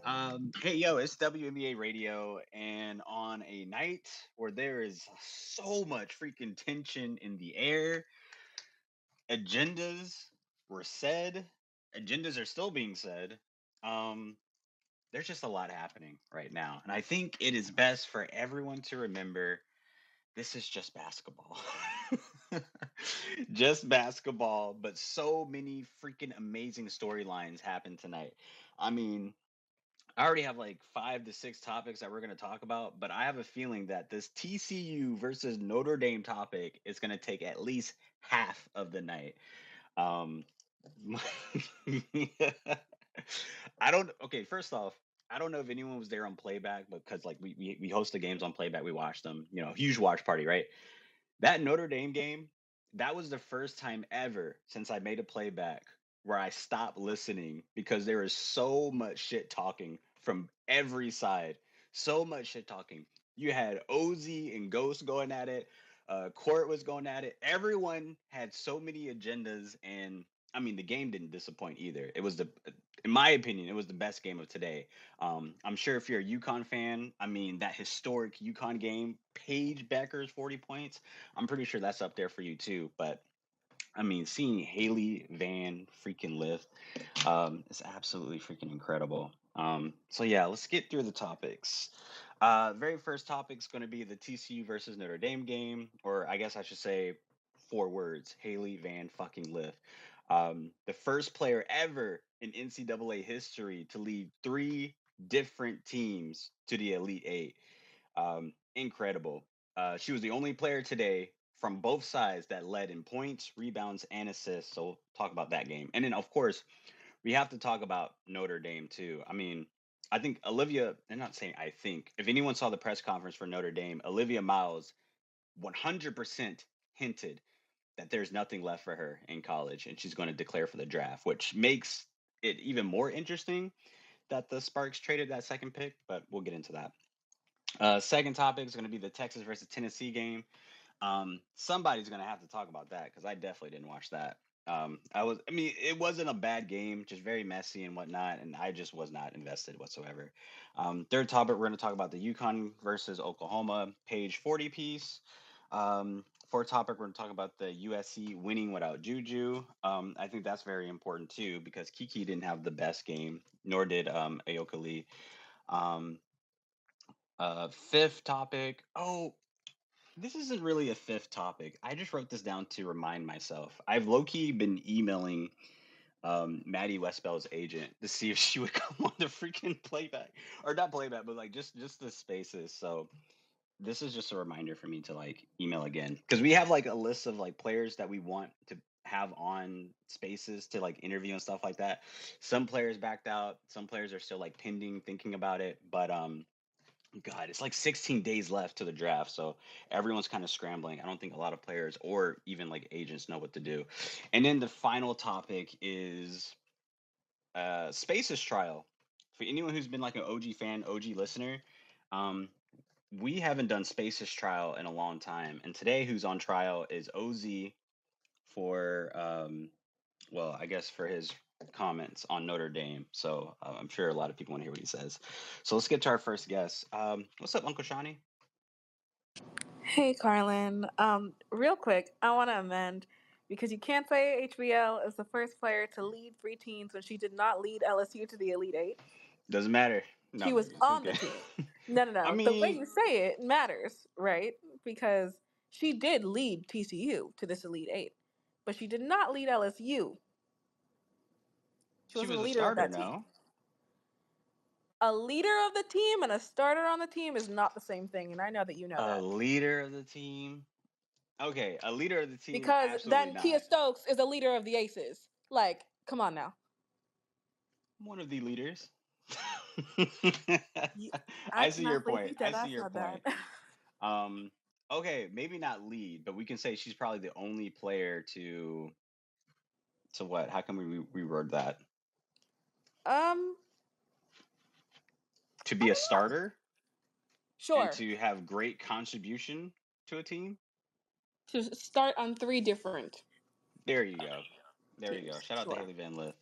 Hey, yo, it's WNBA Radio, and on a night where there is so much freaking tension in the air, agendas were said, agendas are still being said. Um, there's just a lot happening right now, and I think it is best for everyone to remember this is just basketball. Just basketball, but so many freaking amazing storylines happened tonight. I mean, I already have like 5 to 6 topics that we're going to talk about, but I have a feeling that this TCU versus Notre Dame topic is going to take at least half of the night. Um, I don't. Okay, first off, I don't know if anyone was there on playback, because like we host the games on playback, we watch them. Huge watch party, right? That Notre Dame game, that was the first time ever since I made a playback where I stopped listening because there is so much shit talking from every side. So much shit talking. You had OZ and Ghost going at it. Court was going at it. Everyone had so many agendas, and I mean, the game didn't disappoint either. It was in my opinion, it was the best game of today. I'm sure if you're a UConn fan, I mean, that historic UConn game, Paige Bueckers 40 points. I'm pretty sure that's up there for you too. But I mean, seeing Hailey Van freaking Lith is absolutely freaking incredible. So yeah, let's get through the topics. Very first topic is going to be the TCU versus Notre Dame game, or I guess I should say 4 words: Hailey Van fucking Lith. The first player ever in NCAA history to lead 3 different teams to the Elite Eight. Incredible. She was the only player today from both sides that led in points, rebounds, and assists. So we'll talk about that game. And then, of course, we have to talk about Notre Dame, too. I mean, I think Olivia, I'm not saying I think, if anyone saw the press conference for Notre Dame, Olivia Miles 100% hinted that there's nothing left for her in college and she's going to declare for the draft, which makes it even more interesting that the Sparks traded that second pick, but we'll get into that. Second topic is going to be the Texas versus Tennessee game. Somebody's going to have to talk about that because I definitely didn't watch that. I mean, it wasn't a bad game, just very messy and whatnot, and I just was not invested whatsoever. Third topic, we're going to talk about the UConn versus Oklahoma Page 40 piece. Fourth topic, we're going to talk about the USC winning without Juju. I think that's very important too because Kiki didn't have the best game, nor did Ayoka Lee. Um, Fifth topic. Oh, this isn't really a fifth topic. I just wrote this down to remind myself. I've low key been emailing Maddie Westbell's agent to see if she would come on the freaking playback, or not playback, but like just the spaces. So this is just a reminder for me to like email again because we have like a list of like players that we want to have on spaces to like interview and stuff like that. Some players backed out. Some players are still like pending, thinking about it, but God, it's like 16 days left to the draft, so everyone's kind of scrambling. I don't think a lot of players or even like agents know what to do. And then the final topic is Spaces trial. For anyone who's been like an OG fan, OG listener, um, we haven't done Spaces trial in a long time. And today, who's on trial is OZ for well, I guess for his comments on Notre Dame. So I'm sure a lot of people want to hear what he says. So let's get to our first guest. What's up, Uncle Shawnee? Hey, Karlan. Real quick, I want to amend because you can't say HBL is the first player to lead 3 teams when she did not lead LSU to the Elite Eight. Doesn't matter. She No, was on the okay. team. No, no, I no. The way mean, you say it matters, right? Because she did lead TCU to this Elite Eight, but she did not lead LSU. She she wasn't a was a leader of starter, that team. no? A leader of the team and a starter on the team is not the same thing, and I know that you know A that. leader of the team. Okay, a leader of the team, Because absolutely then Kia not. Stokes is a leader of the Aces. Like, come on now. One of the leaders. You, I I see your cannot believe point. you I said I see your said that. point. Um, okay, maybe not lead, but we can say she's probably the only player to what? How can we reword that? um, To I be a don't know. starter and Sure. to have great contribution to a team. To start on 3 different There you go. There you go. teams. Shout out to Sure. Haley Van Lith.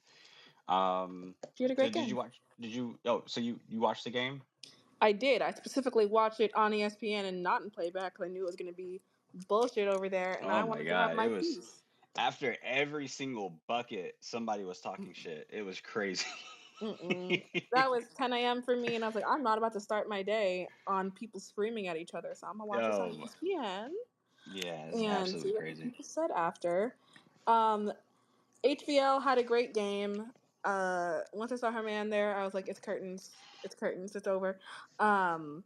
She had a So great did you game. watch? Did you? Oh, so you watched the game? I did. I specifically watched it on ESPN and not in playback because I knew it was going to be bullshit over there, and Oh I my wanted to have god, my it was peace. after every single bucket, somebody was talking shit. It was crazy. Mm-mm. That was 10 a.m. for me, and I was like, I'm not about to start my day on people screaming at each other, so I'm gonna watch this on Oh, ESPN yeah, it's and see absolutely what the crazy. people said after. Um, HBL had a great game. Once I saw her man there, I was like, it's curtains. It's curtains. It's over. Um,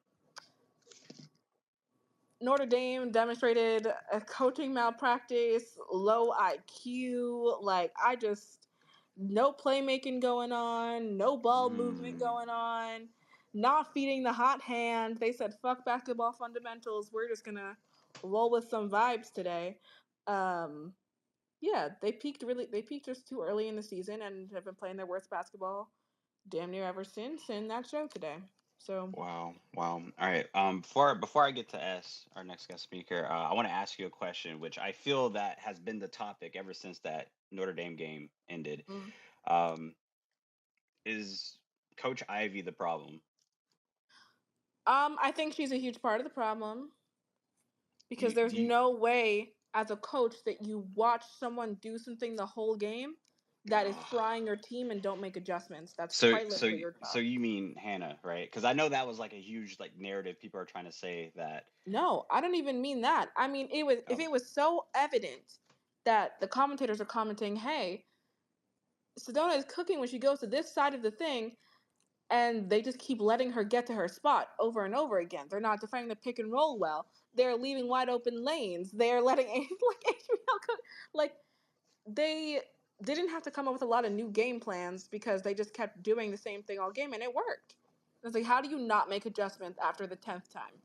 Notre Dame demonstrated a coaching malpractice, low IQ. Like, no playmaking going on, no ball movement Mm, going on, not feeding the hot hand. They said, fuck basketball fundamentals. We're just going to roll with some vibes today. Um, yeah, they peaked just too early in the season and have been playing their worst basketball damn near ever since, and that show today. So, wow, wow. All right. Before I get to S, our next guest speaker, I want to ask you a question, which I feel that has been the topic ever since that Notre Dame game ended. mm. Um, is Coach Ivy the problem? I think she's a huge part of the problem Do because you, there's do you, no way as a coach that you watch someone do something the whole game that is ugh. frying your team and don't make adjustments. That's So quite so literally your so job. you mean Hannah, right? Because I know that was like a huge like narrative. People are trying to say that. No, I don't even mean that. I mean it was if Oh, it was so evident that the commentators are commenting, hey, Sedona is cooking when she goes to this side of the thing, and they just keep letting her get to her spot over and over again. They're not defending the pick and roll well. They're leaving wide open lanes. They're letting like HBO cook. Like they didn't have to come up with a lot of new game plans because they just kept doing the same thing all game and it worked. It's like, how do you not make adjustments after the 10th time?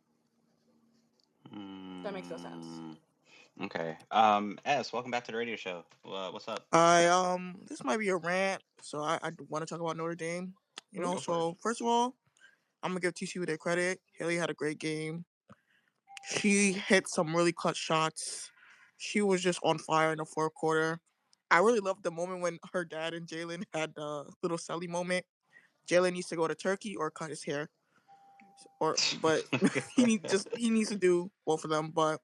That makes no sense. mm, okay. S, welcome back to the radio show. What's up? This might be a rant, so I want to talk about Notre Dame. Ooh. Go for it. So first of all, I'm gonna give TCU their credit. Hailey had a great game. She hit some really clutch shots. She was just on fire in the fourth quarter. I really loved the moment when her dad and Jalen had a little Sally moment. Jalen needs to go to Turkey or cut his hair, but he needs to do both of them. But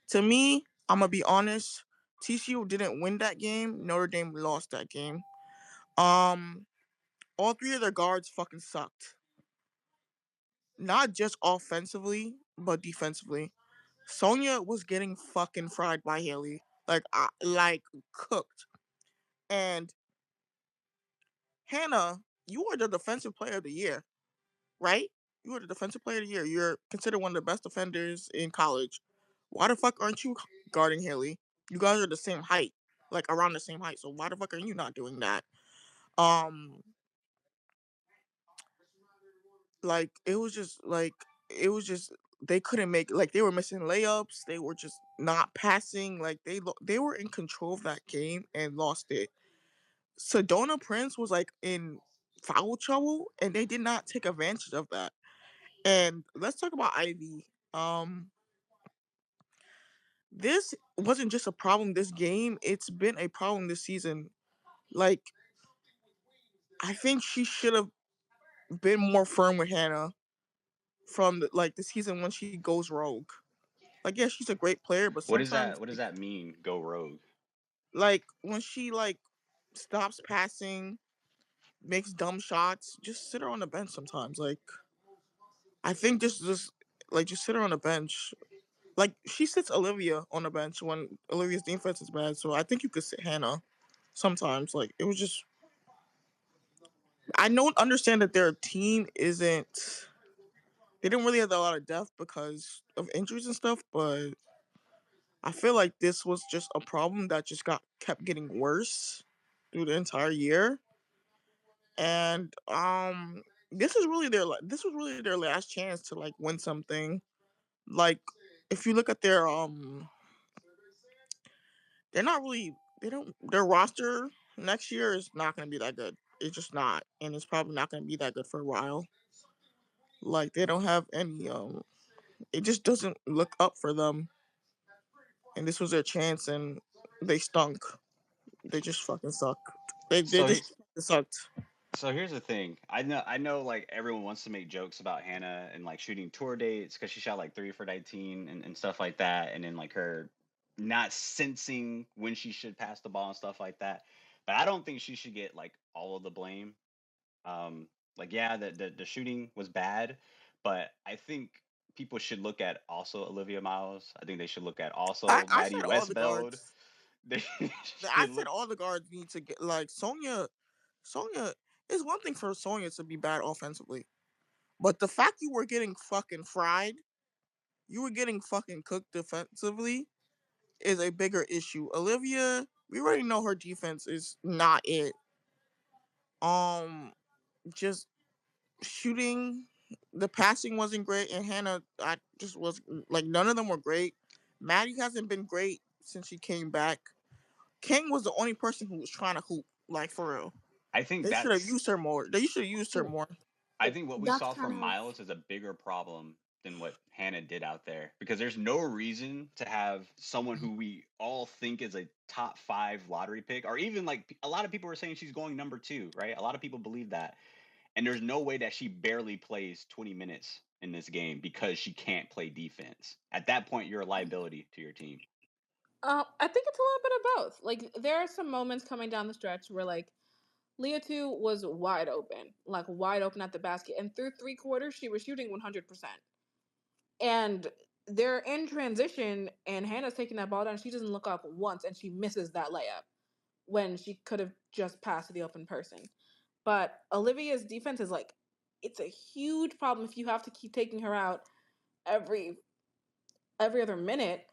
to me, I'm gonna be honest. TCU didn't win that game. Notre Dame lost that game. Um, all three of their guards fucking sucked. Not just offensively, but defensively. Sonya was getting fucking fried by Hailey, like cooked. And Hannah, you are the defensive player of the year, right? You are the defensive player of the year. You're considered one of the best defenders in college. Why the fuck aren't you guarding Hailey? You guys are the same height, like around the same height. So why the fuck are you not doing that? Um, like it was just they couldn't make like they were missing layups. They were just not passing. Like they were in control of that game and lost it. Sedona Prince was like in foul trouble, and they did not take advantage of that. And let's talk about Ivy. This wasn't just a problem this game; it's been a problem this season. Like I think she should have been more firm with Hannah from the season when she goes rogue. Like yeah, she's a great player, but What does sometimes that What does that mean? Go rogue. like when she stops passing, makes dumb shots, just sit her on the bench sometimes. Like I think just like just sit her on the bench. Like she sits Olivia on the bench when Olivia's defense is bad. So I think you could sit Hannah sometimes. Like it was just I don't understand that their team isn't they didn't really have a lot of depth because of injuries and stuff, but I feel like this was just a problem that just got kept getting worse through the entire year. And this was really their last chance to like win something. Like if you look at they're not really they don't their roster next year is not going to be that good. It's just not, and it's probably not going to be that good for a while. Like they don't have any it just doesn't look up for them, and this was their chance and they stunk. They just fucking suck. They So just sucked. So here's the thing. I know like everyone wants to make jokes about Hannah and like shooting tour dates because she shot like 3 for 19 and stuff like that, and then like her not sensing when she should pass the ball and stuff like that. But I don't think she should get like all of the blame. Like yeah, the shooting was bad, but I think people should look at also Olivia Miles. I think they should look at also I Maddie said all the Westbeld. guards. They I should said look. all the guards need to get like Sonya. Sonya is one thing for Sonya to be bad offensively, but the fact you were getting fucking fried, you were getting fucking cooked defensively, is a bigger issue. Olivia, we already know her defense is not it. Um, just shooting, the passing wasn't great, and Hannah, I just was like none of them were great. Maddie hasn't been great since she came back. King was the only person who was trying to hoop, like for real. I think They should have that's used her more. They should have used her more. I think what we That's saw kind from of Miles is a bigger problem than what Hannah did out there because there's no reason to have someone who we all think is a top 5 lottery pick, or even like a lot of people are saying she's going number 2, right? A lot of people believe that. And there's no way that she barely plays 20 minutes in this game because she can't play defense. At that point, you're a liability to your team. I think it's a little bit of both. Like there are some moments coming down the stretch where like Leah 2 was wide open at the basket, and through 3 quarters she was shooting 100%. And they're in transition, and Hannah's taking that ball down. She doesn't look up once, and she misses that layup when she could have just passed to the open person. But Olivia's defense is like, it's a huge problem if you have to keep taking her out every other minute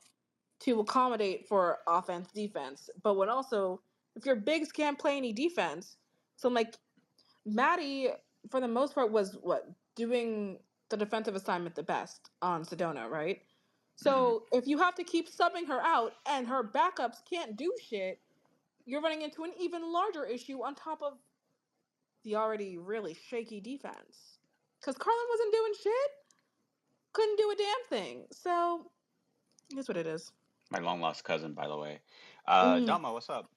to accommodate for offense defense. But when also, if your bigs can't play any defense, so like Maddie, for the most part, was what doing the defensive assignment the best on Sedona, right? Hmm. So if you have to keep subbing her out and her backups can't do shit, you're running into an even larger issue on top of the already really shaky defense. Because Karlan wasn't doing shit, couldn't do a damn thing. So that's what it is. My long lost cousin, by the way. Mm. Dama, what's up?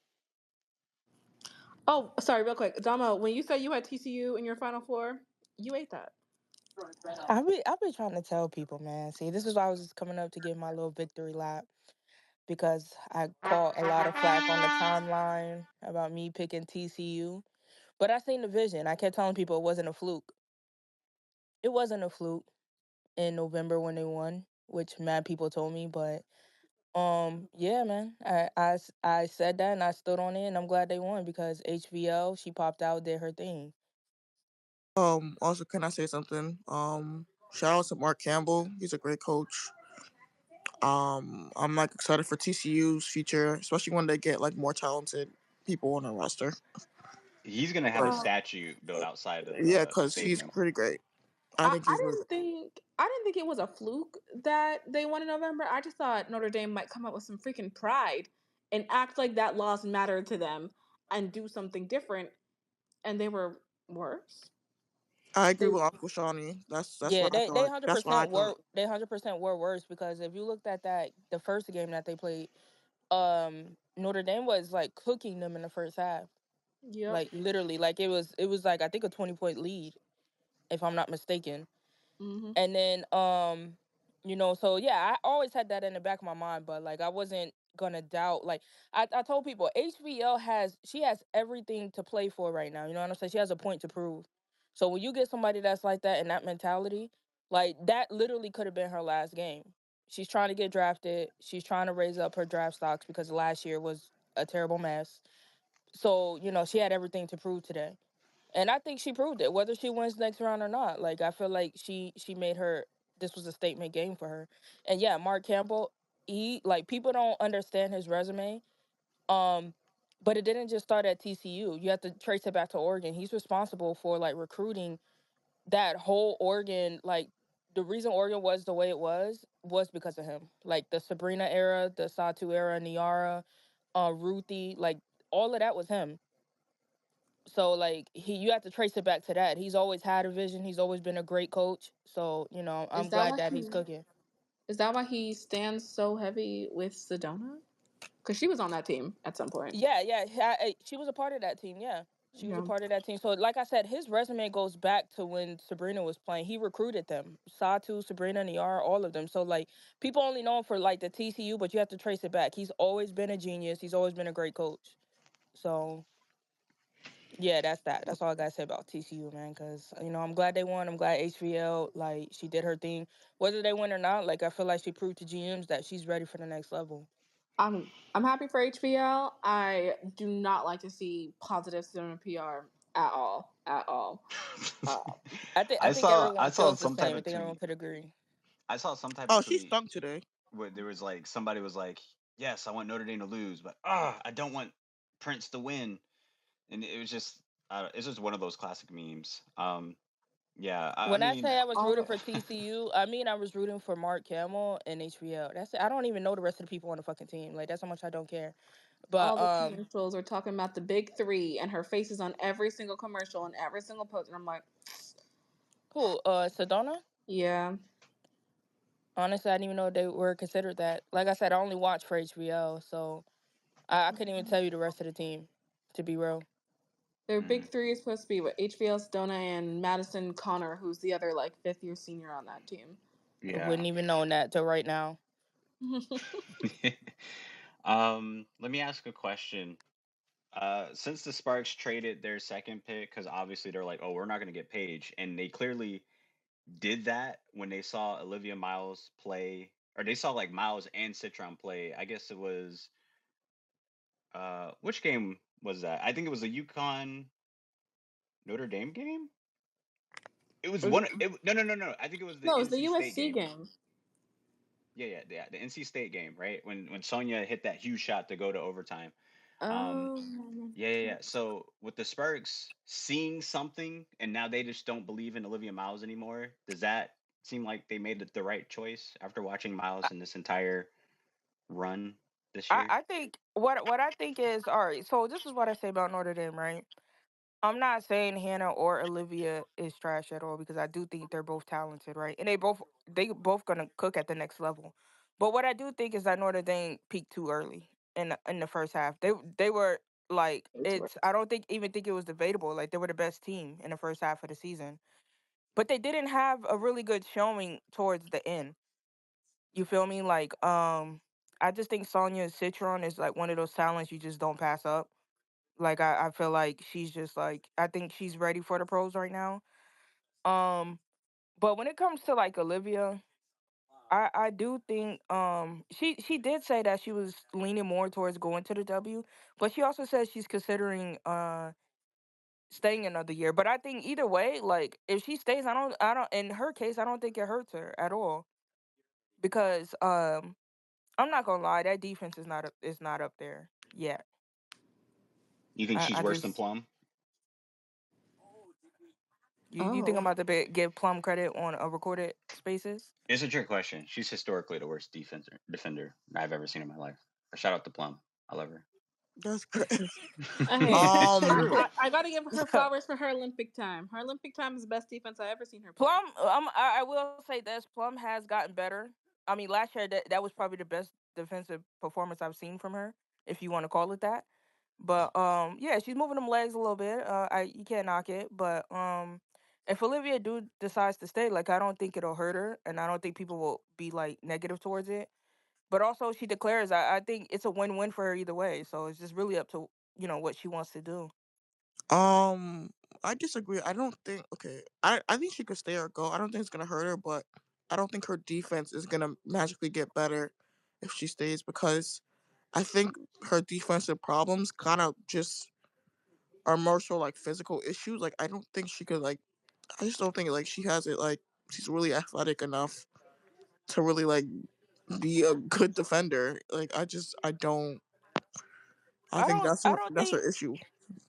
Oh, sorry, real quick, Dama. When you said you had TCU in your Final Four, you ate that. I be trying to tell people, man. See, this is why I was just coming up to give my little victory lap because I caught a lot of flack on the timeline about me picking TCU. But I seen the vision. I kept telling people it wasn't a fluke. It wasn't a fluke in November when they won, which mad people told me. But yeah, man, I said that and I stood on it, and I'm glad they won because HVL she popped out, did her thing. Also, can I say something? Shout out to Mark Campbell. He's a great coach. I'm like excited for TCU's future, especially when they get like more talented people on the roster. He's gonna have a Like, Uh, statue built outside of yeah, the because he's stadium. pretty great. I I, think I he's really didn't think I didn't think it was a fluke that they won in November. I just thought Notre Dame might come up with some freaking pride and act like that loss mattered to them and do something different, and they were worse. I agree They with Uncle Shawnee. That's Yeah, what I they thought. hundred That's what I percent thought. were they 100% were worse because if you looked at that the first game that they played, Notre Dame was like cooking them in the first half. Yep. Like literally, like it was like I think a 20-point lead, if I'm not mistaken. Hmm. And then so yeah, I always had that in the back of my mind, but like I wasn't gonna doubt. Like I told people HVL has everything to play for right now. You know what I'm saying? She has a point to prove. So when you get somebody that's like that and that mentality, like that literally could have been her last game. She's trying to get drafted. She's trying to raise up her draft stocks because last year was a terrible mess. So, she had everything to prove today. And I think she proved it, whether she wins next round or not. Like I feel like she made her this was a statement game for her. And yeah, Mark Campbell, he like people don't understand his resume. Um, but it didn't just start at TCU. You have to trace it back to Oregon. He's responsible for like recruiting that whole Oregon, like the reason Oregon was the way it was because of him. Like the Sabrina era, the Satu era, Niara, Ruthie, like all of that was him. So like you have to trace it back to that. He's always had a vision. He's always been a great coach. So, Is I'm that glad why that he's cooking. is that why he stands so heavy with Sedona? because she was on that team at some point. Yeah, yeah, she was a part of that team. Yeah, she was a Yeah. part of that team. So, like I said, his resume goes back to when Sabrina was playing. He recruited them, Satu, Sabrina, Niara, all of them. So, like, people only know him for like the TCU, but you have to trace it back. He's always been a genius. He's always been a great coach. So, yeah, that's that. That's all I gotta say about TCU, man. Because I'm glad they won. I'm glad HVL like she did her thing. Whether they win or not, like I feel like she proved to GMs that she's ready for the next level. I'm happy for HBL. I do not like to see positive student PR at all. At all. I think I everyone saw feels the some type same. I of think everyone tweet. could agree. I saw some type of Oh, she tweet stunk today. where there was like somebody was like, "Yes, I want Notre Dame to lose, but I don't want Prince to win." And it was just it's just one of those classic memes. Yeah, I When I mean, say I was All rooting the for TCU, I mean I was rooting for Mark Hamill and HBL. That's it. I don't even know the rest of the people on the fucking team. Like that's how much I don't care. But all the commercials are talking about the big three, and her face is on every single commercial and every single post, and I'm like, who? Sedona? yeah, Honestly, I didn't even know they were considered that. Like I said, I only watch for HBL, so I couldn't even tell you the rest of the team. To be real, their mm, big three is supposed to be what HBL, Sedona, and Madison Connor, who's the other like fifth year senior on that team. I yeah. wouldn't even know that till right now. Let me ask a question. Since the Sparks traded their second pick, because obviously they're like, oh, we're not going to get Paige, and they clearly did that when they saw Olivia Miles play, or they saw like Miles and Citron play. I guess it was which game was that? I think it was a UConn Notre Dame game. It was one. No. I think it was the No, it's the NC State USC game. game. Yeah. The NC State game, right? When Sonya hit that huge shot to go to overtime. Um, Oh, yeah. So with the Sparks seeing something, and now they just don't believe in Olivia Miles anymore. Does that seem like they made the right choice after watching Miles in this entire run this year? I think what I think is all right. So this is what I say about Notre Dame, right? I'm not saying Hannah or Olivia is trash at all because I do think they're both talented, right? And they both gonna cook at the next level. But what I do think is that Notre Dame peaked too early in the first half. They were like it's worth. it's I don't think even think it was debatable. Like they were the best team in the first half of the season. But they didn't have a really good showing towards the end. You feel me? Like I just think Sonya Citron is like one of those talents you just don't pass up. Like I feel like she's just like I think she's ready for the pros right now. Um, but when it comes to like Olivia, I do think she did say that she was leaning more towards going to the W, but she also says she's considering staying another year. But I think either way, like if she stays, I don't in her case I don't think it hurts her at all because I'm not gonna lie, that defense is not up there yet. You think she's I worse than just Plum? you think I'm Oh, about to give Plum credit on a recorded spaces? It's a trick question. She's historically the worst defender I've ever seen in my life. Shout out to Plum. I love her. That's great. hey, it's Um, true. I gotta give her flowers for her Olympic time. Her Olympic time is the best defense I ever seen her play. Plum, I will say this: Plum has gotten better. I mean, last year that was probably the best defensive performance I've seen from her, if you want to call it that. But yeah, she's moving them legs a little bit. You can't knock it. But if Olivia do decides to stay, like I don't think it'll hurt her, and I don't think people will be like negative towards it. But also, she declares I think it's a win-win for her either way. So it's just really up to what she wants to do. um, I disagree. I don't think. Okay, I think she could stay or go. I don't think it's gonna hurt her, but I don't think her defense is gonna magically get better if she stays because I think her defensive problems kind of just are more so like physical issues. Like I don't think she could like. I just don't think like she has it like she's really athletic enough to really like be a good defender. Like I don't. I I think don't. I don't that's think. her issue.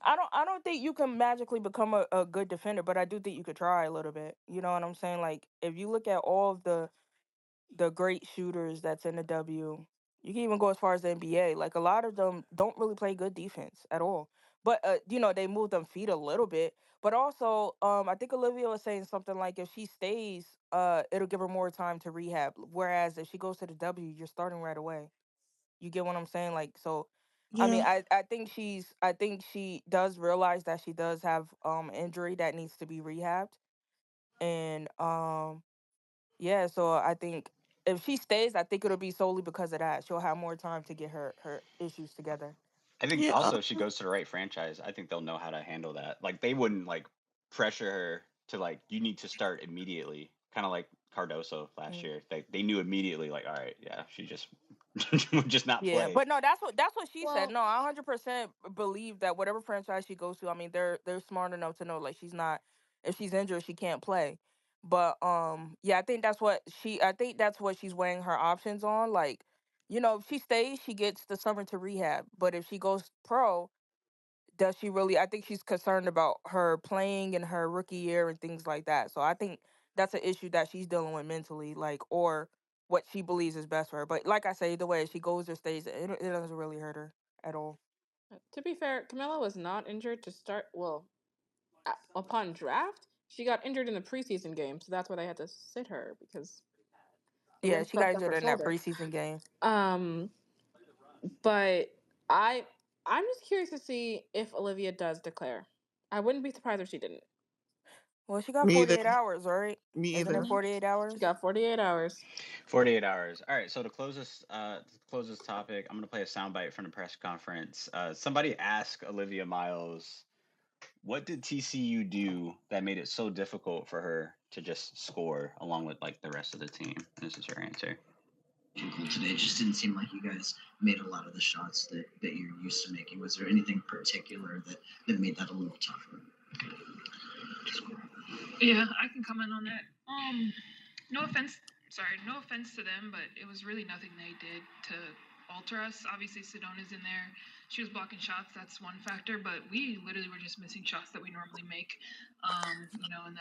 I don't think you can magically become a good defender, but I do think you could try a little bit. You know what I'm saying? Like if you look at all of the great shooters that's in the W, you can even go as far as the NBA. Like a lot of them don't really play good defense at all. But they move them feet a little bit. But also, I think Olivia was saying something like if she stays, it'll give her more time to rehab. Whereas if she goes to the W, you're starting right away. You get what I'm saying? Like, so I mean, Yeah. I think she does realize that she does have injury that needs to be rehabbed. And yeah, so I think if she stays, I think it'll be solely because of that. She'll have more time to get her issues together. I think Yeah. also if she goes to the right franchise, I think they'll know how to handle that. Like they wouldn't like pressure her to like you need to start immediately. Kind of like Cardoso last Mm. year. They knew immediately like all right, yeah, she just would just not Yeah, play. but no, that's what she said. Well, No, I 100% believe that whatever franchise she goes to, I mean, they're smart enough to know like she's not, if she's injured, she can't play. But yeah, I think that's what she's weighing her options on. Like, if she stays, she gets the summer to rehab. But if she goes pro, does she really? I think she's concerned about her playing in her rookie year and things like that. So I think that's an issue that she's dealing with mentally, like, or what she believes is best for her. But like I say, either way, if she goes or stays, it doesn't really hurt her at all. to be fair, Camilla was not injured to start. Well, upon draft, she got injured in the preseason game, so that's why they had to sit her because the Yeah, wind she got fucked up injured her in that shoulder. preseason game. Um, but I I'm just curious to see if Olivia does declare. I wouldn't be surprised if she didn't. Well, she got Me either. 48 hours, right? Me Isn't it either. 48 She hours? got 48 hours. 48 hours. All right, so to close this topic, I'm gonna play a soundbite from the press conference. Somebody asked Olivia Miles, "What did TCU do that made it so difficult for her to just score along with like the rest of the team?" This is her answer. Difficult today. It just didn't seem like you guys made a lot of the shots that you're used to making. Was there anything particular that made that a little tougher? Yeah, I can comment on that. No offense, no offense to them, but it was really nothing they did to alter us. Obviously, Sedona's in there. She was blocking shots. That's one factor, but we literally were just missing shots that we normally make. And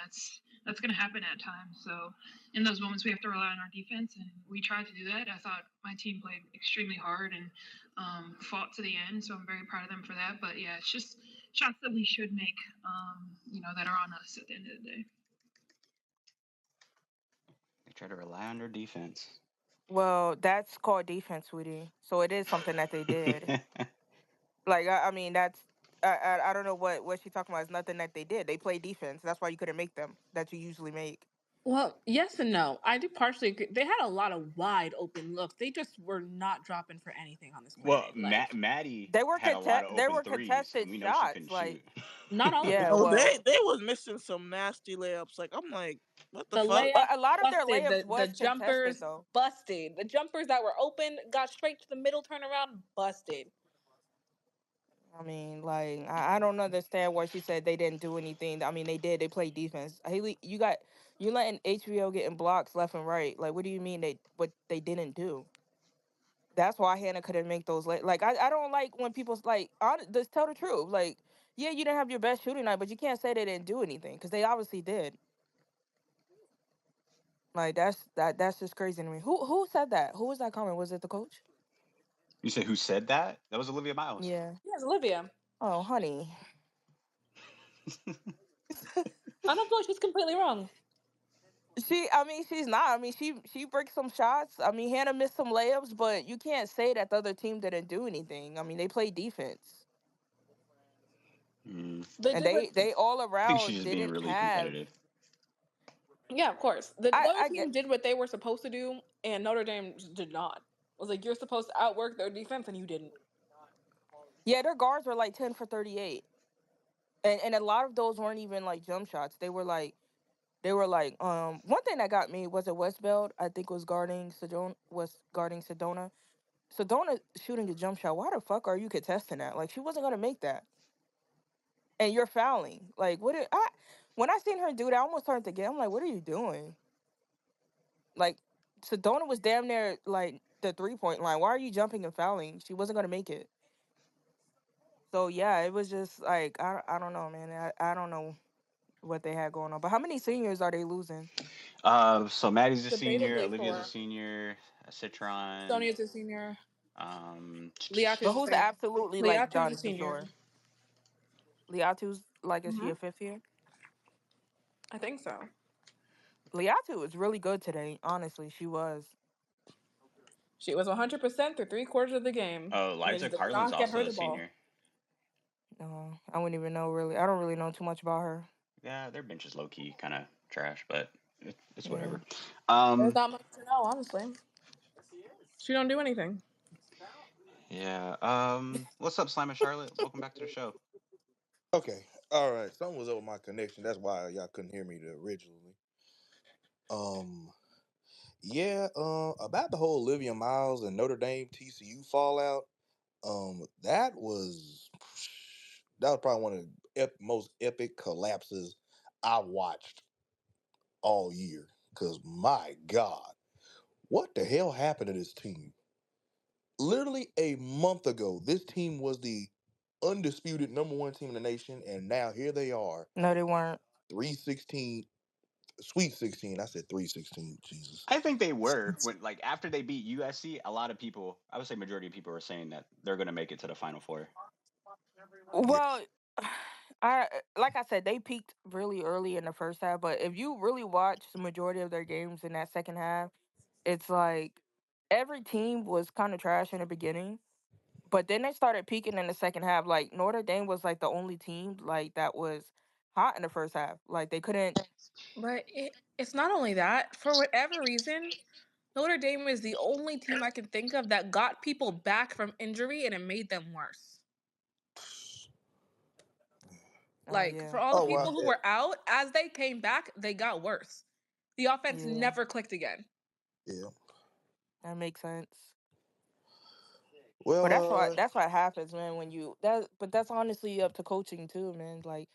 that's going to happen at times. So in those moments, we have to rely on our defense, and we tried to do that. I thought my team played extremely hard and fought to the end. So I'm very proud of them for that. But yeah, it's just shots that we should make, that are on us at the end of the day. They try to rely on their defense. Well, that's called defense, sweetie. So it is something that they did. Like, I mean, I don't know what she's talking about. It's nothing that they did. They play defense. That's why you couldn't make them that you usually make. Well, yes and no. I do partially agree. They had a lot of wide open looks. They just were not dropping for anything on this Well, play. Like, Maddie They were had a lot of they open were threes, and contested we know she shots. couldn't shoot. Like, not all of yeah, them. Oh, well, they was missing some nasty layups. Like I'm like, what the The fuck? layups a lot of their busted. layups The was contested jumpers though. busted. The jumpers that were open got straight to the middle turnaround busted. I mean, like, I don't understand why she said they didn't do anything. I mean, they did. They played defense. Haley, you letting HBO getting blocks left and right. Like, what do you mean what they didn't do? That's why Hannah couldn't make those. Like, I don't like when people's like, just tell the truth. Like, yeah, you didn't have your best shooting night, but you can't say they didn't do anything because they obviously did. Like, that's just crazy to me. Who said that? Who was that comment? Was it the coach? You say who said that? That was Olivia Miles. Yeah. Yes, Olivia. Oh, honey. I don't feel like she's completely wrong. I mean, she's not. I mean, she breaks some shots. I mean, Hannah missed some layups, but you can't say that the other team didn't do anything. I mean, they played defense, Mm. They and did what. they all I think she's around just being didn't really have. competitive. Yeah, of course. The other I get. team did what they were supposed to do, and Notre Dame did not. It was like you're supposed to outwork their defense, and you didn't. Yeah, their guards were like 10 for 38, and a lot of those weren't even like jump shots. They were like one thing that got me was a Westbeld. I think was guarding Sedona. Sedona shooting a jump shot. Why the fuck are you contesting that? Like, she wasn't gonna make that, and you're fouling. Like, when I seen her do that, I almost turned to get. I'm like, what are you doing? Like, Sedona was damn near like the 3-point line. Why are you jumping and fouling? She wasn't gonna make it. So yeah, it was just like I don't know, man. I don't know what they had going on. But how many seniors are they losing? So Maddie's a senior, Debatably Olivia's a for senior, Citron. Sonia's a senior. Um, But Liatu's a who's senior. absolutely like Liatu's a done for senior. sure? Liatu's like, is she Hmm. a fifth year? I think so. Liatu was really good today. Honestly, she was. She was 100% through 3/4 of the game. Oh, And they Liza just did Carlin's not get her also a the ball. senior. No, I wouldn't even know really. I don't really know too much about her. Yeah, their bench is low key kind of trash, but it's Yeah. whatever. There's not much to know, honestly. She don't do anything. Yeah. What's up, Slime and Charlotte? Welcome back to the show. Okay. All right. Something was up with my connection. That's why y'all couldn't hear me originally. Um. Yeah. About the whole Olivia Miles and Notre Dame TCU fallout. That was probably one of the most epic collapses I watched all year. Cause my God, what the hell happened to this team? Literally a month ago, this team was the undisputed number one team in the nation, and now here they are, No, they weren't. 316, Sweet 16. I said 316. Jesus. I think they were when like after they beat USC. A lot of people, I would say, majority of people were saying that they're gonna make it to the Final Four. Yeah. Well, I like I said, they peaked really early in the first half. But if you really watch the majority of their games in that second half, it's like every team was kind of trash in the beginning, but then they started peaking in the second half. Like Notre Dame was like the only team like that was hot in the first half. Like they couldn't. But it's not only that. For whatever reason, Notre Dame is the only team I can think of that got people back from injury and it made them worse. Like, for Yeah, all the Oh well. people who were out, as they came back, they got worse. The offense yeah, never clicked again. Yeah. that makes sense. But Well. that's what happens, man. When you that, but that's honestly up to coaching too, man. Like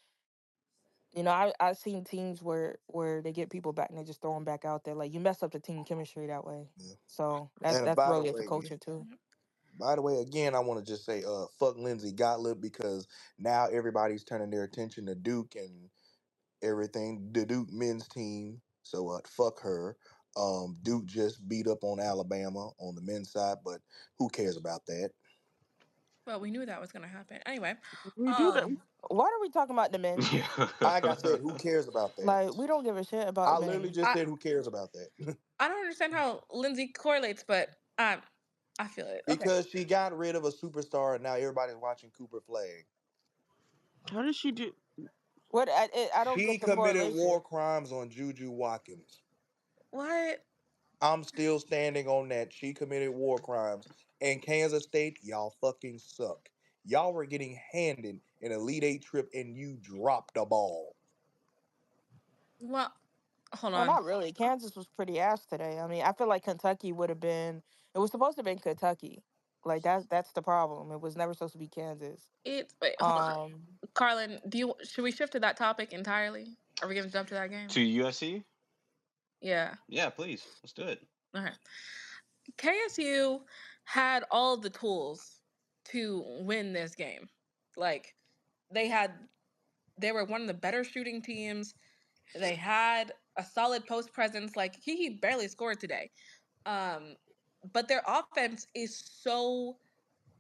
I've seen teams where they get people back and they just throw them back out there. Like you mess up the team chemistry that way. Yeah. So And that's really up to coaching too. by the way, again, I want to just say, fuck Lindsey Gottlieb because now everybody's turning their attention to Duke and everything. The Duke men's team. So fuck her. Duke just beat up on Alabama on the men's side, but who cares about that? Well, we knew that was going to happen. Anyway, We do that. um, Why are we talking about the men's? Like I said, who cares about that? Like we don't give a shit about I the literally men's. just I said, who cares about that? I don't understand how Lindsay correlates, but I feel it. Okay. Because she got rid of a superstar and now everybody's watching Cooper Flag. How did she do? What I don't She get the committed correlation. war crimes on Juju Watkins. What? I'm still standing on that. She committed war crimes. And Kansas State, y'all fucking suck. Y'all were getting handed an Elite Eight trip and you dropped the ball. Well, hold Well, on. not really. Kansas was pretty ass today. I mean, I feel like Kentucky would have been. It was supposed to have been Kentucky. Like that's the problem. It was never supposed to be Kansas. Wait, hold on. Um, Karlan, should we shift to that topic entirely? Are we going to jump to that game? To USC? Yeah. Yeah, please. Let's do it. Okay. KSU had all of the tools to win this game. Like they were one of the better shooting teams. They had a solid post presence. Like Kiki barely scored today. Um, but their offense is so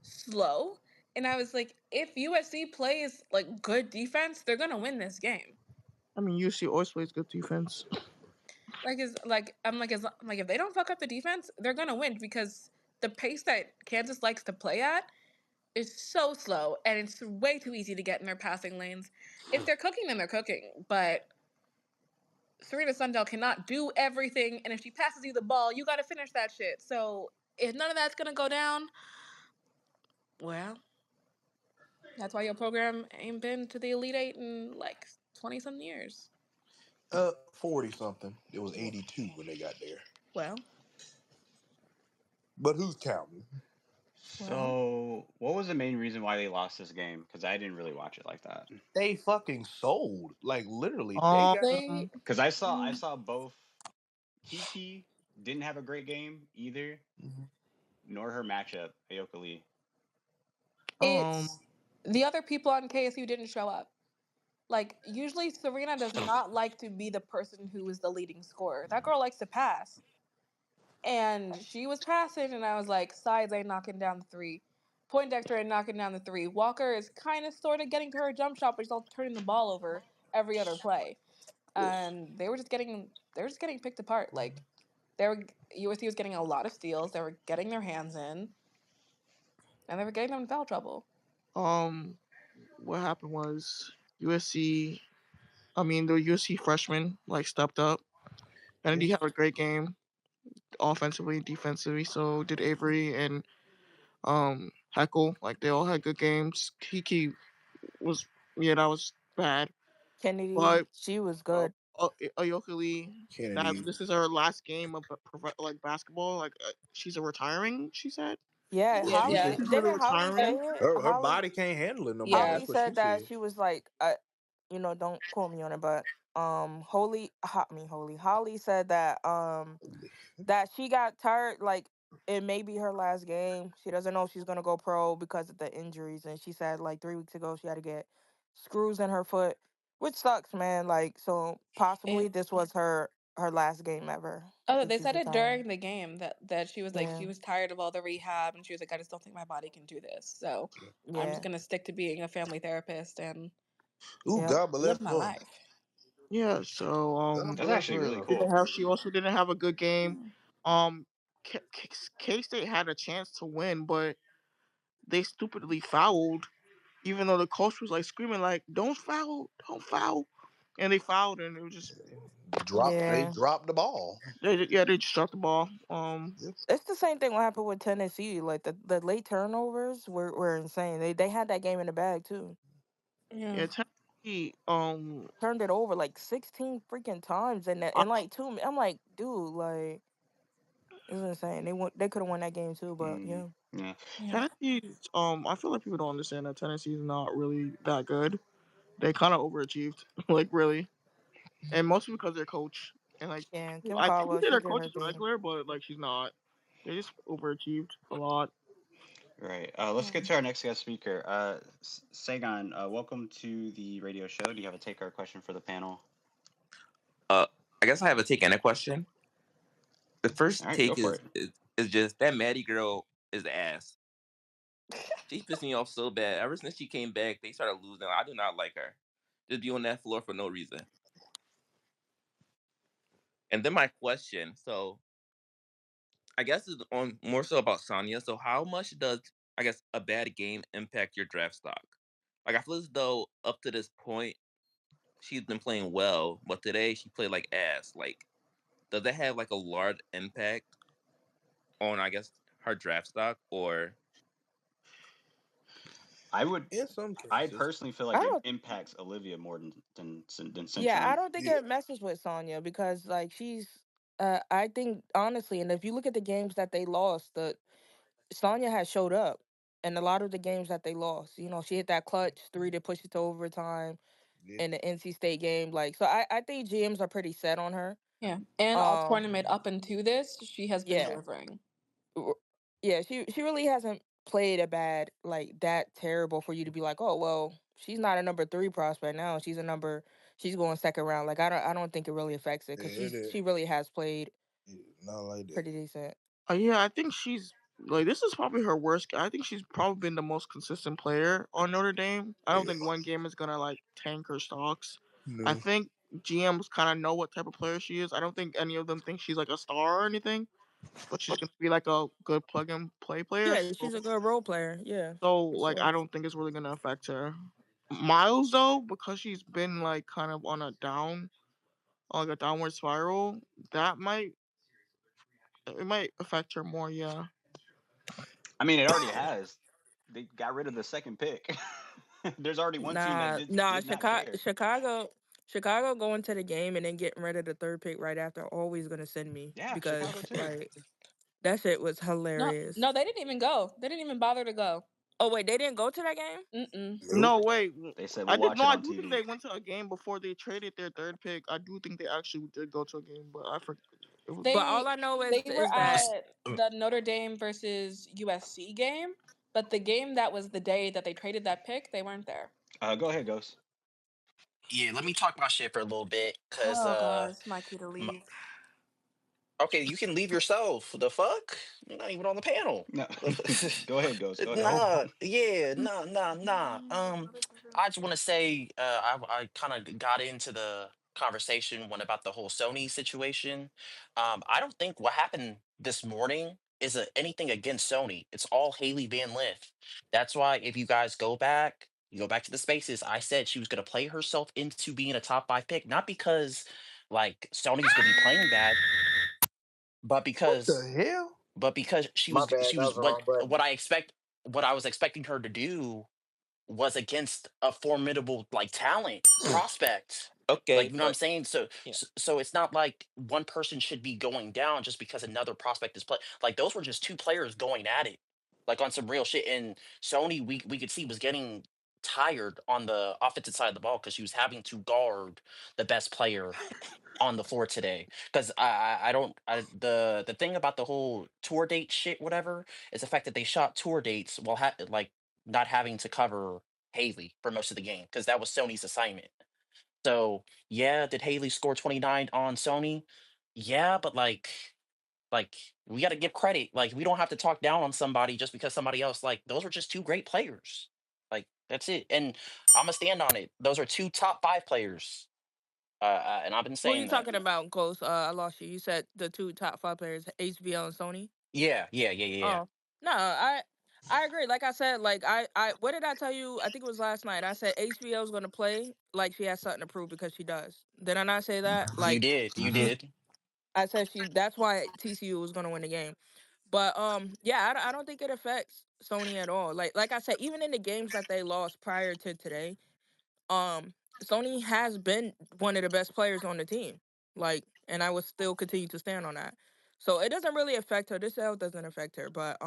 slow. And I was like, if USC plays like good defense, they're gonna win this game. I mean, UC always plays good defense. Like if they don't fuck up the defense, they're gonna win because the pace that Kansas likes to play at is so slow and it's way too easy to get in their passing lanes. If they're cooking, then they're cooking. But Serena Sundell cannot do everything, and if she passes you the ball, you got to finish that shit. So if none of that's gonna go down, well, that's why your program ain't been to the Elite Eight in like 20 some years. 40 something. It was 82 when they got there. Well, But who's counting? well, So, what was the main reason why they lost this game? Because I didn't really watch it like that. They fucking sold. Like literally, they got. they. Because I mm, saw both. Kiki didn't have a great game either, Mhm. nor her matchup, Ayoka Lee. Um, It's the other people on KSU didn't show up. Like usually, Serena does not like to be the person who is the leading scorer. That girl likes to pass. And she was passing, and I was like, Sides ain't knocking down the three. Poindexter ain't knocking down the three. Walker is kind of sort of getting to her jump shot, but she's all turning the ball over every other play. Yeah. And they were just getting picked apart. Like USC was getting a lot of steals. They were getting their hands in, and they were getting them in foul trouble. What happened was USC. I mean, the USC freshmen like stepped up. Kennedy had a great game offensively and defensively. So did Avery and Heckle. Like they all had good games. Kiki was that was bad. Kennedy, But she was uh, good. Ayokali, Kennedy. this is her last game of like basketball. Like she's retiring. She said. Yeah, Yeah, She Holly yeah, considered didn't Holly say retiring. it? Her Holly body can't handle it no more. yeah. Holly That's what she said that said. she was like, don't quote me on it, but Holly said that that she got tired, like it may be her last game. She doesn't know if she's gonna go pro because of the injuries, and she said like 3 weeks ago she had to get screws in her foot, which sucks, man. Like so, possibly And this was her last game ever. oh, If they she's said it retiring. during the game that she was like Yeah, she was tired of all the rehab, and she was like, I just don't think my body can do this. So I'm just yeah, gonna stick to being a family therapist and Ooh, yep. God bless live my her. life. Yeah. So God That's bless actually her. really cool. she also didn't have a good game. Um, K State had a chance to win, but they stupidly fouled. Even though the coach was like screaming like, "Don't foul, don't foul," and they fouled, and it was just They Yeah. dropped the ball. they just dropped the ball. Yep. It's the same thing what happened with Tennessee. Like the late turnovers were insane. They had that game in the bag too. Yeah, Yeah, Tennessee. Turned it over like 16 freaking times I, and like 2 I'm like, dude, like it's insane. They could have won that game too, but yeah. Yeah. yeah, Tennessee's. I feel like people don't understand that Tennessee is not really that good. They kind of overachieved, like really, and mostly because their coach. And like, Yeah, Kim I people Caldwell, say she their did coach her is thing. regular, but like she's not. They just overachieved a lot. Right. Let's get to our next guest speaker. Sagan, welcome to the radio show. Do you have a take or question for the panel? I guess I have a take and a question. The All first right, go take for it. is just that Maddie girl is ass. She pissed me off so bad. Ever since she came back, they started losing. I do not like her. Just be on that floor for no reason. And then my question, so I guess is on more so about Sonya. So how much does I guess a bad game impact your draft stock? Like I feel as though up to this point she's been playing well, but today she played like ass. Like does that have like a large impact on I guess her draft stock or I would. In some I cases. personally feel I like it don't impacts Olivia more than Yeah, I Centurion. don't think Yeah. it messes with Sonya because like she's I think honestly, and if you look at the games that they lost, the Sonya has showed up in a lot of the games that they lost. You know, she hit that clutch three to push it to overtime Yeah. in the NC State game. Like, so I think GMs are pretty set on her. yeah. And all Um, tournament up into this, she has been yeah, delivering. yeah, she really hasn't played a bad like that terrible for you to be like, oh well, she's not a number 3 prospect now. She's going second round. Like I don't think it really affects it Yeah, because it is. she really has played Yeah, not like that. pretty decent. Yeah, I think she's like this is probably her worst. I think she's probably been the most consistent player on Notre Dame. I don't Yeah. think one game is gonna like tank her stocks. I No. think GMs kind of know what type of player she is. I don't think any of them think she's like a star or anything, but she's gonna be like a good plug and play player. Yeah, she's a good role player. Yeah, for Like sure. I don't think it's really gonna affect her. Miles though, because she's been like kind of on a like a downward spiral, that might affect her more. Yeah. I mean, it already has. They got rid of the second pick. There's already one team that Nah. did not care. Chicago going to the game and then getting rid of the 3rd pick right after. Always gonna send me Yeah, Chicago because too. like that shit was No, hilarious. no, they didn't even go. They didn't even bother to go. Oh wait, they didn't go to that game. Mm-mm. Nope. No, wait. They said I we'll did watch no. it I on do think TV. they went to a game before they traded their 3rd pick. I do think they actually did go to a game, but I forget. It was. But all I know They were is that at the Notre Dame versus USC game, but the game that was the day that they traded that pick, they weren't there. Go ahead, Ghost. Yeah, let me talk my shit for a little bit, cause Oh god, it's my cue to leave. okay, you can leave yourself. The fuck? You're not even on the panel. No, go ahead, Ghost. Go ahead. Nope. Nah, yeah, nah. I just want to say, I kind of got into conversation went about the whole Sony situation. I don't think what happened this morning is anything against Sony. It's all Hailey Van Lith. That's why if you go back to the spaces, I said she was going to play herself into being a top 5 pick, not because like Sony was going to be playing bad, but What the because hell? she My was bad. she That was was the wrong button. what I was expecting her to do was against a formidable like talent prospect. Like Okay, you know what I'm but saying? So yeah. so it's not like one person should be going down just because another prospect is play. Like those were just two players going at it, like on some real shit. And Sony, we could see was getting tired on the offensive side of the ball because she was having to guard the best player on the floor today. Because I don't the thing about the whole tour date shit whatever is the fact that they shot tour dates while like not having to cover Hailey for most of the game because that was Sony's assignment. So yeah, did Hailey score 29 on Sony? Yeah, but like we got to give credit. Like we don't have to talk down on somebody just because somebody else like those were just two great players. Like that's it. And I'm gonna stand on it. Those are two top 5 players. And I've been Who are you saying that. talking about, Ghost? I lost you. You said the two top 5 players, HBO and Sony. Yeah. Oh no, I agree. Like I said, like what did I tell you? I think it was last night. I said HBO is going to play like she has something to prove because she does. Did I not say that? You Like did. You Mm-hmm. did. I said she. That's why TCU was going to win the game. But yeah, I don't think it affects Sony at all. Like I said, even in the games that they lost prior to today, um, Sony has been one of the best players on the team. Like, and I would still continue to stand on that. So it doesn't really affect her. This L doesn't affect her. But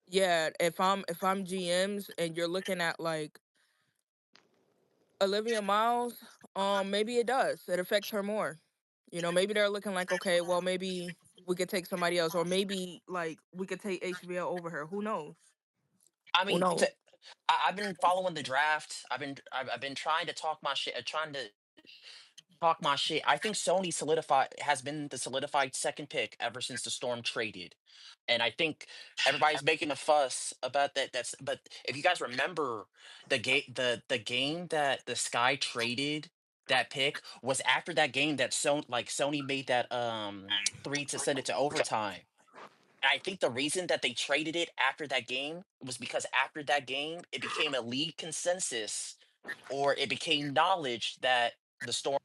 yeah, if I'm GMs and you're looking at like Olivia Miles, maybe it does. It affects her more. You know, maybe they're looking like, okay, well, maybe we could take somebody else, or maybe like we could take HBO over her. Who knows? I Who mean, knows? I've been following the draft. I've been trying to talk my shit. Trying to talk my shit. I think Sony has been the solidified second pick ever since the Storm traded, and I think everybody's making a fuss about that. But if you guys remember the game that the Sky traded that pick was after that game that Sony made that three to send it to overtime. And I think the reason that they traded it after that game was because after that game, it became a league consensus or it became knowledge that the Storm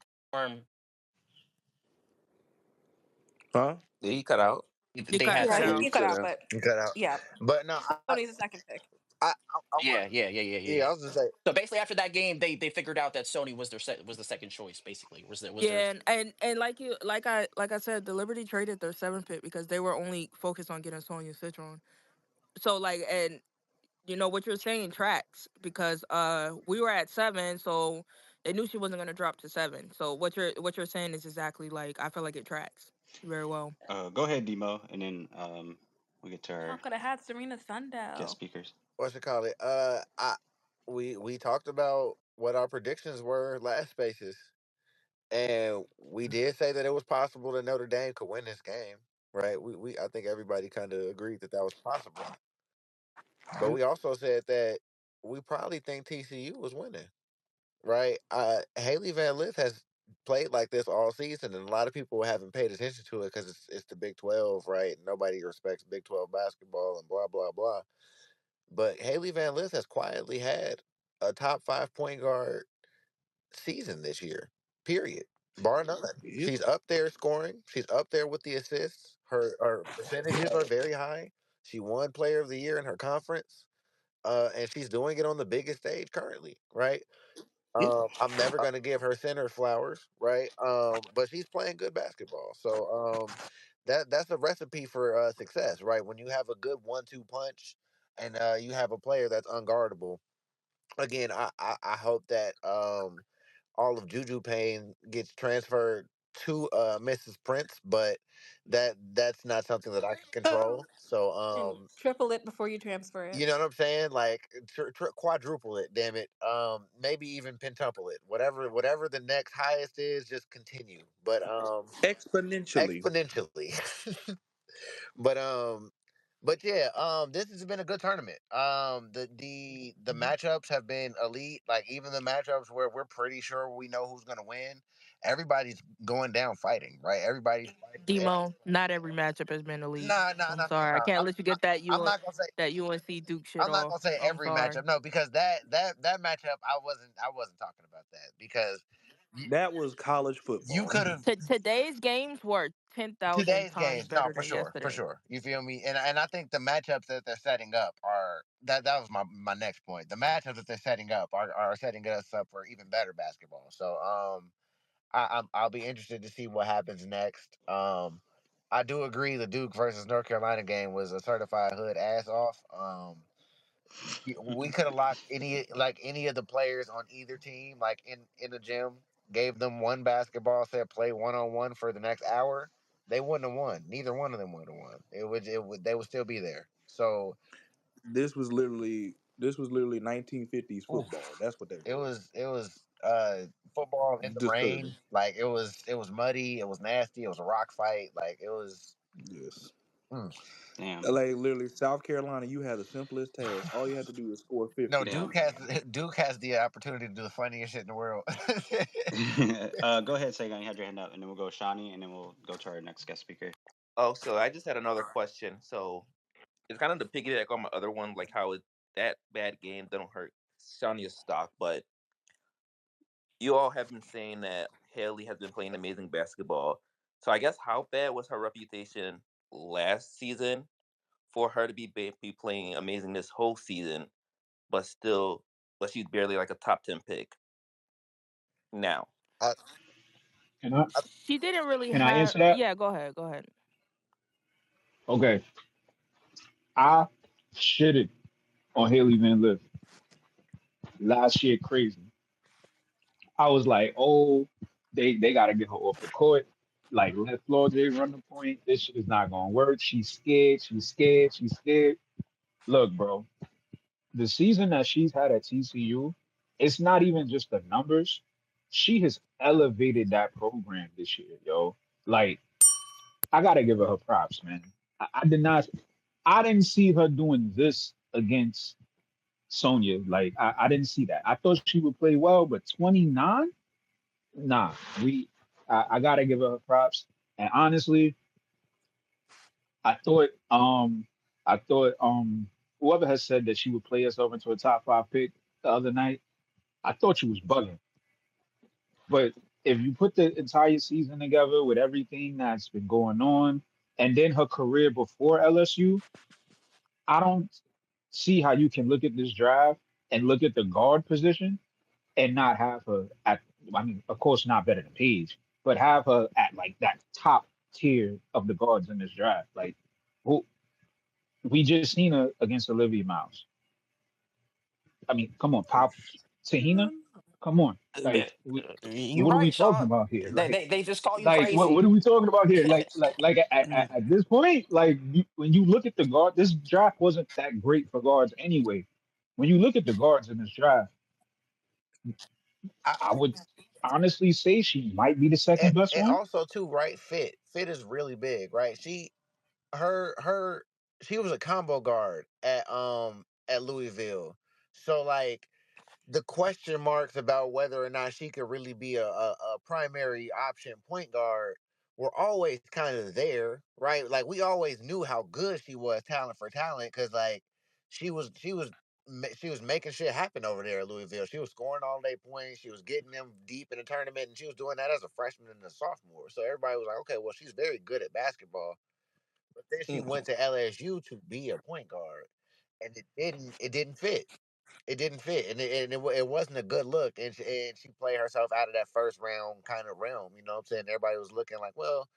Huh? Did he cut out? You they kind of had Yeah, cut he, out. You he cut cut out, out. but You cut out. yeah, But no, Sony's the second pick. I want. yeah. Yeah, I was just say. So basically, after that game, they figured out that Sony was was the second choice. Basically, was their Yeah, and like I said, the Liberty traded their seventh pick because they were only focused on getting Sonya Citron. So like, and you know what you're saying tracks because we were at 7, so they knew she wasn't gonna drop to 7. So what you're saying is exactly like I feel like it tracks very well. Go ahead, Demo, and then we get to Y'all our could have had Serena guest Sundell. speakers. What you call it? We talked about what our predictions were last spaces, and we did say that it was possible that Notre Dame could win this game, right? We I think everybody kind of agreed that that was possible, but we also said that we probably think TCU was winning, right? Haley Van Lith has played like this all season, and a lot of people haven't paid attention to it because it's the Big 12, right? Nobody respects Big 12 basketball and blah blah blah. But Haley Van Lith has quietly had a top 5 point guard season this year. Period. Bar none. Yep. She's up there scoring. She's up there with the assists. Her percentages are very high. She won Player of the Year in her conference, and she's doing it on the biggest stage currently. Right. Yep. I'm never gonna give her center flowers. Right. But she's playing good basketball. So that's a recipe for success. Right. When you have a good 1-2 punch, and you have a player that's unguardable. Again, I hope that all of Juju Payne gets transferred to Mrs. Prince, but that's not something that I can control. So And triple it before you transfer it. you know what I'm saying? Like quadruple it, damn it. Maybe even pentuple it. Whatever the next highest is, just continue. But Exponentially. exponentially. But But yeah, this has been a good tournament. The matchups have been elite. Like even the matchups where we're pretty sure we know who's gonna win, everybody's going down fighting, right? Everybody's fighting. Demo, not every matchup has been elite. Nah, nah, I'm nah, nah, sorry. I nah. can't let you get I'm not gonna say. that UNC Duke shit I'm not off. gonna say I'm every sorry. matchup. No, because that matchup, I wasn't talking about that because That was college you football. could have Today's games were 10,000 today's times games. No, better for than sure, for yesterday. sure. You feel me? And I think the matchups that they're setting up are that was my next point. The matchups that they're setting up are setting us up for even better basketball. So I'll be interested to see what happens next. I do agree the Duke versus North Carolina game was a certified hood ass off. We could have locked any of the players on either team like in the gym, gave them one basketball, said play 1-on-1 for the next hour. They wouldn't have won. Neither one of them would have won. It would they would still be there. So This was literally 1950s football. oof, That's what that was. it was football in the rain. Disturbing. Like it was muddy. It was nasty. It was a rock fight. Like it was. Yes. Mm. Damn. Like literally, South Carolina, you had the simplest task. All you had to do is score No, 50. Duke Damn. has Duke has the opportunity to do the funniest shit in the world. Go ahead, Sagan. You had your hand up, and then we'll go Shawnee, and then we'll go to our next guest speaker. Oh, so I just had another question. So it's kind of to piggyback on my other one, like how that bad game don't hurt Shania's stock, but you all have been saying that Haley has been playing amazing basketball. So I guess how bad was her reputation last season for her to be playing amazing this whole season, but still, but she's barely like a top 10 pick now. I, Can I I, She didn't really can I have. answer that? Yeah, go ahead. Go ahead. Okay. I shitted on Haley Van Lith last year crazy. I was like, oh, they gotta get her off the court. Like let Flo J run the point. This shit is not gonna work. She's scared, she's scared, she's scared. Look, bro, the season that she's had at TCU, it's not even just the numbers. She has elevated that program this year, yo. Like, I gotta give her her props, man. I did not I didn't see her doing this against Sonya. Like I didn't see that. I thought she would play well, but 29? Nah. I gotta give her her props. And honestly, I thought I thought whoever has said that she would play herself into a top five pick the other night, I thought she was bugging. But if you put the entire season together with everything that's been going on, and then her career before LSU, I don't see how you can look at this draft and look at the guard position and not have her at, I mean, of course, not better than Paige, but have her at like that top tier of the guards in this draft. Like, who we just seen her against Olivia Miles. I mean, come on, Pop Tahina, come on. Like, You what are we right, talking Sean. about here? They just call you What crazy. are we talking about here? At this point, when you look at the guard, this draft wasn't that great for guards anyway. When you look at the guards in this draft, I, I would honestly say she might be the second best and one. also too, right? Fit is really big, right? Her she was a combo guard at Louisville, so like the question marks about whether or not she could really be a primary option point guard were always kind of there, right? Like we always knew how good she was, talent for talent, because like she was making shit happen over there at Louisville. She was scoring all day points. She was getting them deep in the tournament, and she was doing that as a freshman and a sophomore. So everybody was like, okay, well, she's very good at basketball. But then she Mm, went to LSU to be a point guard, and it didn't fit. It didn't fit, and it wasn't a good look. And she played herself out of that first round kind of realm. You know what I'm saying? Everybody was looking like, well,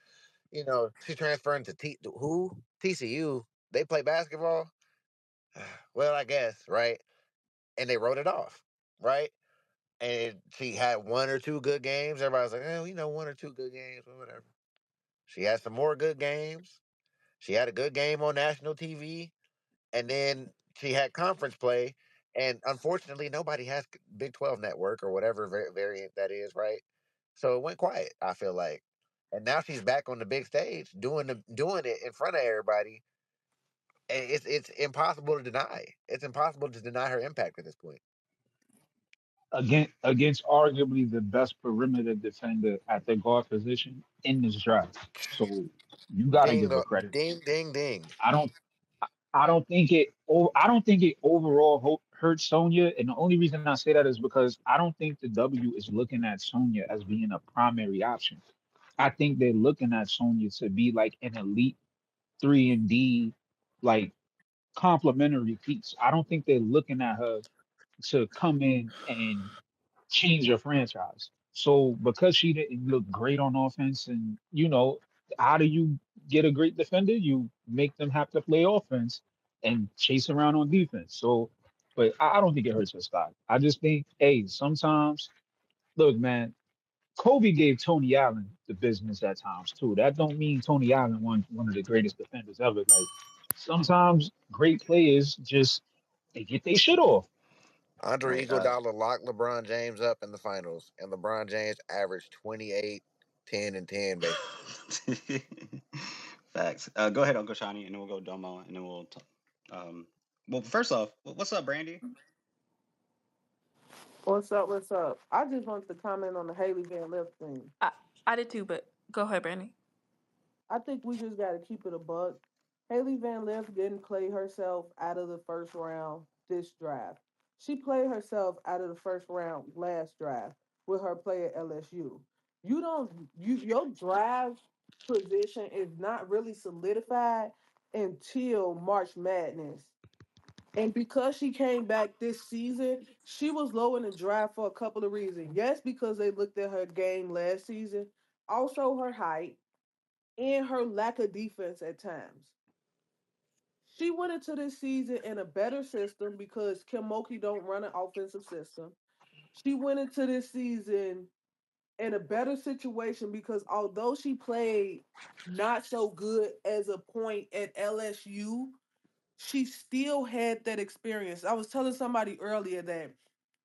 she's transferring to who TCU. They play basketball. Well, I guess right, and they wrote it off, right? And she had one or two good games. Everybody was like, one or two good games, or whatever. She had some more good games. She had a good game on national TV, and then she had conference play. And unfortunately, nobody has Big 12 network or whatever variant that is, right? So it went quiet, I feel like. And now she's back on the big stage doing it in front of everybody. And it's impossible to deny. It's impossible to deny her impact at this point. Against arguably the best perimeter defender at the guard position in this draft. So you got to Ding, give her credit. ding, ding, ding. I don't. I don't think it. I don't think it overall hurts Sonya, and the only reason I say that is because I don't think the W is looking at Sonya as being a primary option. I think they're looking at Sonya to be like an elite 3 and D, like complementary piece. I don't think they're looking at her to come in and change your franchise. So because she didn't look great on offense, and how do you get a great defender? You make them have to play offense and chase around on defense. So, but I don't think it hurts her stock. I just think, hey, sometimes, look, man, Kobe gave Tony Allen the business at times too. That don't mean Tony Allen one of the greatest defenders ever. Like sometimes great players just they get their shit off. Andre Right. Iguodala locked LeBron James up in the finals, and LeBron James averaged 28, 10, and 10, basically. Facts. Go ahead, Uncle Shani, and then we'll go Domo, and then we'll. Well, first off, what's up, Brandy? What's up? What's up? I just wanted to comment on the Hailey Van Lith thing. I did too, but go ahead, Brandy. I think we just got to keep it a buck. Hailey Van Lith didn't play herself out of the first round this draft. She played herself out of the first round last draft with her play at LSU. Your draft position is not really solidified until March Madness. And because she came back this season, she was low in the draft for a couple of reasons. Yes, because they looked at her game last season, also her height and her lack of defense at times. She went into this season in a better system because Kim Mulkey don't run an offensive system. She went into this season in a better situation because although she played not so good as a point at LSU, she still had that experience. I was telling somebody earlier that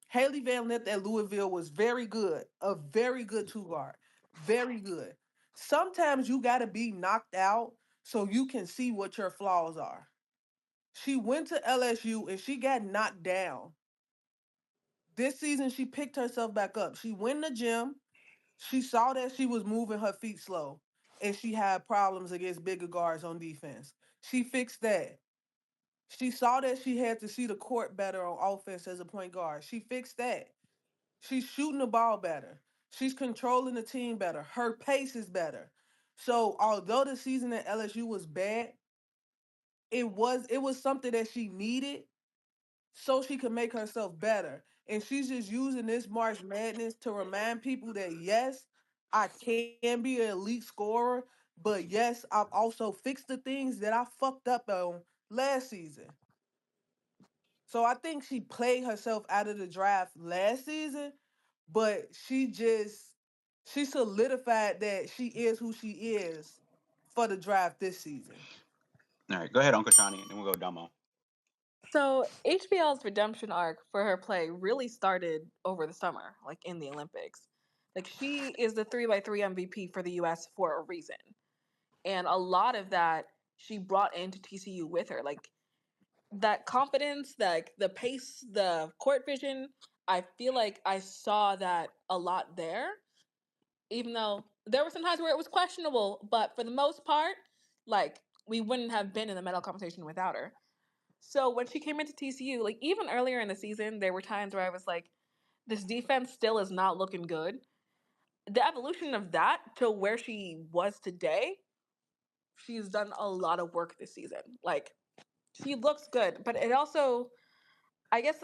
Hailey Van Lith at Louisville was very good, a very good two guard, very good. Sometimes you got to be knocked out so you can see what your flaws are. She went to LSU and she got knocked down. This season, she picked herself back up. She went in the gym. She saw that she was moving her feet slow and she had problems against bigger guards on defense. She fixed that. She saw that she had to see the court better on offense as a point guard. She fixed that. She's shooting the ball better. She's controlling the team better. Her pace is better. So although the season at LSU was bad, it was something that she needed so she could make herself better. And she's just using this March Madness to remind people that yes, I can be an elite scorer, but yes, I've also fixed the things that I fucked up on last season. So I think she played herself out of the draft last season, but she solidified that she is who she is for the draft this season. All right, go ahead, Uncle Shani, and then we'll go Domo. So HBL's redemption arc for her play really started over the summer, like in the Olympics. Like she is the 3x3 MVP for the US for a reason. And a lot of that she brought into TCU with her. Like that confidence, like the pace, the court vision, I feel like I saw that a lot there. Even though there were some times where it was questionable, but for the most part, like we wouldn't have been in the medal conversation without her. So when she came into TCU, like even earlier in the season, there were times where I was like, this defense still is not looking good. The evolution of that to where she was today, she's done a lot of work this season. Like she looks good, but it also, I guess,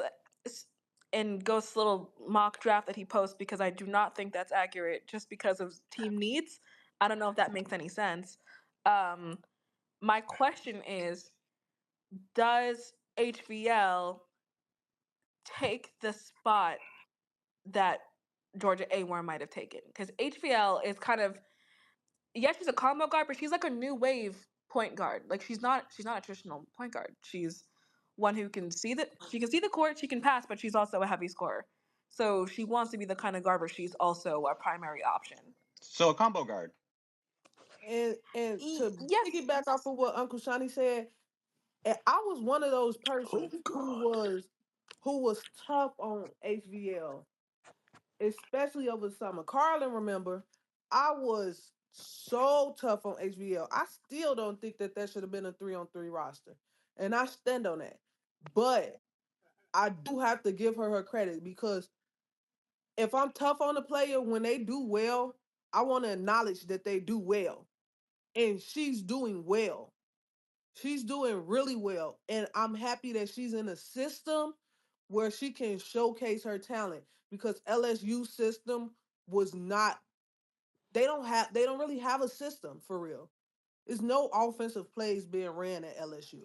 in Ghost's little mock draft that he posts, because I do not think that's accurate just because of team needs. I don't know if that makes any sense. Um, my question is, does HVL take the spot that Georgia A-Worm might have taken? Because HVL is kind of, yeah, she's a combo guard, but she's like a new wave point guard. Like she's not a traditional point guard. She's one who can see the court, she can pass, but she's also a heavy scorer. So she wants to be the kind of guard where she's also a primary option. So a combo guard. And to Yes. piggyback off of what Uncle Shani said, And I was one of those Oh persons God. who was tough on HVL, especially over summer. Karlan, remember, I was so tough on HVL. I still don't think that should have been a 3-on-3 roster, and I stand on that. But I do have to give her credit because if I'm tough on a player when they do well, I want to acknowledge that they do well, and she's doing well. She's doing really well. And I'm happy that she's in a system where she can showcase her talent because LSU system was not they don't really have a system for real. There's no offensive plays being ran at LSU.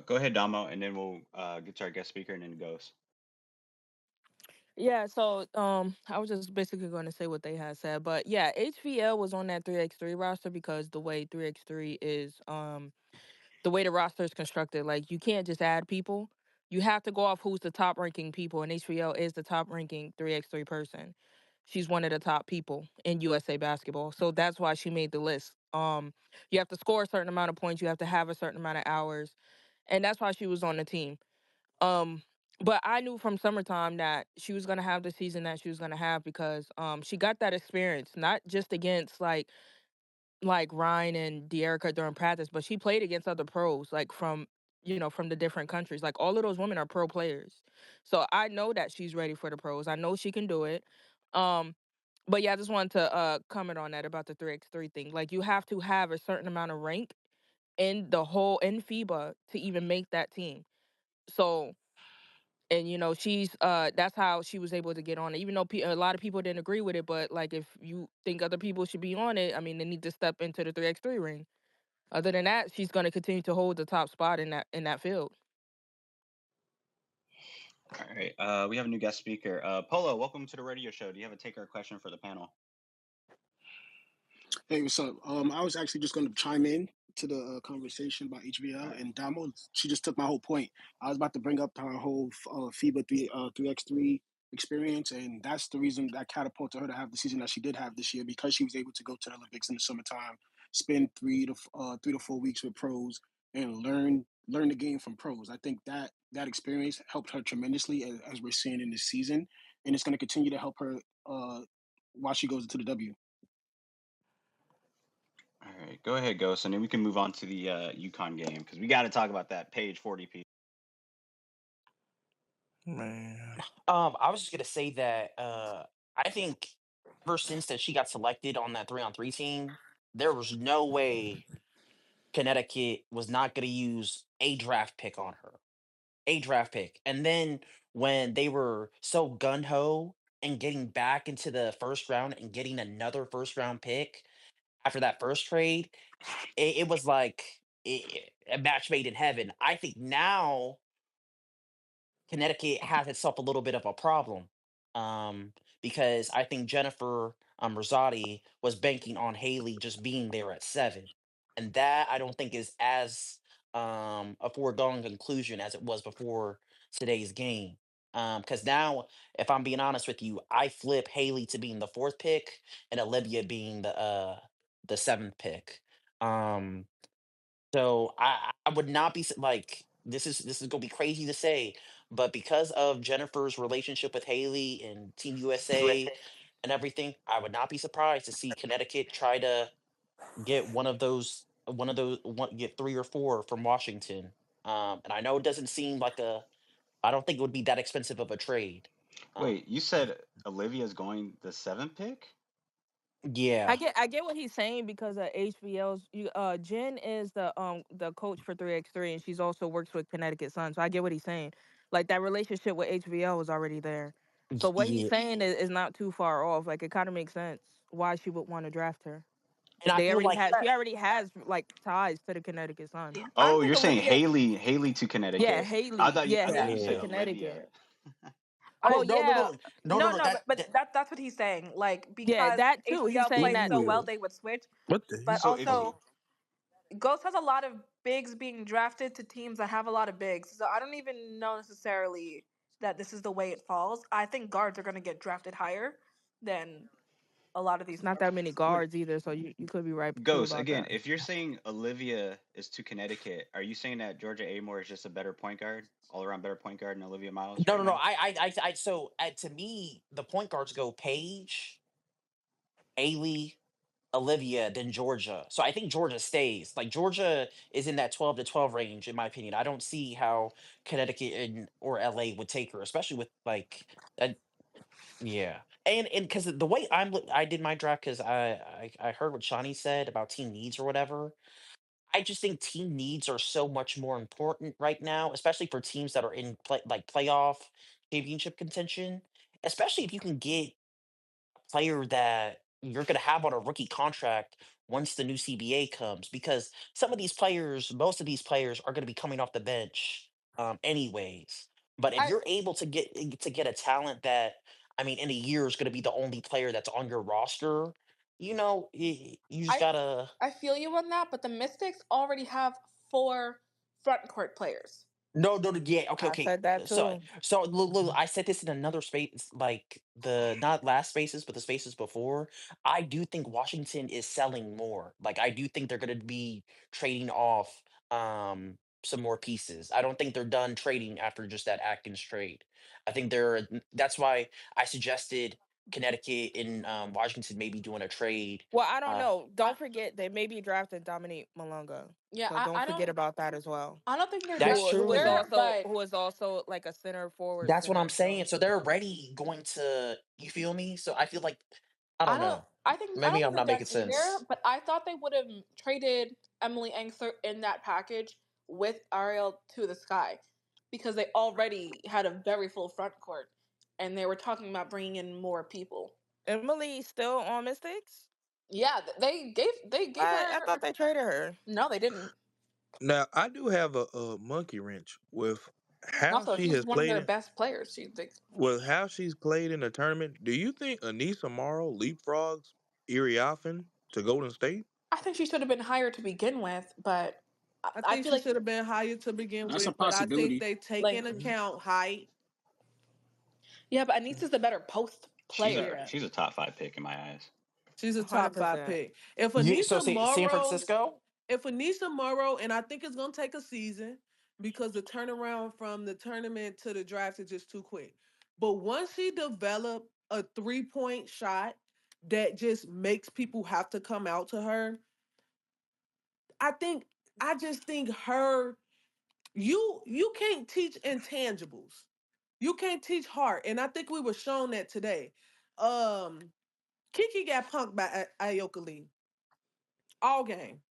Go ahead, Damo, and then we'll get to our guest speaker and then Ghost. Yeah, so I was just basically going to say what they had said, but yeah, HVL was on that 3x3 roster because the way 3x3 is the way the roster is constructed, like you can't just add people. You have to go off who's the top ranking people, and HVL is the top ranking 3x3 person. She's one of the top people in USA basketball. So that's why she made the list. You have to score a certain amount of points, you have to have a certain amount of hours, and that's why she was on the team. Um, but I knew from summertime that she was gonna have the season that she was gonna have because she got that experience, not just against like Ryan and De'Erica during practice, but she played against other pros, like from from the different countries. Like all of those women are pro players. So I know that she's ready for the pros. I know she can do it. Um, but yeah, I just wanted to comment on that about the 3x3 thing. Like you have to have a certain amount of rank in the whole in FIBA to even make that team. So and she's that's how she was able to get on it, even though a lot of people didn't agree with it. But like if you think other people should be on it, I mean, they need to step into the 3x3 ring. Other than that, she's going to continue to hold the top spot in that field. All right. We have a new guest speaker. Polo, welcome to the radio show. Do you have a take or a question for the panel? Hey, what's up? I was actually just going to chime in to the conversation about HBL and Damo. She just took my whole point. I was about to bring up her whole FIBA 3x3 experience, and that's the reason that catapulted her to have the season that she did have this year because she was able to go to the Olympics in the summertime, spend 3 to 4 weeks with pros, and learn the game from pros. I think that experience helped her tremendously as we're seeing in this season, and it's going to continue to help her while she goes into the W. All right. Go ahead, Ghost, and then we can move on to the UConn game because we got to talk about that Paige 40p. Man. I was just gonna say that I think ever since that she got selected on that 3-on-3 team, there was no way Connecticut was not gonna use a draft pick on her. A draft pick. And then when they were so gun ho and getting back into the first round and getting another first round pick after that first trade, it was like a match made in heaven. I think now Connecticut has itself a little bit of a problem, because I think Jennifer Rosati was banking on Hailey just being there at 7, and that I don't think is as a foregone conclusion as it was before today's game. Because now, if I'm being honest with you, I flip Haley to being the fourth pick and Olivia being the seventh pick. Um, so I would not be like this is gonna be crazy to say, but because of Jennifer's relationship with Haley and Team USA and everything, I would not be surprised to see Connecticut try to get get 3 or 4 from Washington. And I know it doesn't seem like I don't think it would be that expensive of a trade. Wait, you said Olivia's going the 7th pick? Yeah. I get what he's saying because of HBL's. Jen is the coach for 3x3, and she's also works with Connecticut Sun. So I get what he's saying. Like that relationship with HBL is already there. So what he's Yeah. saying is not too far off. Like it kind of makes sense why she would want to draft her. And I feel like She already has like ties to the Connecticut Sun. I Oh, think you're saying Olivia. Haley to Yeah, Connecticut. Haley. Yeah, I thought you Haley to said Olivia. Connecticut. oh Well, no no yeah, no no no no But that's what he's saying. Like yeah, because that too. He's HBL saying plays that so well, too. they would switch. What the But So if oh also, Ghost has a lot of bigs being drafted to teams that have a lot of bigs. So I don't even know necessarily that this is the way it falls. I think guards are going to get drafted higher than a lot of these Not that many guards. Wait, guards either, so you could be right too Ghost, about again, that. if you're saying Olivia is to Connecticut, are you saying that Georgia Amore is just a better point guard, all around better point guard than Olivia Miles No, right no, no. now? So to me, the point guards go Paige, Hailey, Olivia, then Georgia. So I think Georgia stays. Like Georgia is in that 12 to 12 range, in my opinion. I don't see how Connecticut or LA would take her, especially with like that. Yeah, and because the way I did my draft, because I heard what Shawnee said about team needs or whatever. I just think team needs are so much more important right now, especially for teams that are in playoff championship contention. Especially if you can get player that you're going to have on a rookie contract once the new CBA comes, because some of these players, most of these players are going to be coming off the bench anyways. But if I you're able to get a talent that, I mean, in a year is going to be the only player that's on your roster, you just I gotta. I feel you on that, but the Mystics already have 4 front court players. No, no, no, yeah, okay, I okay. said that So, too. look, I said this in another space, like the not last spaces, but the spaces before. I do think Washington is selling more. Like, I do think they're going to be trading off some more pieces. I don't think they're done trading after just that Atkins trade. I think that's why I suggested Connecticut and Washington maybe doing a trade. Well, I don't Uh, know. I, Don't forget they may be drafting Dominique Malonga. yeah, So don't I forget don't about that as well. I don't think they're that's done Who is true. either, also but who is also like a center forward That's what I'm center. saying. So So they're already going to, you feel me? So I feel like, I don't know. I don't Maybe think I'm they're not done making either, sense. but I thought they would have traded Emily Engster in that package with Ariel to the sky because they already had a very full front court and they were talking about bringing in more people. Emily still on Mystics? Yeah, they gave I her. thought they traded her. No, they didn't. Now I do have a monkey wrench with how Also, she she's has one of played their in best players. She's like, with how she's played in the tournament. Do you think Anissa Morrow leapfrogs Iriafen to Golden State? I think she should have been higher to begin with, but I I think feel she like should have been higher to begin That's a with, but I think possibility. they take like in account height. yeah, but Anissa's a better post She's a player. Yeah, she's a top 5 pick in my eyes. she's a top five 100%. pick. If So Anissa say San Morrow, Francisco? if Anisha Morrow, and I think it's gonna take a season because the turnaround from the tournament to the draft is just too quick. But once she developed a 3-point shot that just makes people have to come out to her, I think I just think her you can't teach intangibles. You can't teach heart. And I think we were shown that today. Um Kiki got punked by Ayoka Lee all game.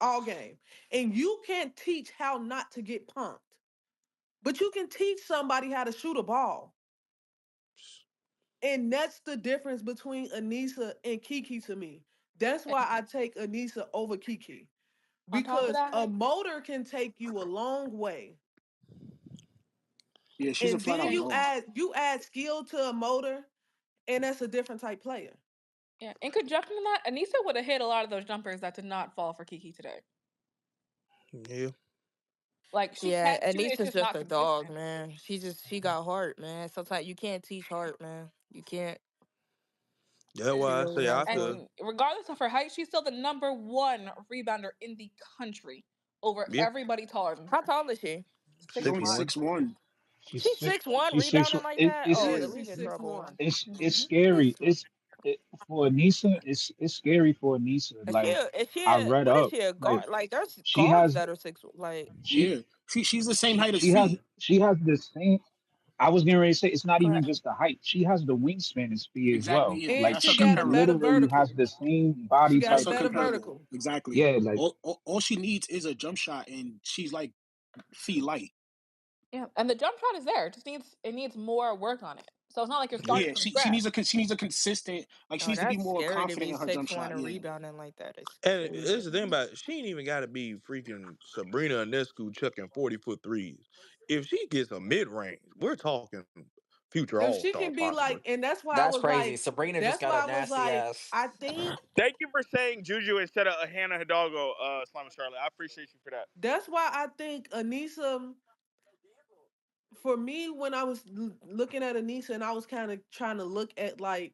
All game. And you can't teach how not to get punked. But you can teach somebody how to shoot a ball. And that's the difference between Anissa and Kiki to me. That's why I take Anissa over Kiki. On top of Because a that, motor can take you a long way. Yeah, she's a And flat then out and dog. you add skill to a motor, and that's a different type player. yeah, in conjunction with that, Anissa would have hit a lot of those jumpers that did not fall for Kiki today. Yeah. Like she Yeah, can shoot it, it's Anissa's just just not a dog, consistent. man. She got heart, man. Sometimes you can't teach heart, man. You can't. That's And, She why I really say I has heart. feel. and regardless of her height, she's still the number one rebounder in the country over Yeah. everybody taller than How her. tall is she? She's Six only 61. one. 6'1". She's She's sick. 6'1", She's six. rebounding like that. It's Oh, Yeah, the she's league in six trouble. one. it's Mm-hmm. scary. Six one. For Anissa. It's scary for Anissa. Like I read What is up. she a Like guard? Like there's she guards has that are six. Like she Yeah, she's the same she height as she has Fee. she has the same. I was getting ready to say it's not go even ahead. just the height. She has the wingspan as speed as Exactly. well. Yeah, And Like that's her she she got a comparable. better literally has vertical. the same She body got a That's type her as better her. comparable. vertical. Exactly. Yeah, like All she needs is a jump shot, and she's like Fee light. Yeah, and the jump shot is there. It just needs more work on it. So it's not like you're yeah. starting Yeah, from she scratch. needs a consistent, like she Oh, needs to be that's more scary to confident be in her jump 6'1" shot. and Yeah. rebounding like that. It's And this crazy. is the thing about it, she ain't even got to be freaking Sabrina Ionescu chucking 40-foot threes. If she gets a mid range, we're talking future If All she Star can be possibly. like, and that's why I That's was crazy. like, Sabrina just that's got why a I was nasty like, ass. I think Thank you for saying Juju instead of Hannah Hidalgo, Slim Charlotte. I appreciate you for that. that's why I think Anissa, for me, when I was looking at Anissa and I was kind of trying to look at like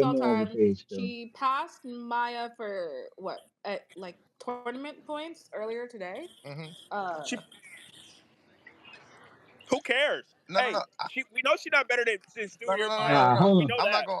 points Maya all more over time. Paige still. She passed Maya for what at like tournament points earlier today. She, who cares? No, no, Hey, no. we know she's not better than No, no, Junior no, no, Maya. no, Nah, no. We hold know I'm not that. going.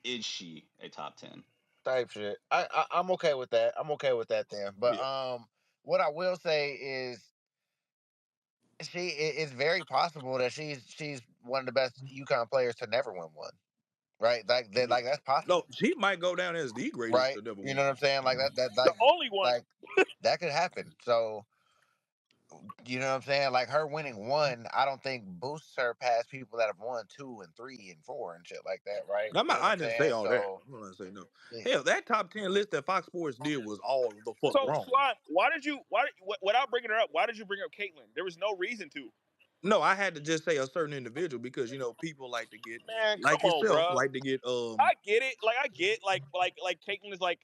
is she a top 10? Type shit. I'm okay with that. I'm okay with that then. But what I will say is it's very possible that she's one of the best UConn players to never win one. right? Like that, like that's No, possible, she might go down as the greatest right? to never You win know a what I'm saying? Like that, The only one. like that could happen. So you know what I'm saying? Like her winning one, I don't think boosts her past people that have won 2 and 3 and 4 and shit like that, right? I'm You not, know what I I'm didn't say saying? all that. So I'm not say no. yeah. Hell, that top 10 list that Fox Sports did was all the fuck So wrong. Swan, without bringing her up, why did you bring up Caitlyn? There was no reason to. No, I had to just say a certain individual because people like to get, Man, come like on, yourself, bro. like to get I get it. Like I get like Caitlyn is like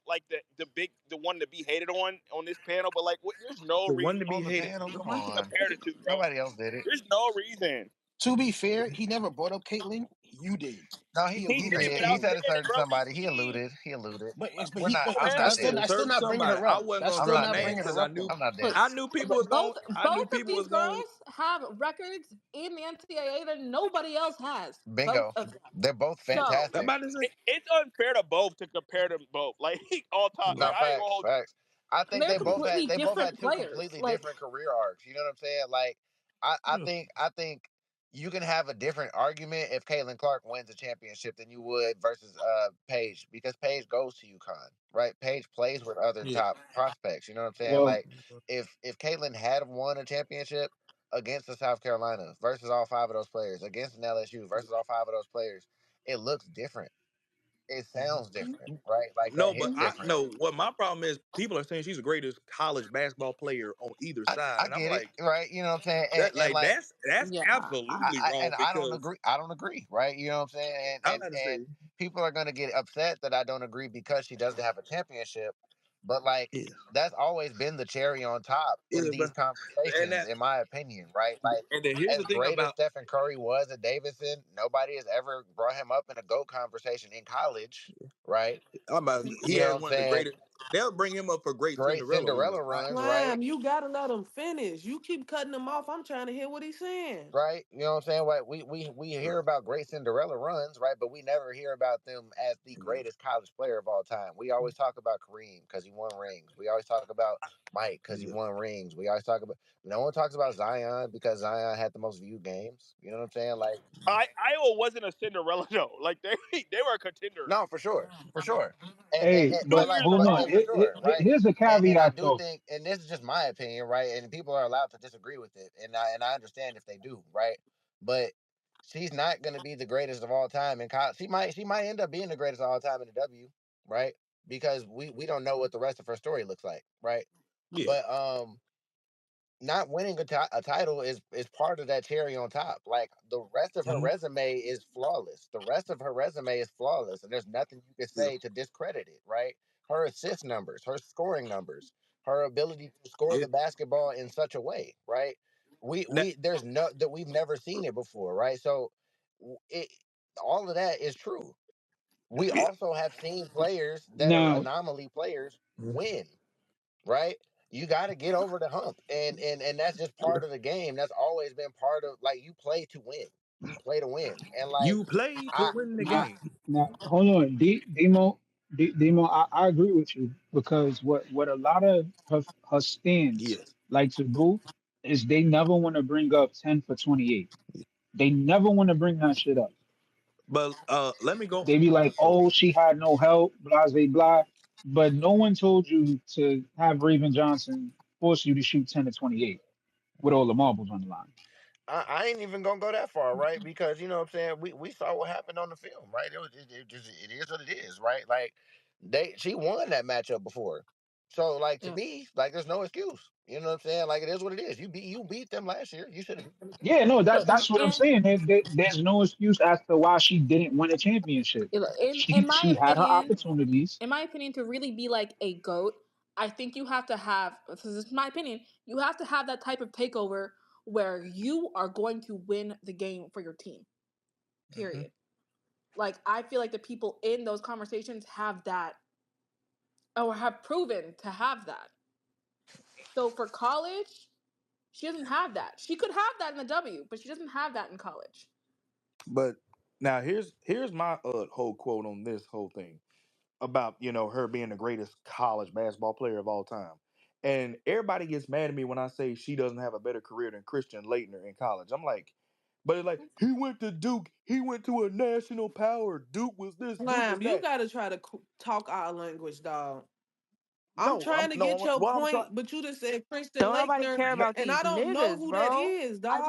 the one to be hated on this panel, but like there's no the one reason to be On the hated. panel, to come on. compare the two, bro. Nobody else did it. There's no reason. To be fair, he never brought up Caitlyn. You did. No, He He he alluded to did did. He without Caitlyn. said saying a it, certain bro. somebody. He alluded. He alluded. But We're he not. but I'm I not that's said still there. a that's still certain not bringing somebody. her I up. wasn't That's gonna I'm still drop not not there. names bringing because her I up knew though. I'm not there. But I knew people was going. I knew both of people these was going. girls have records in the NCAA that nobody else has. Both Bingo. of them. They're both So I'm fantastic. about to say, It's unfair to both to compare them both. Like all time. yeah, Like No, I ain't gonna facts, hold you. facts. I and think they're they completely both had different two players. completely Like different career arcs. You know what I'm saying? Like yeah, I think you can have a different argument if Caitlin Clark wins a championship than you would versus Paige, because Paige goes to UConn, right? Paige plays with other yeah. top prospects. You know what I'm saying? Well, Like if Caitlin had won a championship against the South Carolina versus all five of those players, against an LSU versus all five of those players, it looks different. It sounds different, right? Like that No, but hits mhm. I different. no. What my problem is, people are saying she's the greatest college basketball player on either side, I and I'm get it, like, right? You know what I'm saying? that, And like like that's Yeah, absolutely wrong and I don't because agree. I don't agree, right? You know what I'm saying? I'm about to And say, people are gonna get upset that I don't agree because she doesn't have a championship. But like yeah, that's always been the cherry on top in yeah, these but and conversations, that, in my opinion, right? Like and then here's as the thing great as about, Stephen Curry was at Davidson, nobody has ever brought him up in a GOAT conversation in college, right? I'm about, he You know has what I'm one of the saying? greatest. They'll bring him up for great Great Cinderella Cinderella runs. runs, right? Slam, you gotta let him finish. You keep cutting him off. I'm trying to hear what he's saying. Right? You know what I'm saying? Like we hear about great Cinderella runs, right? But we never hear about them as the greatest college player of all time. We always talk about Kareem because he won rings. We always talk about Mike because he Yeah, won rings. We always talk about no one talks about Zion because Zion had the most viewed games. You know what I'm saying? Like Iowa wasn't a Cinderella though. Like they were a contender. no, for sure, hey, Two but years in a hold row. on. and for sure, right? Here's a And I caveat, do though. think, and this is just my opinion, right? And people are allowed to disagree with it, and I understand if they do, right? But she's not going to be the greatest of all time in college. She might end up being the greatest of all time in the W, right? Because we don't know what the rest of her story looks like, right? yeah. But not winning a title is part of that cherry on top. Like the rest of her Mhm. resume is flawless. The rest of her resume is flawless, and there's nothing you can Yeah, say to discredit it. Right? Her assist numbers, her scoring numbers, her ability to score yeah. the basketball in such a way. Right? Now, We there's no that we've never seen it before. Right? So it all of that is true. We yeah. also have seen players that are Now, anomaly players Mhm. win, right? You got to get over the hump, and that's just Yeah. part of the game. That's always been part of like you play to win. You play to win, and like You play to I, win the I game. hold on, Demo. I agree with you because what a lot of her stands Yes, like to do is they never want to bring up 10 for 28. They never want to bring that shit up. but let me go. They be like, Okay. oh, she had no help, blah, blah, blah. But no one told you to have Raven Johnson force you to shoot 10 to 28 with all the marbles on the line. I ain't even gonna go that far, right? Because you know what I'm saying. We saw what happened on the film, right? It just it is what it is, right? Like she won that matchup before, so like to yeah. me, like there's no excuse. You know what I'm saying? Like it is what it is. You beat them last year. You should have beat them again. Yeah, no, So that's what I'm in saying. There's no excuse as to why she didn't win a championship. in She my had her opinion, opportunities. to really be like a goat, I think you have to have. This is my opinion. You have to have that type of takeover where you are going to win the game for your team. Hmm. Period. Like I feel like the people in those conversations have that or have proven to have that. So for college, she doesn't have that. She could have that in the W, but she doesn't have that in college. But now here's my whole quote on this whole thing about her being the greatest college basketball player of all time. And everybody gets mad at me when I say she doesn't have a better career than Christian Laettner in college. I'm like, But it's like he went to Duke. He went to a national power. Duke was this. Duke was Slam, you that. gotta try to talk our language, dog. I'm No, trying to get your what I'm trying. point, but you just said Kristen Don't nobody Laettner, care No, about and these I don't know niggas, who that bro. is, dog.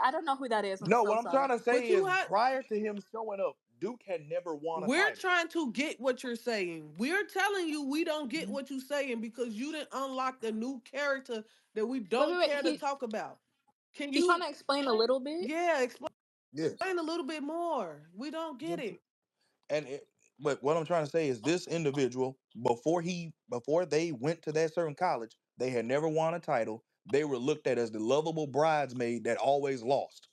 I don't know who that is. I'm no, so what I'm trying sorry. to But say you is had prior to him showing up, Duke had never won a we're title. trying to get what you're saying. We're telling you we don't get what you're saying because you didn't unlock the new character that we don't Wait. care to talk about. Can He's trying you, to explain a little bit. yeah, explain Yes. a little bit more? We don't get it. And but what I'm trying to say is this individual before they went to that certain college, they had never won a title. They were looked at as the lovable bridesmaid that always lost.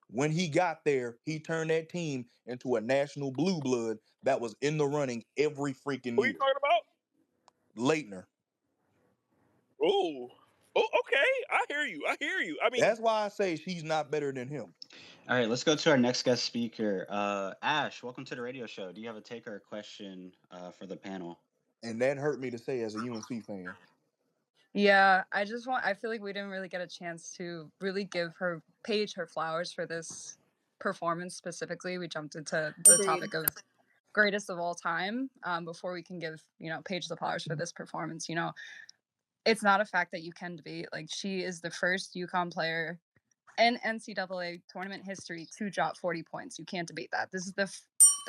When he got there, he turned that team into a national blue blood that was in the running every freaking Who are you year. talking about? Leitner. Ooh. Oh, okay. I hear you. I hear you. I mean, That's why I say she's not better than him. All right, let's go to our next guest speaker. Ash, welcome to the radio show. Do you have a take or a question for the panel? And that hurt me to say as a UNC fan. Yeah, I feel like we didn't really get a chance to really give Paige her flowers for this performance specifically. We jumped into the Agreed. topic of greatest of all time before we can give, Paige the flowers for this performance. It's not a fact that you can debate. Like, she is the first UConn player in NCAA tournament history to drop 40 points. You can't debate that. This is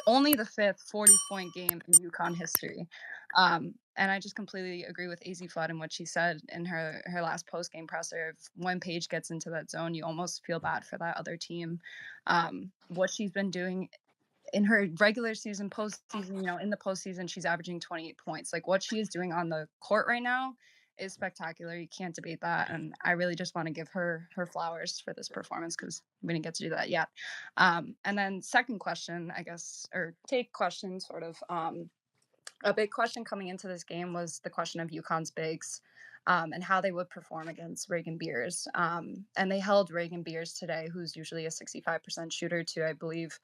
only the fifth 40-point game in UConn history. And I just completely agree with AZ Flood and what she said in her last post-game presser. When Paige gets into that zone, you almost feel bad for that other team. What she's been doing in her regular season, postseason, in the postseason, she's averaging 28 points. Like, what she is doing on the court right now is spectacular. You can't debate that. And I really just want to give her flowers for this performance because we didn't get to do that yet. And then second question, I guess, or take question sort of. A big question coming into this game was the question of UConn's bigs and how they would perform against Reagan Beers. And they held Reagan Beers today, who's usually a 65% shooter, to, I believe,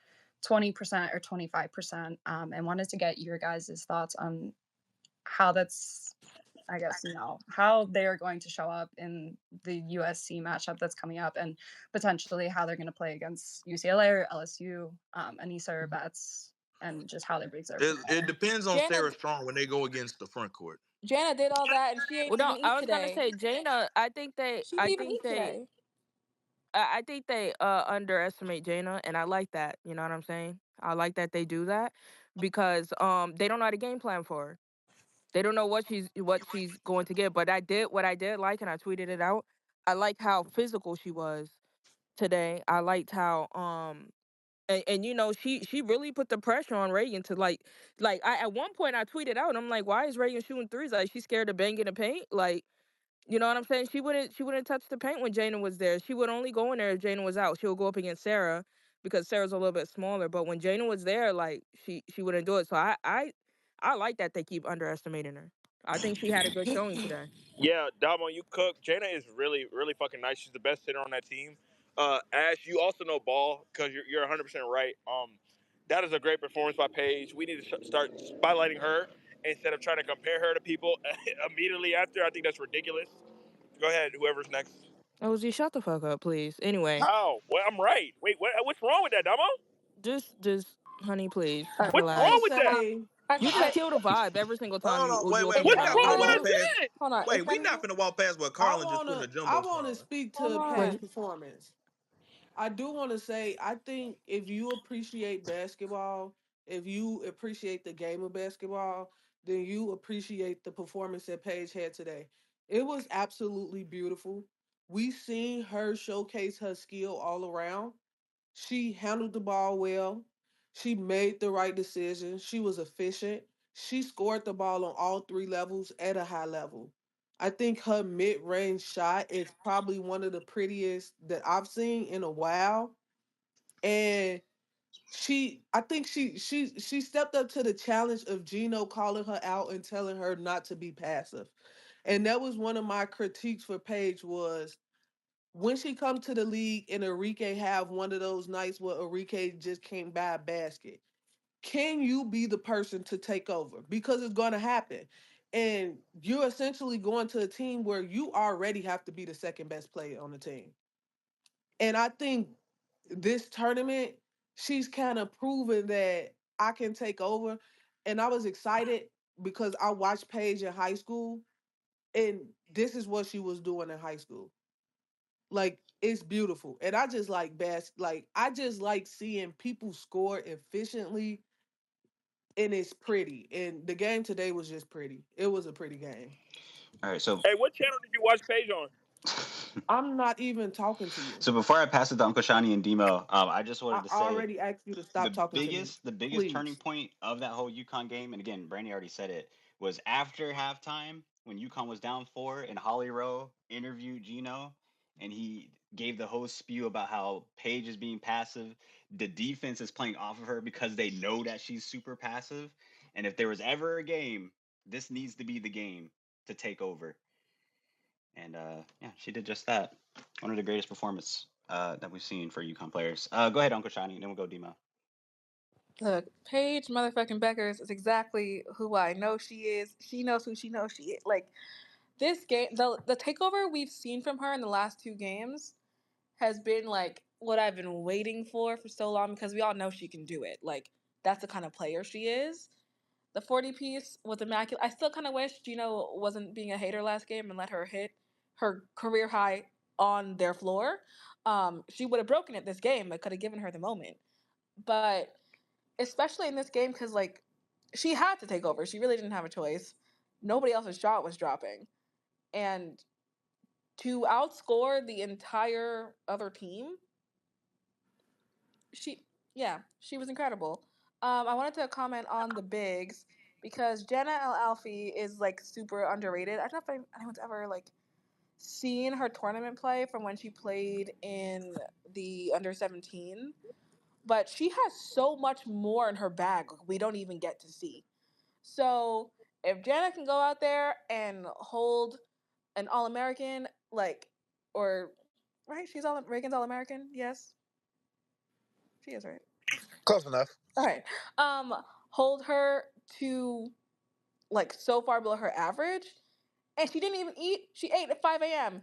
20% or 25%, and wanted to get your guys' thoughts on how that's, I guess, how they're going to show up in the USC matchup that's coming up, and potentially how they're going to play against UCLA or LSU, Anissa or Betts, and just how their bigs are It performing. depends on Jana Sarah Strong when they go against the front court. Jana did all that and she Well, ain't no, even eat I was gonna today. say Jaina. She didn't even eat today. I think they underestimate Jaina, and I like that. You know what I'm saying? I like that they do that because they don't know how to game plan for her. They don't know what she's going to get. But what I did like, and I tweeted it out. I like how physical she was today. I liked how and she really put the pressure on Reagan to I at one point I tweeted out, I'm like, why is Reagan shooting threes? Like, she's scared to bang in the paint? Like, you know what I'm saying? She wouldn't touch the paint when Jana was there. She would only go in there if Jana was out. She would go up against Sarah because Sarah's a little bit smaller. But when Jana was there, like, she wouldn't do it. So I like that they keep underestimating her. I think she had a good showing today. yeah, Damo, you cook. Jana is really, really fucking nice. She's the best hitter on that team. Ash, you also know ball because you're 100% right. That is a great performance by Paige. We need to start spotlighting her instead of trying to compare her to people immediately after. I think that's ridiculous. Go ahead, whoever's next. OZ, shut the fuck up, please. Anyway, How? Well, I'm right. Wait, what's wrong with that, Damo? just honey, please, Uh, What's I wrong relax. with that? say, You just I kill the vibe every single time Hold you on, you wait. open We your What's not mouth. finna wrong with I what walk I do. past. said? Hold on. Wait, we not finna walk past what Karlan just put in a I jumbotron. wanna speak Hold to Paige on. performance. I do want to say, I think if you appreciate basketball, if you appreciate the game of basketball, then you appreciate the performance that Paige had today. It was absolutely beautiful. We seen her showcase her skill all around. She handled the ball well. She made the right decisions. She was efficient. She scored the ball on all three levels at a high level. I think her mid-range shot is probably one of the prettiest that I've seen in a while. And I think she stepped up to the challenge of Gino calling her out and telling her not to be passive. And that was one of my critiques for Paige was when she come to the league and Enrique have one of those nights where Enrique just came by a basket, can you be the person to take over? Because it's going to happen. And you're essentially going to a team where you already have to be the second best player on the team. And I think this tournament, she's kind of proven that I can take over. And I was excited because I watched Paige in high school, and this is what she was doing in high school. Like it's beautiful, and I just like like I just like seeing people score efficiently, and it's pretty. And the game today was just pretty. It was a pretty game. All right, so Hey, what channel did you watch Paige on? I'm not even talking to you. so before I pass it to Uncle Shani and Demo, I just I wanted to say already asked you to stop talking to me. the biggest turning Please. point of that whole UConn game, and again, Brandy already said it, was after halftime when UConn was down 4 and Holly Rowe interviewed Gino, and he gave the whole spew about how Paige is being passive, the defense is playing off of her because they know that she's super passive, and if there was ever a game, this needs to be the game to take over. And yeah, she did just that. One of the greatest performances that we've seen for UConn players. Go ahead, Uncle Shani, and then we'll go Demo. Look, Paige motherfucking Bueckers is exactly who I know she is. She knows who she knows she is. Like this game, the takeover we've seen from her in the last 2 games has been like what I've been waiting for so long because we all know she can do it. Like that's the kind of player she is. The 40 piece was immaculate. I still kind of wish Gino wasn't being a hater last game and let her hit her career high on their floor. She would have broken it this game. It could have given her the moment. But especially in this game, because like she had to take over. She really didn't have a choice. Nobody else's shot was dropping. And to outscore the entire other team, she she was incredible. I wanted to comment on the bigs because Jenna El Alfie is like super underrated. I don't know if anyone's ever like seen her tournament play from when she played in the under 17, but she has so much more in her bag we don't even get to see. So if Jenna can go out there and hold an All American, like, or right, she's all Reagan's All American. Yes, she is, right. Close enough. All right. Hold her to like so far below her average, and she didn't even eat. She ate at 5 a.m.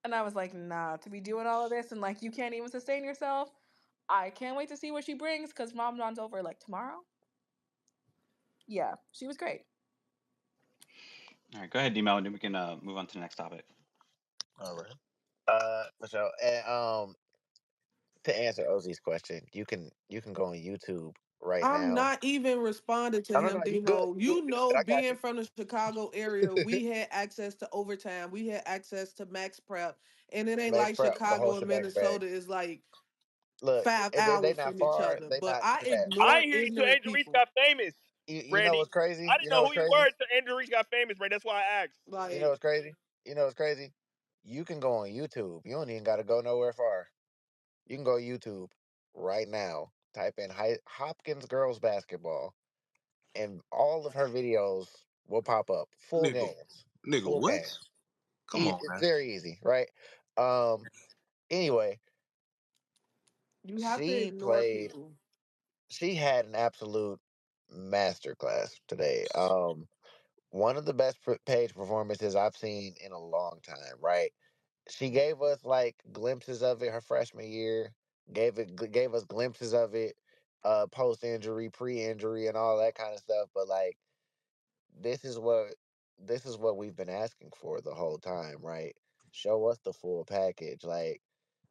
and I was like, nah, to be doing all of this and like you can't even sustain yourself. I can't wait to see what she brings because Ramadan's over like tomorrow. Yeah, she was great. All right, go ahead, Demo, and then we can move on to the next topic. All right. For sure. And to answer Ozzy's question, you can go on YouTube right I'm now. not even responding to No, no, him, no. You good? Demo. You You good? know, I got being from the Chicago area, we had access to overtime. We had access to max prep. And it ain't Max like Prep, the whole Chicago and shebang bang. Minnesota is like Look, five they hours not from each far. other. They But not I too bad. I ignore didn't hear you till ignorant Angel Reese people. got famous, You know what's Brandy. crazy? I didn't You know know what's who you crazy? were until Angel Reese got famous, Brandy. That's why I asked. You know Like what's crazy? You know what's crazy? You can go on YouTube. You don't even got to go nowhere far. You can go YouTube right now. Type in Hopkins girls basketball, and all of her videos will pop up. Full Nigga, games, nigga, full what? games. Come on, It's man. very easy, right? Um. Anyway, you have to she ignore played. people. She had an absolute masterclass today. One of the best Page performances I've seen in a long time. Right? She gave us like glimpses of it her freshman year. Gave us glimpses of it, post injury, pre injury, and all that kind of stuff. But like this is what this is what we've been asking for the whole time, right? Show us the full package. Like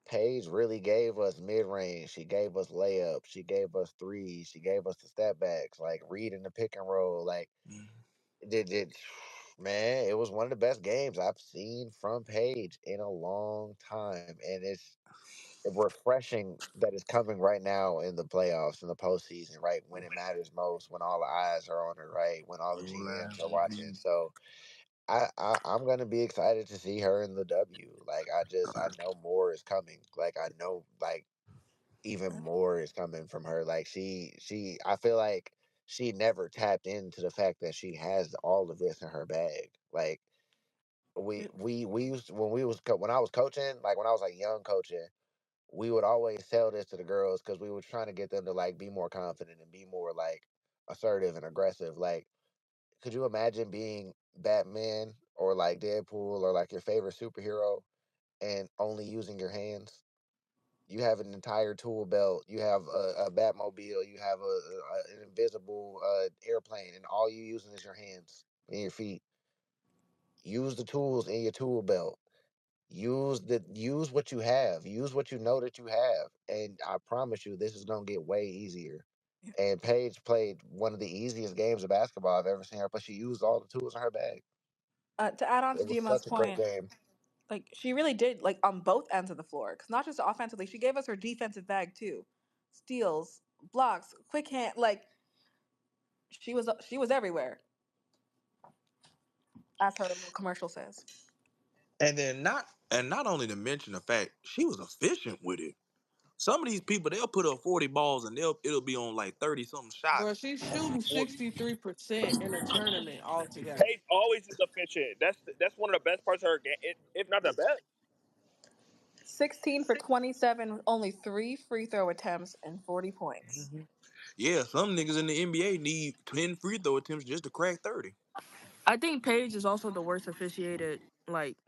Paige really gave us mid range. She gave us layups. She gave us threes. She gave us the step backs, like reading the pick and roll. Like Mhm. did man, it was one of the best games I've seen from Paige in a long time, and it's refreshing that it's coming right now in the playoffs in the postseason, right when it matters most, when all the eyes are on her, right when all the All GMs eyes are on watching. me. So I'm gonna be excited to see her in the W. Like I know more is coming. Like I know like even more is coming from her. Like I feel like she never tapped into the fact that she has all of this in her bag. Like we used when when I was coaching, like when I was like young coaching, we would always tell this to the girls because we were trying to get them to like be more confident and be more like assertive and aggressive. Like, could you imagine being Batman or like Deadpool or like your favorite superhero and only using your hands? You have an entire tool belt. You have a Batmobile. You have an invisible airplane, and all you using is your hands and your feet. Use the tools in your tool belt. Use what you have. Use what you know that you have, and I promise you, this is gonna get way easier. And Paige played one of the easiest games of basketball I've ever seen her, but she used all the tools in her bag. To add on to It was Dima's such a great point, game. like she really did like on both ends of the floor, because not just offensively, she gave us her defensive bag too, steals, blocks, quick hand. Like she was everywhere, as her little commercial says. And then not only to mention the fact she was efficient with it. Some of these people they'll put up 40 balls and it'll be on like 30 something Bro, shots. she's shooting 40. 63% in a tournament altogether. Paige always is efficient. That's one of the best parts of her game, if not the best. 16 for 27, with only 3 free throw attempts and 40 points. Mhm. Yeah, some niggas in the NBA need 10 free throw attempts just to crack 30. I think Paige is also the worst officiated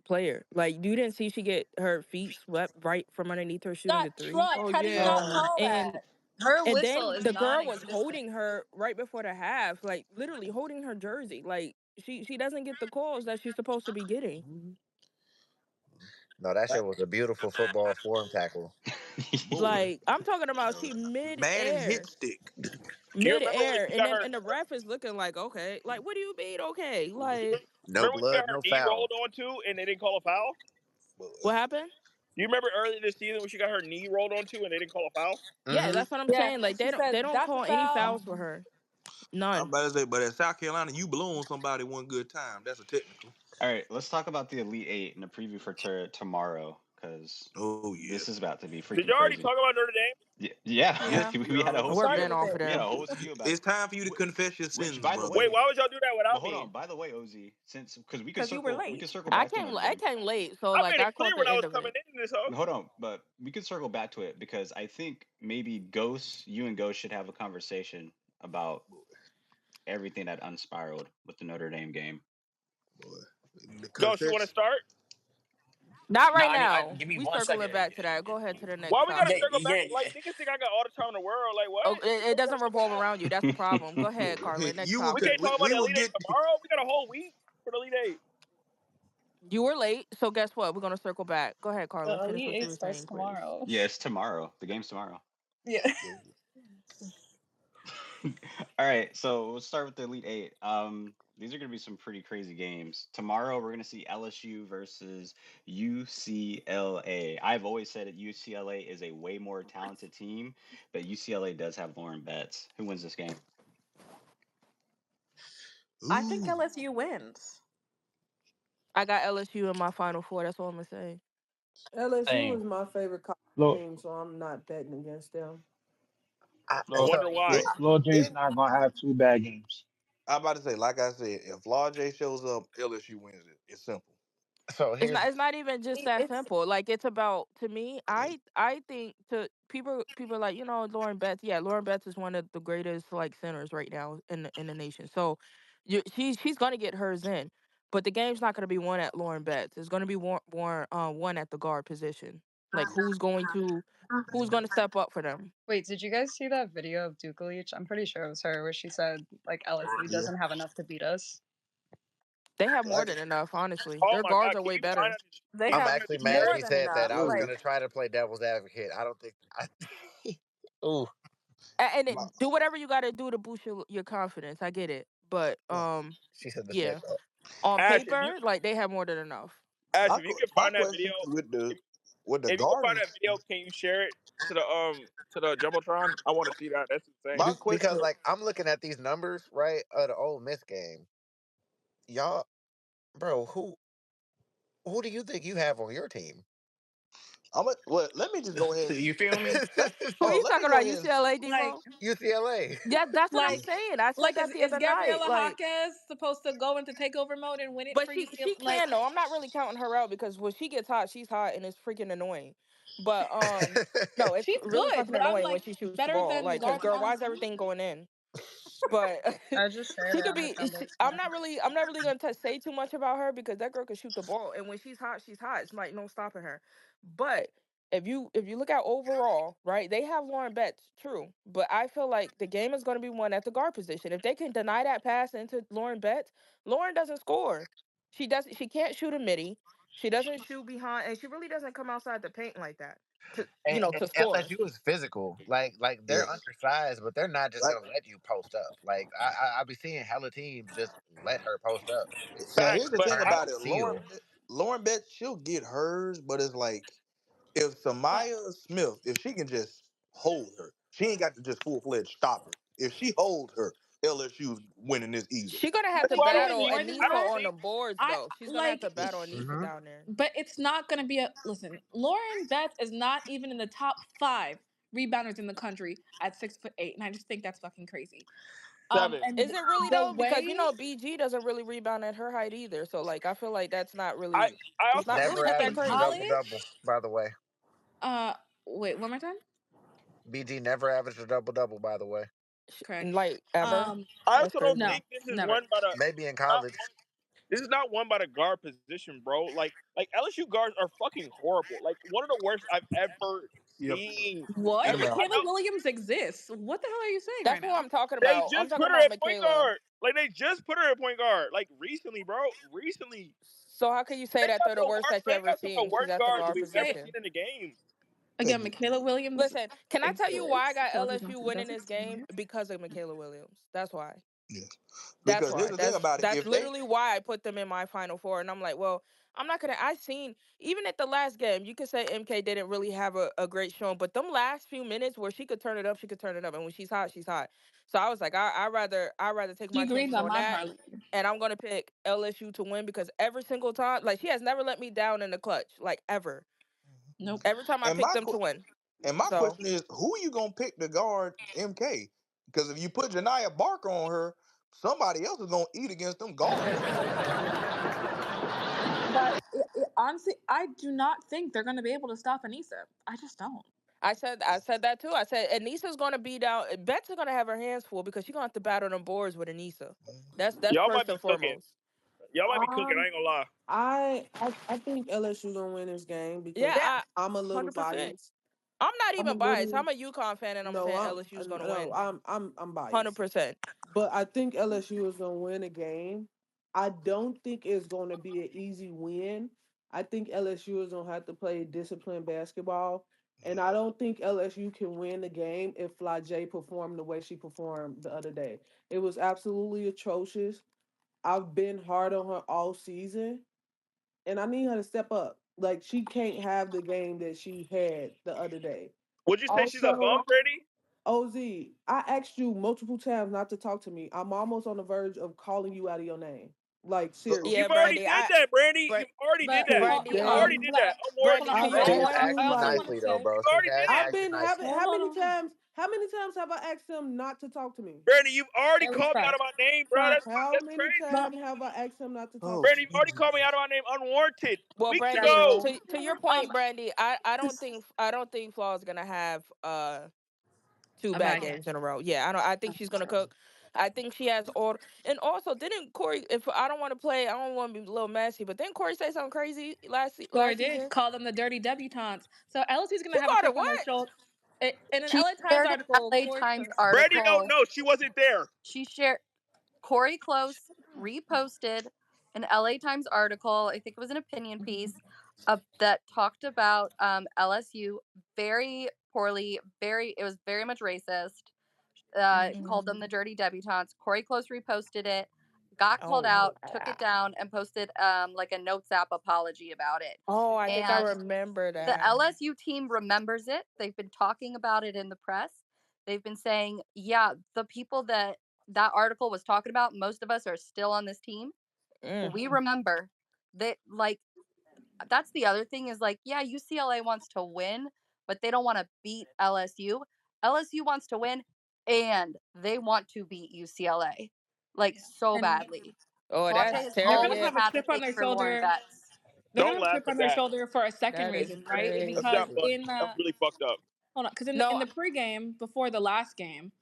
player. Like you didn't see she get her feet swept right from underneath her shooting the That three, Troy, Oh how do you not yeah. call and that? Her and whistle then is the girl was non-existent. holding her right before the half, like literally holding her jersey. Like she doesn't get the calls that she's supposed to be getting. Mhm. No, that shit was a beautiful football form tackle. Boy, Like I'm talking about she mid Madden hit air. stick. You remember when Mid-air, she and got then her? and the ref is looking like, okay, like what do you mean, okay? Like No Remember when she blood, got her no knee foul. rolled onto and they didn't call a foul? Boy. what happened? You remember earlier this season when she got her knee rolled onto and they didn't call a foul? Yeah, Mm-hmm. that's what I'm Yeah, saying. Like she they said don't that's a call any foul. fouls for her, I'm none. about to say, but at South Carolina, you blow on somebody one good time. That's a technical. All right, let's talk about the Elite Eight and the preview for tomorrow, because Oh yeah. this is about to be Did freaking you already crazy. talk about Notre Dame? Yeah, Yes, Yeah, we we had a are. whole We're started been spiel. with off of it. We had a there. whole spiel about It's it. time for you to confess your Which, sins, by the brother. Wait, way, why would y'all do that but without hold on. me? By the way, Oz, since because Because you were we could late. circle back to Notre I Dame. came late, so I like made I it clear caught when the I end was of coming it. into this hoe. Hold on, but we could circle back to it because I think maybe you and Ghost should have a conversation about everything that unspiraled with the Notre Dame game. Boy. The Ghost, you want to confess. start? Not No, right I now. give me We one circling second. back to that. Go ahead to the Why next we gotta Yeah, topic. circle back? yeah, Like niggas think I got all the time in the world. Like Oh, what? it What we doesn't gotta circle revolve back? around you. That's the problem. Go ahead, Karlan. Next You will We topic. can't talk about we the will Elite Eight get tomorrow. We got a whole week for the Elite Eight. You were late, so guess what? We're gonna circle back. Go ahead, The Karlan. Finish Elite what you Eight were starts saying, please. tomorrow. Yeah, it's tomorrow. The game's tomorrow. Yeah. All right, so we'll start with the Elite Eight. These are going to be some pretty crazy games. Tomorrow, we're going to see LSU versus UCLA. I've always said that UCLA is a way more talented team, but UCLA does have Lauren Betts. Who wins this game? I think ooh. LSU wins. I got LSU in my final four. That's all I'm gonna say. LSU same. is my favorite college Flo, team, so I'm not betting against them. Flo, Wonder why. Flo James It, not gonna have two bad games. I'm about to say, like I said, if Law J shows up, LSU wins it. It's simple. So It's here's not. It's not even just that It's simple. Like it's about to me. I think to people are like Lauren Betts. Yeah, Lauren Betts is one of the greatest centers right now in the nation. So, she's gonna get hers in, but the game's not gonna be won at Lauren Betts. It's gonna be one at the guard position. Like who's gonna step up for them? Wait, did you guys see that video of Dukelich? I'm pretty sure it was her where she said like LSU Yeah. doesn't have enough to beat us. They have more Like than enough. Honestly, Oh their my guards God! are Can way you find better. out? they Can you I'm have find out actually the mad more she spread? than said that. enough. I was Ooh, Like gonna try to play devil's advocate. I don't think. Ooh, And my, do whatever you got to do to boost your confidence. I get it, but my, she said the said yeah, that. on Ash, if you paper, like they have more than enough. Ash, my if you can my find that video, question with if, the if you can find guarding that video, can you share it to the jumbotron? I want to see that. That's insane. my Because question like I'm looking at these numbers right of the Ole Miss game, y'all, bro. Who do you think you have on your team? let me just go ahead You feel me? Who you let me talking go about? ahead and UCLA, like Demo? UCLA. Yeah, that's what I'm like saying. I said that the is other night. Gabriela Like, Jaquez supposed to go into takeover mode and win it but for she UCLA? Like can though. I'm not really counting her out because when she gets hot, she's hot and it's freaking annoying. But no, it's she's really good, fucking but I'm annoying when like she shoots the better ball. than Like, cause girl, why Garvin. is everything going in? But I just shared she it could on the be. I'm jumbotron. not really gonna say too much about her because that girl can shoot the ball, and when she's hot, she's hot. It's like no stopping her. But if you look at overall, right, they have Lauren Betts, true, but I feel like the game is going to be won at the guard position. If they can deny that pass into Lauren Betts, Lauren doesn't score. She doesn't. She can't shoot a midi. She doesn't shoot behind, and she really doesn't come outside the paint like that to And to score. LSU is physical. Like they're Yes. undersized, but they're not just Right. gonna let you post up. Like I be seeing hella teams just let her post up. Now Facts, here's the but thing Trying to about it. steal. Lauren Betts, she'll get hers, but it's like if But Samaya Smith, if she can just hold her, she ain't got to just full fledged stop her. If she holds her, LSU's winning this easily. She's gonna have that's to but why I don't even battle think more than I Anissa don't that, on the think boards, I though. She's gonna have like. to battle Anissa Hmm. down there. But it's not going to be a listen. Lauren Betts is not even in the top 5 rebounders in the country at 6'8", and I just think that's fucking crazy. seven. And Is it really the though? Because way BG doesn't really rebound at her height either. So like, I feel like that's not I really. I It's also not think really Never that in averaged a crazy. double double. college, By the way, uh, wait, one more time. BG never averaged a double double. By the way, Correct. Like ever. Um, I That's also don't crazy. no, think this is never. one by the maybe in not college. one. This is not one by the guard position, bro. Like LSU guards are fucking horrible. Like one of the worst I've ever Yep. seen. What? No Ever. doubt. I Michaela know Williams exists. What the hell are you saying That's right what now? I'm talking they about. I'm just talking put her about at point Michaela. guard. Like they just put her at point guard. Like recently, bro. Recently. So how can you say They that got they're the the worst worst. that you They ever got some of seen? the She's worst at the guards guard we've ever Say seen position. in the game. again, Michaela Williams Listen, can I tell you why I exists. got Georgia LSU Johnson winning this doesn't. game? Because of Michaela Williams. That's why. Yes. That's Because here's why. the thing That's about it. that's If they literally why I put them in my final four. And I'm like, well, I'm not gonna. I seen even at the last game, you could say MK didn't really have a great showing, but them last few minutes where she could turn it up, she could turn it up, and when she's hot, she's hot. So I was like, I rather take She my agrees chances on on my that, parlay. and I'm gonna pick LSU to win because every single time, like she has never let me down in the clutch, like ever. Nope. Every time I and pick my them to win. and my So question is, who you gonna pick to guard MK? Because if you put Janiyah Barker on her, somebody else is gonna eat against them guards. But honestly, I do not think they're going to be able to stop Anissa. I just don't. I said that too. I said Anissa's gonna be down. Bet's gonna have her hands full because she's gonna have to battle them boards with Anissa. That's Y'all might first be and cooking. foremost. Y'all might be cooking. I Um, ain't gonna lie. I think LSU gonna win this game because Yeah, Yeah. I'm a little 100%. biased. I'm not I'm a even biased. little I'm a UConn fan, and I'm no, saying LSU's gonna no, win. I'm Hundred biased. percent. But I think LSU is going to win a game. I don't think it's going to be an easy win. I think LSU is going to have to play disciplined basketball. And I don't think LSU can win the game if Fly J performed the way she performed the other day. It was absolutely atrocious. I've been hard on her all season, and I need her to step up. Like, she can't have the game that she had the other day. Would you say she's a bum, Also, Brady? OZ, I asked you multiple times not to talk to me. I'm almost on the verge of calling you out of your name. Like, So Yeah, You've seriously. already Brandy. did that, Brandy. Bra- You've already did But that. Cause Brandy. You've damn, already hold did that. on, Unwarranted I'm I've sorry. behavior. All asked I, you Ask all I want like to nicely though, say. bro. You've Sis, already did I've that. been ask having nicely. how Hold many on. times have I asked him not to talk to me? Brandy, you've already And called me out of respect. my name, bro. But How That's many crazy. but times have I asked him not to talk oh to me? Brandy, you've already Jesus. called me out of my name unwarranted Well, weeks that's Brandy, ago. true. to your Um, point, Brandy, I don't this think Flaw is gonna have two a bad bad game. games in a row. Yeah, I don't. I think she's That's gonna true. cook. I think she has order. And also, didn't Corey? If I don't want to play, I don't want to be a little messy. But didn't Corey say something crazy Corey last did season? call them the dirty debutantes. So LSU's going She to have a called her chip on their what? shoulder. In an She LA Times shared an article, LA Corey Times Close. Brandy, no, article. no, she wasn't there. She shared Corey Close reposted an LA Times article. I think it was an opinion piece that talked about LSU very poorly. It was very much racist. Called them the dirty debutantes. Corey Close reposted it, got called Oh, out, took it down, and posted like a notes app apology about it. oh, I think I And remember the that. LSU team remembers it. They've been talking about it in the press. They've been saying, yeah, the people that article was talking about, most of us are still on this team. Mm. We remember that, like, that's the other thing is like, yeah, UCLA wants to win, but they don't want to beat LSU. LSU wants to win and they want to beat UCLA like so And badly. Oh, Flau'jae that's has they're terrible. going to always Yeah, have a chip on their advocated for Lauren shoulder. Betts. They're going Don't to have a laugh chip on at their that. shoulder for a second that is reason, right? That's Because not crazy. funny. That's really fucked up. hold on, because in No, the pregame before the last game,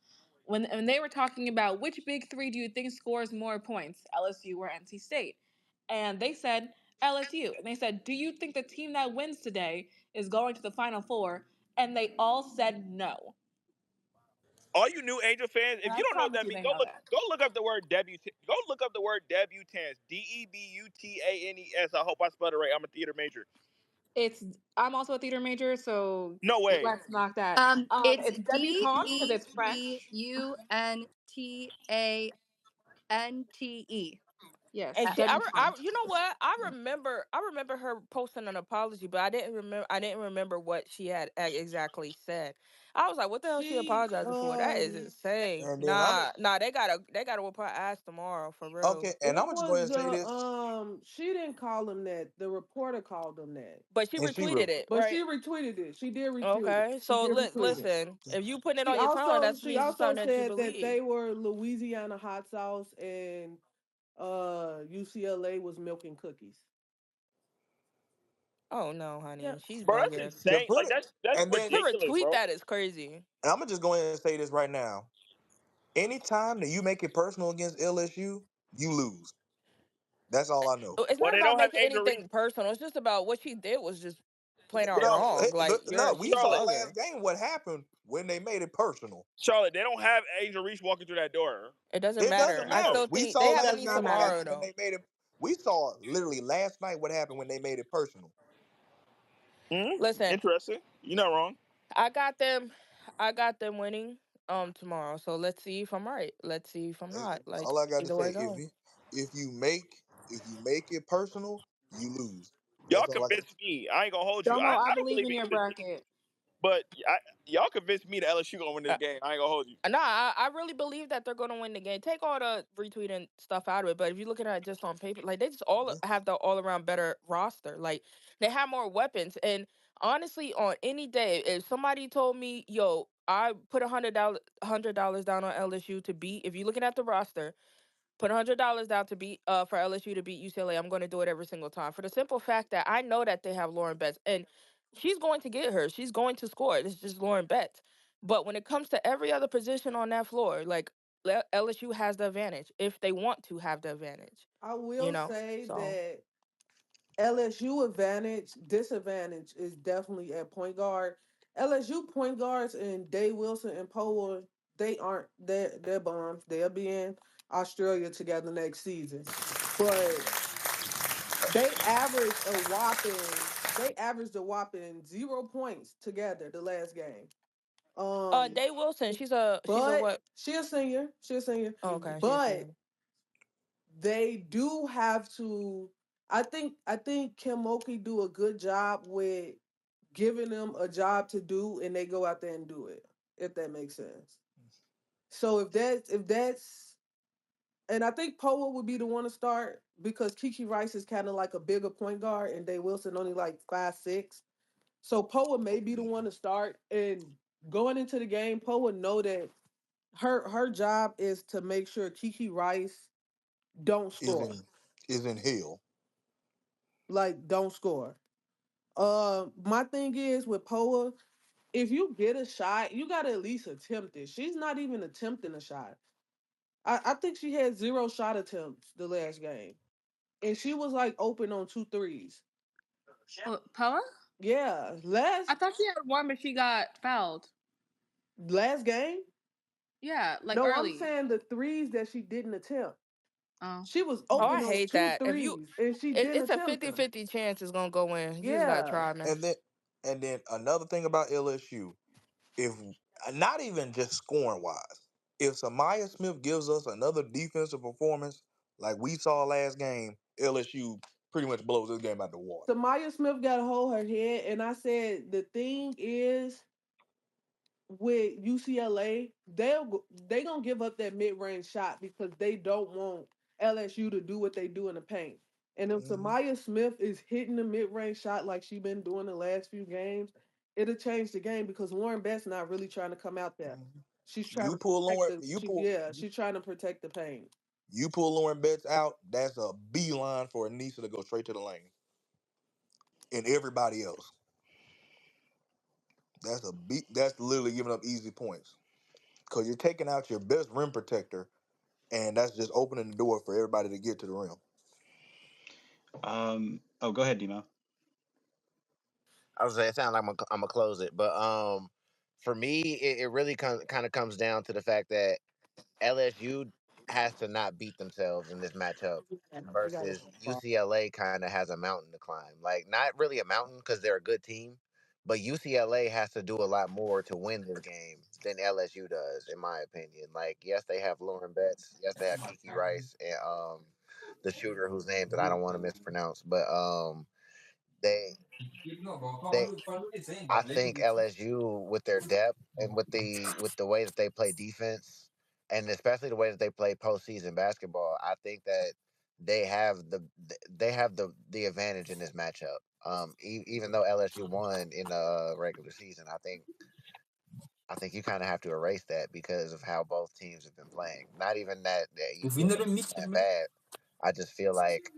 when they were talking about which big three do you think scores more points, LSU or NC State, and they said LSU, and they said, do you think the team that wins today is going to the Final Four, and they all said no. All you new Angel fans, And if I you don't know what promise that you means, they know that. go look up the word debutante. Go look up the word debutants. DEBUTANES. I hope I spelled it right. I'm a theater major. I'm also a theater major, so No way. let's knock that. It's It's debutante because it's French. DEBUNTANTE. Yes, And debutante. you know what? I remember her posting an apology, but I didn't remember what she had exactly said. I was like, what the hell she She apologizing for? That is insane. And then Nah, they gotta whoop her ass tomorrow for real. okay, and it I'm gonna just go ahead was and say this. she didn't call him that. The reporter called him that. But she And she retweeted it, But she right? retweeted it. She did retweet it. Okay. She So did retweet it. listen, if you putting it She on your tongue, also that she means it's also something that you said that believe. they were Louisiana hot sauce and UCLA was milking cookies. Oh no, honey, Yep. she's Bro, that's bugging. to insane. put Like it, that's and then To ridiculous, retweet bro. that is crazy. I'm gonna just go ahead and say this right now. Anytime that you make it personal against LSU, you lose. That's all I know. It's Well, not they about don't have making Angel Reese. anything personal. It's just about what she did was just plain out No, wrong. Like no, we she's saw Charlotte, bugging. last game what happened when they made it personal. Charlotte, they don't have Angel Reese walking through that door. It doesn't It matter. doesn't I matter. still We think saw they have It a last does need not night what matter. tomorrow happened when though. they made it. We saw literally last night what happened when they made it personal. Listen, Interesting. You're not wrong. I got them. I got them winning tomorrow. So let's see if I'm right. Let's see if I'm Hey, not. Like all I got to either say, way go. if you make it personal, you lose. Y'all That's all I got. convinced me. I ain't gonna hold you. Domo, I I don't believe believe in in your either team, bracket. but y'all convinced me that LSU gonna win this Uh, game. I ain't gonna hold you. Nah, I really believe that they're going to win the game. Take all the retweeting stuff out of it, but if you're looking at it just on paper, like they just all Yeah. have the all around better roster. Like they have more weapons. And honestly, on any day, if somebody told me, "Yo, I put $100 down on LSU to beat," if you're looking at the roster, put $100 down to beat for LSU to beat UCLA. I'm going to do it every single time for the simple fact that I know that they have Lauren Betts and she's going to get her. She's going to score. It's just Lauren Betts. But when it comes to every other position on that floor, like LSU has the advantage if they want to have the advantage. I You will know, say so that LSU disadvantage is definitely at point guard. LSU point guards and Day Wilson and Power, they're bombs. They'll be in Australia together next season. But they averaged a whopping 0 points together the last game. Um, Day Wilson, she's a but what? she a senior. She a senior. Oh, okay, she's But saying. they do have to. I think Kim Mulkey do a good job with giving them a job to do, and they go out there and do it. If that makes sense. So if that's, and I think Poa would be the one to start because Kiki Rice is kind of like a bigger point guard, and Day Wilson only like 5'6". So Poa may be the one to start, and going into the game, Poa know that her job is to make sure Kiki Rice don't Is score. in is in hell. Like, don't score. My thing is with Poa, if you get a shot, you gotta at least attempt it. She's not even attempting a shot. I think she had 0 shot attempts the last game. And she was like open on 2 threes. Poa? Yeah. I thought she had one, but she got fouled. Last game? Yeah, like No, I'm early. saying the threes that she didn't attempt. Oh. She was Oh, open I on hate two that. If you, threes and she didn't it's a attempt them. 50-50 chance it's gonna go in. You just gotta Yeah. try, man. And then another thing about LSU, if not even just scoring wise, if Samaya Smith gives us another defensive performance like we saw last game, LSU pretty much blows this game out the water. So Maya Smith got to hold her head. And I said, the thing is, with UCLA, they gonna give up that mid range shot because they don't want LSU to do what they do in the paint. And if hmm Samaya Smith is hitting the mid range shot like she been doing the last few games, it'll change the game because Lauren Best not really trying to come out there. hmm She's trying You to pull protect Lauren, the she yeah, she's trying to protect the paint. you pull Lauren Betts out, that's a beeline for Anissa to go straight to the lane. And everybody else, that's literally giving up easy points because you're taking out your best rim protector, and that's just opening the door for everybody to get to the rim. Oh, go ahead, Demo. I was saying it sounds like I'm gonna close it, but for me, it really kind of comes down to the fact that LSU has to not beat themselves in this matchup I got versus it. UCLA kind of has a mountain to climb. Like, not really a mountain because they're a good team, but UCLA has to do a lot more to win this game than LSU does, in my opinion. Like, yes, they have Lauren Betts. Yes, they have Kiki Rice and the shooter whose name that I don't want to mispronounce, but they they I think LSU with their depth and with the way that they play defense, and especially the way that they play postseason basketball, I think that they have the advantage in this matchup. Even though LSU won in the regular season, I think you kind of have to erase that because of how both teams have been playing. Not even that UCLA is playing bad. I just feel like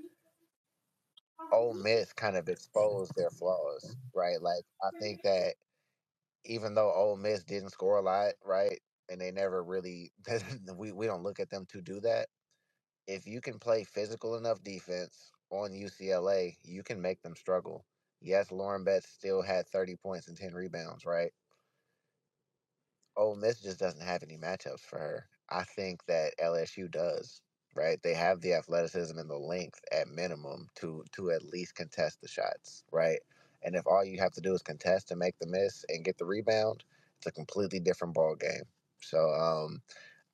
Ole Miss kind of exposed their flaws, right? Like, I think that even though Ole Miss didn't score a lot, right, and they never really we don't look at them to do that. If you can play physical enough defense on UCLA, you can make them struggle. Yes, Lauren Betts still had 30 points and 10 rebounds, right? Ole Miss just doesn't have any matchups for her. I think that LSU does, right? They have the athleticism and the length at minimum to at least contest the shots, right? And if all you have to do is contest and make the miss and get the rebound, it's a completely different ball game. So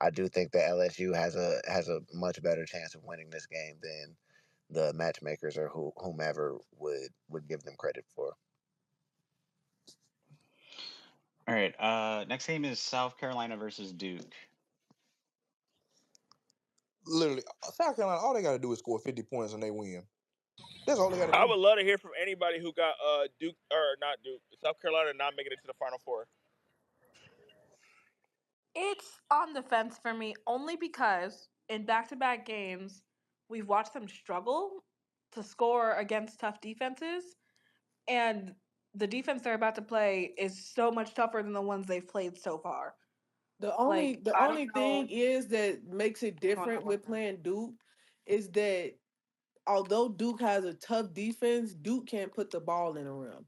I do think that LSU has a much better chance of winning this game than the matchmakers or whomever would give them credit for. All right. Next game is South Carolina versus Duke. Literally, South Carolina, all they got to do is score 50 points and they win. That's all they got to I do. would love to hear from anybody who got Duke or not Duke, South Carolina not making it to the Final Four. It's on the fence for me only because in back-to-back games, we've watched them struggle to score against tough defenses, and the defense they're about to play is so much tougher than the ones they've played so far. Like, The I only don't know thing is that makes it what's going on different with with them. playing Duke is that although Duke has a tough defense, Duke can't put the ball in the rim.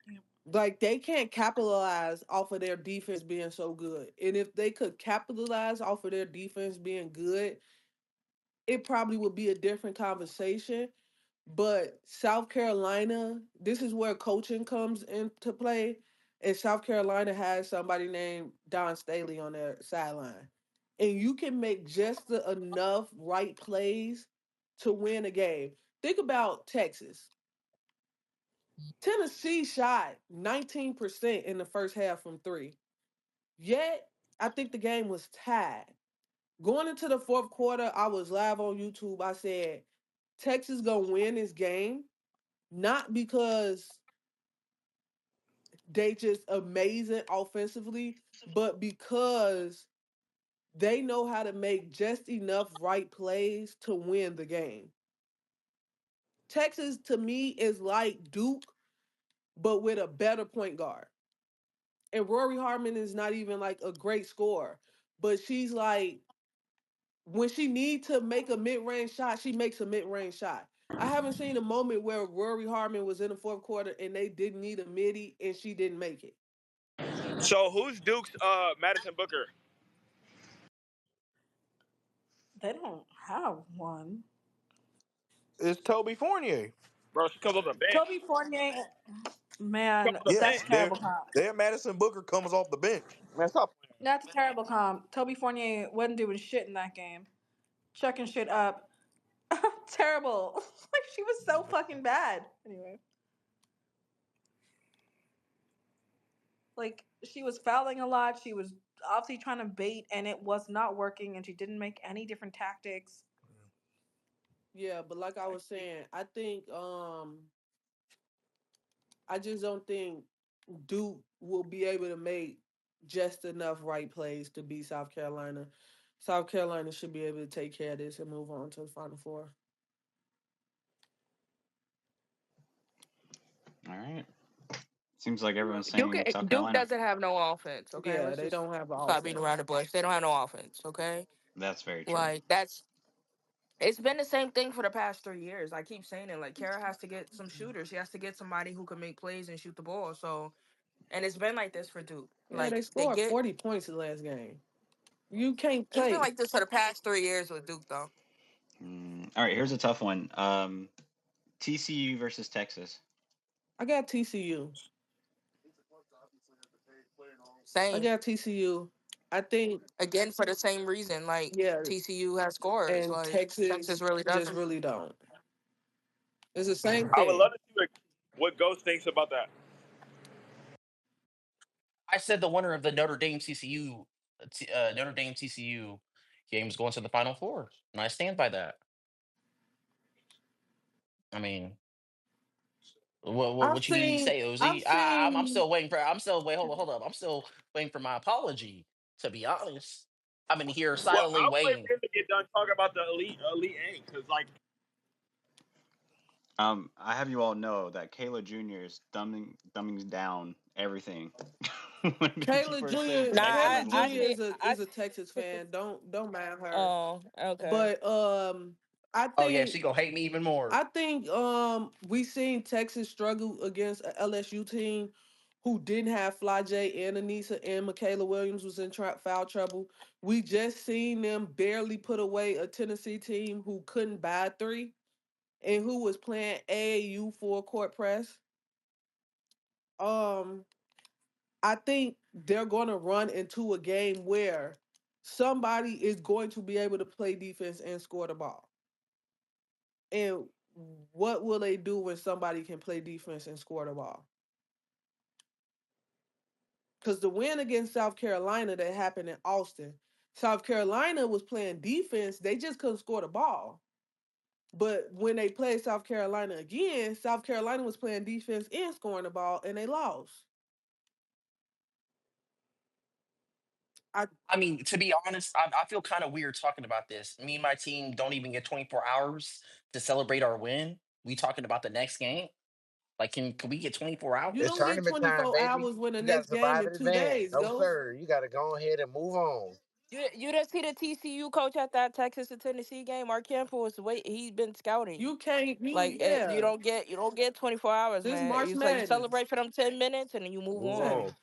Yeah. Like, they can't capitalize off of their defense being so good. And if they could capitalize off of their defense being good, it probably would be a different conversation. But South Carolina, this is where coaching comes into play. And South Carolina has somebody named Don Staley on their sideline. And you can make just enough right plays to win a game. Think about Texas. Tennessee shot 19% in the first half from three. Yet, I think the game was tied. Going into the fourth quarter, I was live on YouTube. I said, Texas gonna win this game, not because they just amazing offensively, but because they know how to make just enough right plays to win the game. Texas to me is like Duke, but with a better point guard. And Rory Harmon is not even like a great scorer, but she's like when she needs to make a mid-range shot, she makes a mid-range shot. I haven't seen a moment where Rory Harmon was in the fourth quarter and they didn't need a midi and she didn't make it. So who's Duke's Madison Booker? They don't have one. It's Toby Fournier. Bro, she comes off the Toby bench. Fournier, She comes man, off the Yes, that's bench. terrible comp. their Madison Booker comes off the bench. Man, stop playing. That's a terrible comp. Toby Fournier wasn't doing shit in that game. Chucking shit up. Terrible. Like, she was so fucking bad. Anyway. Like, she was fouling a lot. She was obviously trying to bait, and it was not working, and she didn't make any different tactics. Yeah, but like I was saying, I just don't think Duke will be able to make just enough right plays to beat South Carolina. South Carolina should be able to take care of this and move on to the Final Four. All right. Seems like everyone's Duke saying South Duke Carolina. doesn't have no offense. Okay, Yeah, let's they just don't have an stop beating offense. around the bush. They don't have no offense. Okay, That's very true. like that's It's been the same thing for the past 3 years. I keep saying it. Like Kara has to get some shooters. She has to get somebody who can make plays and shoot the ball. So, and it's been like this for Duke. Yeah, they Like they scored get. 40 points the last game. You can't It's been play. like this for the past 3 years with Duke, though. All right, here's a tough one. TCU versus Texas. I got TCU. I Same. got TCU. I think, Again, for the same reason. Like yeah, TCU has scores. and Like Texas Texas really just doesn't. really don't. It's the same I would love thing. to see what Ghost thinks about that. I said the winner of the Notre Dame TCU game is going to the Final Four, and I stand by that. I mean, I've what you need to seen, say, I've OZ? I'm seen still waiting for. I'm still wait. Hold up. I'm still waiting for my apology. To be honest, I've been here Well, silently I'll wait waiting. for him to get done talking about the elite eight because like I have you all know that Kayla Jr. is dumbing down everything when Kayla people are saying Jr. Nah, Texas Kayla is I Jr. losing. see. is a Texas fan. Don't mind her. Oh, okay. But I Oh yeah, think she gonna hate me even more. I think we seen Texas struggle against a LSU team who didn't have Fly J and Anissa and Michaela Williams was in foul trouble. We just seen them barely put away a Tennessee team who couldn't buy three and who was playing AAU for court press. Um, I think they're going to run into a game where somebody is going to be able to play defense and score the ball. And what will they do when somebody can play defense and score the ball? Because the win against South Carolina that happened in Austin, South Carolina was playing defense. They just couldn't score the ball. But when they played South Carolina again, South Carolina was playing defense and scoring the ball, and they lost. I I mean, to be honest, I feel kind of weird talking about this. Me and my team don't even get 24 hours to celebrate our win. We talking about the next game. Like, can we get 24 You It's hours? don't get tournament time, 24 baby. hours when the You got to next game survive in in 2 days, advance. No, goes. sir. You got to go ahead and move on. You didn't see the TCU coach at that Texas and Tennessee game. Mark Campbell was wait. He's been scouting. You can't, Like you yeah. don't get 24 hours, This man. March It's like you Madness. celebrate for them 10 minutes and then you move Move on. Yeah. on.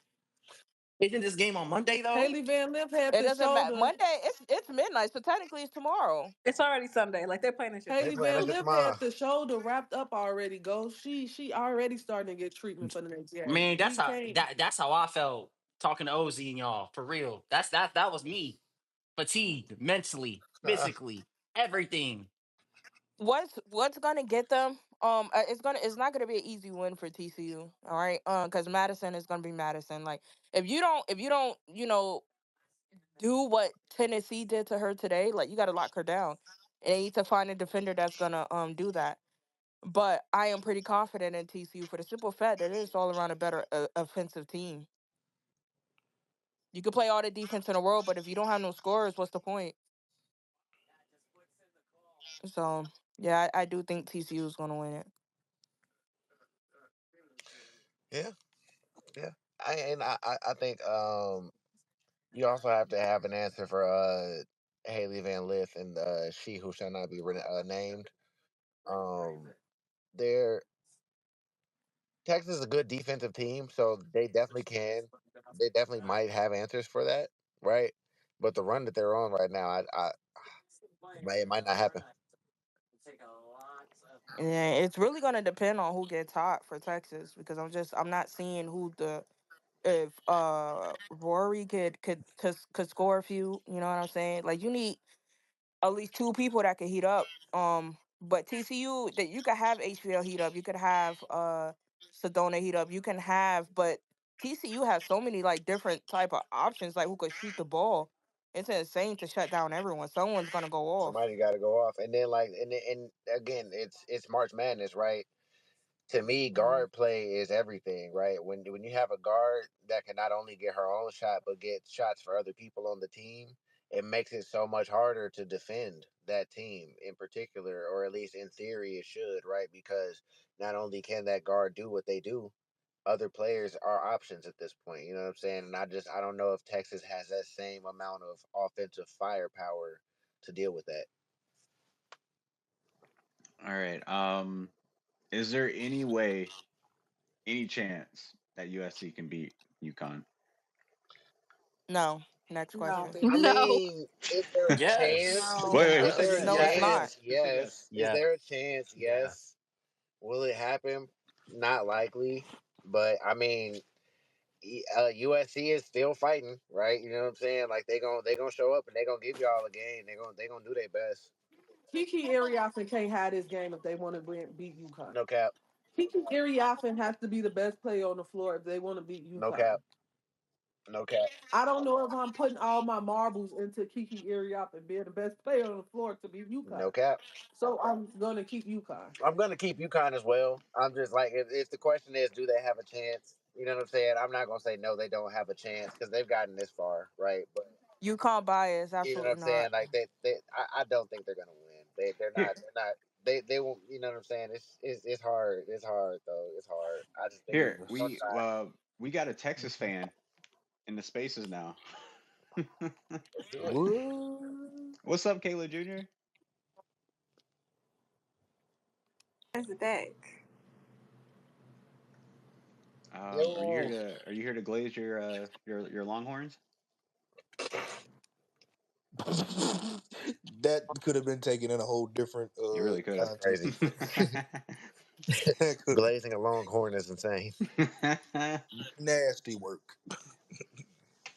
Isn't this game on Monday though? Haley Van Lith had It the doesn't matter. shoulder. Monday, it's midnight, so technically it's tomorrow. It's already Sunday. Like they're playing this shit They Haley tomorrow. playing that Van shit Lith tomorrow. had the shoulder wrapped up already, Ghost. She already starting to get treatment for the next game. Man, He can't. that's how I felt talking to OZ and y'all for real. That was me, fatigued mentally, physically, everything. What's gonna get them? It's not gonna be an easy win for TCU. All right, because Madison is gonna be Madison. Like if you don't do what Tennessee did to her today, like you got to lock her down, and they need to find a defender that's gonna do that. But I am pretty confident in TCU for the simple fact that it is all around a better offensive team. You can play all the defense in the world, but if you don't have no scorers, what's the point? So yeah, I do think TCU is gonna win it. Yeah, yeah. I think you also have to have an answer for Haley Van Lith and she who shall not be named. Um, they're Texas is a good defensive team, so they definitely can. They definitely might have answers for that, right? But the run that they're on right now, it might not happen. Yeah, it's really gonna depend on who gets hot for Texas because I'm not seeing who the if Rory could score a few. You know what I'm saying? Like you need at least two people that can heat up. But TCU that you could have HVL heat up, you could have Sedona heat up, you can have, but TCU has so many like different type of options, like who could shoot the ball. It's insane to shut down everyone. Someone's gonna go off. Somebody got to go off, and then and again, it's March Madness, right? To me, Mhm. guard play is everything, right? When you have a guard that can not only get her own shot but get shots for other people on the team, it makes it so much harder to defend that team in particular, or at least in theory it should, right? Because not only can that guard do what they do, other players are options at this point. You know what I'm saying? And I don't know if Texas has that same amount of offensive firepower to deal with that. All right. Is there any way, any chance that USC can beat UConn? No. Next No. question. I No. mean, is there a Yes. chance? No. Wait. Who Is said there a yes? No, Who it's said not. yes? chance? Who said yes? Yes. Is Yes. there a chance? Yeah. Yes. Will it happen? Not likely. But I mean, USC is still fighting, right? You know what I'm saying? Like they gonna show up and they gonna give y'all a game. They gonna do their best. Kiki Ariasin can't have this game if they want to beat UConn. No cap. Kiki Ariasin has to be the best player on the floor if they want to beat No cap. UConn. No cap. I don't know if I'm putting all my marbles into Kiki Ariasin being the best player on the floor to beat No UConn. cap. So I'm gonna keep UConn. I'm gonna keep UConn as well. I'm just like, if the question is, do they have a chance? You know what I'm saying? I'm not gonna say no, they don't have a chance because they've gotten this far, right? But UConn bias, you know what I'm absolutely saying? not. Like I don't think they're gonna win. Here, They're not. They won't. You know what I'm saying? It's hard. It's hard though. It's hard. I just think here. they're gonna try. We got a Texas fan in the spaces now. Let's do it. What? What's up, Kayla Jr.? That's back. Yo, Are you here to glaze your Longhorns? That could have been taken in a whole different You really could that's context. crazy. That could have Glazing a longhorn is insane. have. nasty work.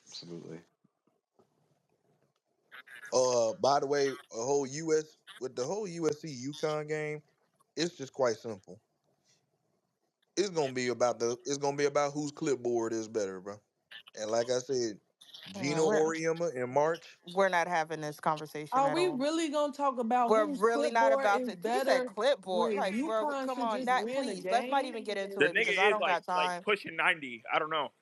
Absolutely. By the way, with the whole USC UConn game, it's just quite simple. It's gonna be about whose clipboard is better, bro. And like I said, Yeah, Gino Oriema in March. we're not having this conversation Are at we all. really gonna talk about We're whose really not clipboard about is to. He said better clipboard. when Like, bro, UConn come should on, just that win a please. Let's not game? even get into The it because I nigga is don't got like time. pushing 90. I don't know.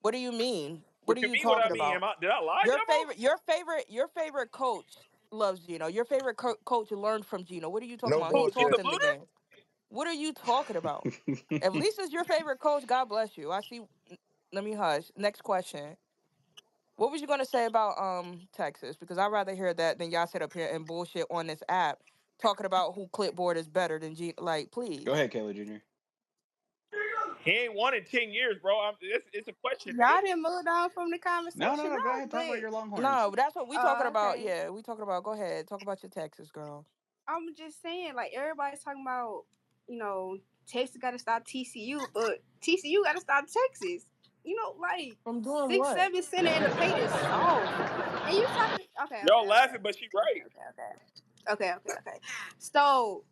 What do you mean? What What are you you mean? What I talking mean? about? Did I lie, Your Jumbo? favorite, your favorite, your favorite coach loves Gino. Your favorite coach learned from Gino. What are you talking No about? He Who? taught Jacob bullshit. them the Bluder? game. What are you talking about? If Lisa's your favorite coach, God bless you. I see. Let me hush. Next question. What was you gonna say about Texas? Because I'd rather hear that than y'all sit up here and bullshit on this app talking about who clipboard is better than G. Like, Go please. ahead, Kayla Jr. He ain't won in 10 years, bro. It's a question, nigga. Y'all didn't move on from the No, no, conversation, no. Go no. ahead. Talk about But your Longhorns. No, that's what we talking oh, about. okay. Yeah, we talking about. Go ahead, talk about your Texas girl. I'm just saying, like everybody's talking about, Texas got to stop TCU, but TCU got to stop Texas. Like From doing six, what? 7 center in the paint is soft. And you talking? Okay, Y'all okay, laughing, okay, but she right. okay, okay. So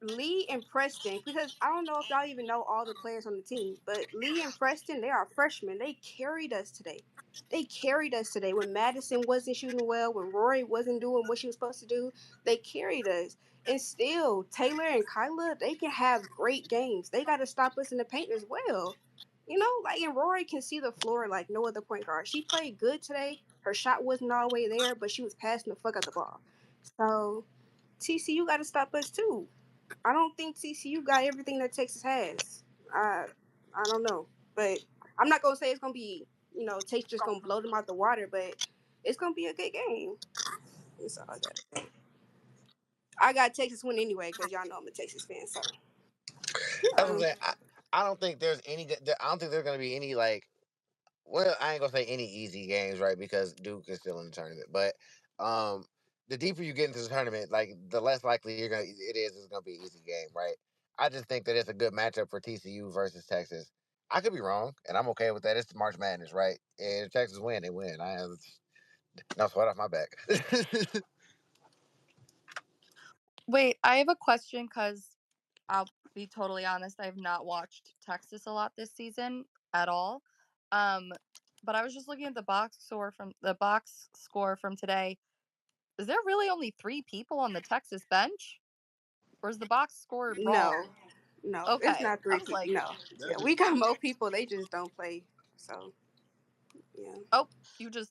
Lee and Preston, because I don't know if y'all even know all the players on the team, but Lee and Preston, they are freshmen. They carried us today. When Madison wasn't shooting well, when Rory wasn't doing what she was supposed to do. They carried us. And still, Taylor and Kyla, they can have great games. They got to stop us in the paint as well. And Rory can see the floor like no other point guard. She played good today. Her shot wasn't all the way there, but she was passing the fuck out the ball. So TCU got to stop us too. I don't think TCU got everything that Texas has. I I don't know, but I'm not gonna say it's gonna be Texas just gonna blow them out the water, but it's gonna be a good game. That's all I got. I got Texas win anyway because y'all know I'm a Texas fan. So That's what I'm yeah, saying. I don't think there's any. I don't think there's gonna be any like. Well, I ain't gonna say any easy games, right? Because Duke is still in the tournament. But um, the deeper you get into the tournament, like the less likely it's gonna be an easy game, right? I just think that it's a good matchup for TCU versus Texas. I could be wrong, and I'm okay with that. It's March Madness, right? And if Texas win, they win. I have no sweat off my back. Wait, I have a question because I'll be totally honest. I have not watched Texas a lot this season at all. Um, but I was just looking at the box score from today. Is there really only 3 people on the Texas bench, or is the box score no, wrong? no, it's Okay, not I three was people. like, No, yeah, That we is got more people. They just don't play. So yeah, oh, you just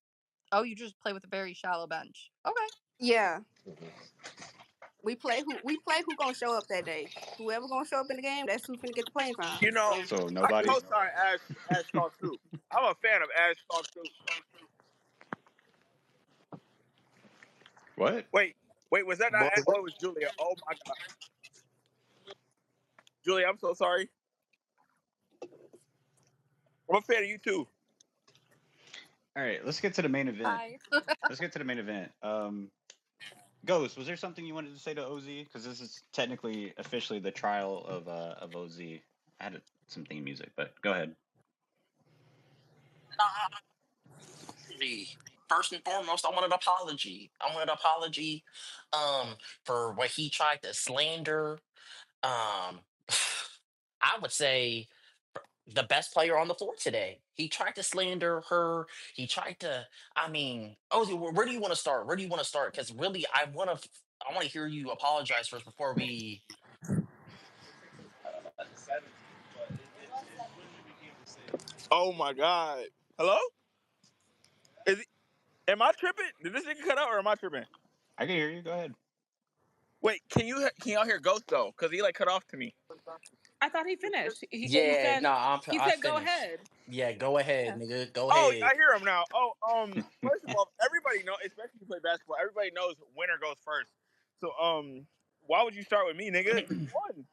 you just play with a very shallow bench. Okay. yeah. We play who gonna show up that day. Whoever gonna show up in the game, that's who finna get the playing time. You know, So So I nobody. co-sign Ash talk too. I'm a fan of Ash talk too. What? Wait. Wait, was that not? Boy, Oh, it was Julia. Oh my god, Julia, I'm so sorry. I'm a fan of you too. All right, let's get to the main event. Hi. Let's get to the main event. Ghost, was there something you wanted to say to OZ? Because this is technically officially the trial of OZ. I had some theme music, but go ahead. First and foremost, I want an apology. I want an apology for what he tried to slander. Um, I would say the best player on the floor today. He tried to slander her. He tried to. I mean, Ozzy, where do you want to start? Where do you want to start? Because really, I want to hear you apologize first before we. Oh my god. Hello? Is it, am I tripping? Did this nigga cut out or am I tripping? I can hear you. Go ahead. Wait, can y'all hear Ghost though? Cause he like cut off to me. I thought he finished. He Yeah, said no, he I said go finished. ahead. Yeah, go ahead, Yeah. nigga. Go Oh, ahead. I hear him now. Oh, first of all, everybody know, especially if you play basketball, everybody knows winner goes first. So, why would you start with me, nigga? You won.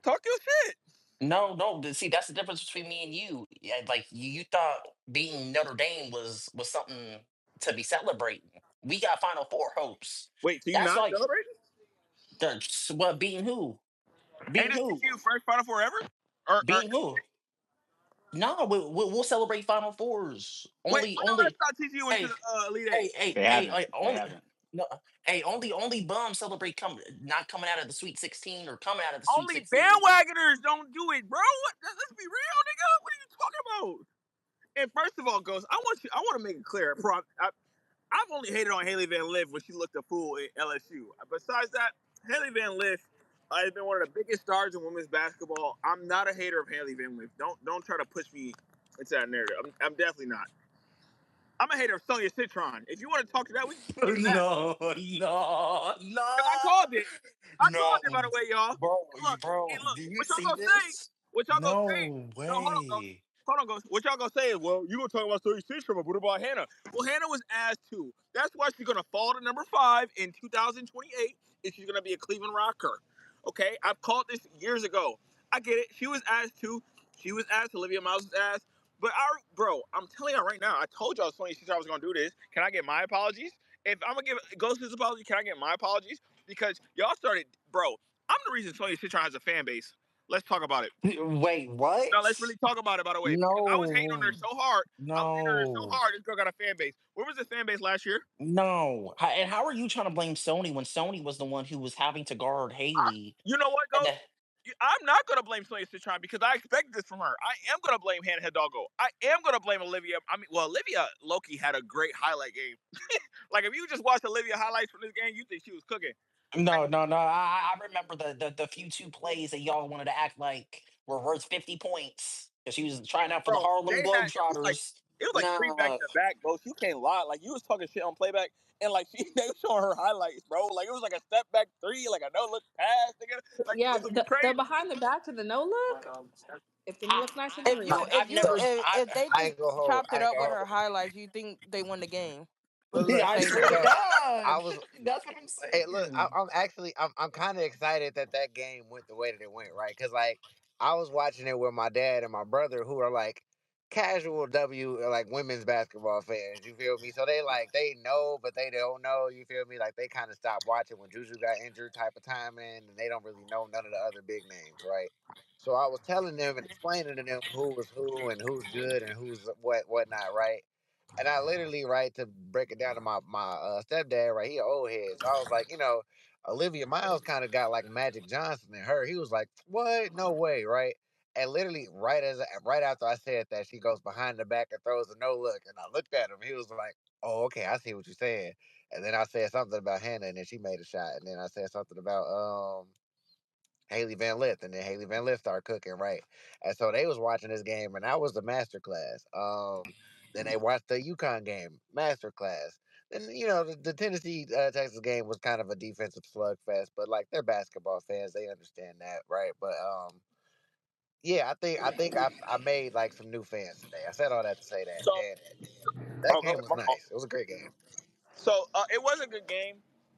Talk your shit. No. See, that's the difference between me and you. Yeah, like you thought beating Notre Dame was something to be celebrating. We got Final Four hopes. Wait, so you That's not like celebrating? what beating who? Ain't Beating this who? TCU first Final Four ever? Or Beating who? No, we'll celebrate Final Fours. wait, Only, when the last only. time TCU went to Hey, the Elite Eight? hey, They haven't. like, They only. haven't. No, hey, only bums celebrate not coming out of the Sweet 16 or coming out of the Sweet Only 16. bandwagoners don't do it, bro. What? Let's be real, nigga. What are you talking about? And first of all, Ghost, I want to make it clear. I've only hated on Hailey Van Lith when she looked a fool at LSU. Besides that, Hailey Van Lith has been one of the biggest stars in women's basketball. I'm not a hater of Hailey Van Lith. Don't try to push me into that narrative. I'm definitely not. I'm a hater of Sonya Citron. If you want to talk to that, we can get to that. No, no, Because I no, called it. I called no, it, by the way, y'all. bro. And look, Do you what y'all see gonna say? this? What y'all gonna say? No No, hold on, go. way. Hold on, go. What y'all gonna say is, well, you gonna talk about 36 from, but what about Hannah? Well, Hannah was asked too. That's why she's gonna fall to number 5 in 2028, and she's gonna be a Cleveland Rocker. Okay, I've called this years ago. I get it. She was asked too. She was asked. Olivia Miles was asked. But bro, I'm telling y'all right now. I told y'all 26 I was gonna do this. Can I get my apologies? If I'm gonna give Ghost his apology, can I get my apologies? Because y'all started, bro. I'm the reason Sonya Citron has a fan base. Let's talk about it. Wait, what? Now let's really talk about it. By the way, because I was hating on her No, so hard. I was hating on her so no, hard. This girl got a fan base. Where was the fan base last year? no. And how are you trying to blame Sony when Sony was the one who was having to guard Haley? You know what, And Ghost? I'm not gonna blame Sonya Citron because I expected this from her. I am gonna blame Hannah Hidalgo. I am gonna blame Olivia. I mean, well, Olivia Loki had a great highlight game. Like if you just watch Olivia highlights from this game, you think she was cooking. no, no, no. I remember the few two plays that y'all wanted to act like were worth 50 points because she was trying out for the Bro, Harlem it Globetrotters. was like 3 back Nah, to back, Ghost. You can't lie. Like you was talking shit on playback, and like they was showing her highlights, bro. Like it was like a step back 3, like a no look pass, nigga. Like Yeah, it was crazy. the behind the back to the no look. It didn't I, look nice in the If real. I've never. if they I just ain't gonna hold. chopped I it ain't up gonna with hold. her highlights, you think they won the game? But Yeah, look, I Same swear to so game. I God, was. that's what I'm Hey, look, saying. I'm actually I'm kind of excited that that game went the way that it went, right? Because like I was watching it with my dad and my brother, who are like casual like women's basketball fans. You feel me? So they know, but they don't know. You feel me? Like they kind of stopped watching when Juju got injured, type of timing, and they don't really know none of the other big names, right? So I was telling them and explaining to them who was who and who's good and who's whatnot, right? And I literally, right, to break it down to my stepdad, right, he an old head. So I was like, Olivia Miles kind of got like Magic Johnson in her. He was like, what? No way, right? And literally, right after I said that, she goes behind the back and throws a no look. And I looked at him. He was like, oh, okay, I see what you're saying. And then I said something about Hannah, and then she made a shot. And then I said something about Hailey Van Lith, and then Hailey Van Lith started cooking, right? And so they was watching this game, and that was the master class. Then they watched the UConn game, master class. Then the Tennessee Texas game was kind of a defensive slugfest, but like they're basketball fans, they understand that, right? But yeah, I think I made like some new fans today. I said all that to say that, So, and that oh, go game ahead, was my fault. nice. It was a great game. So it was a good game.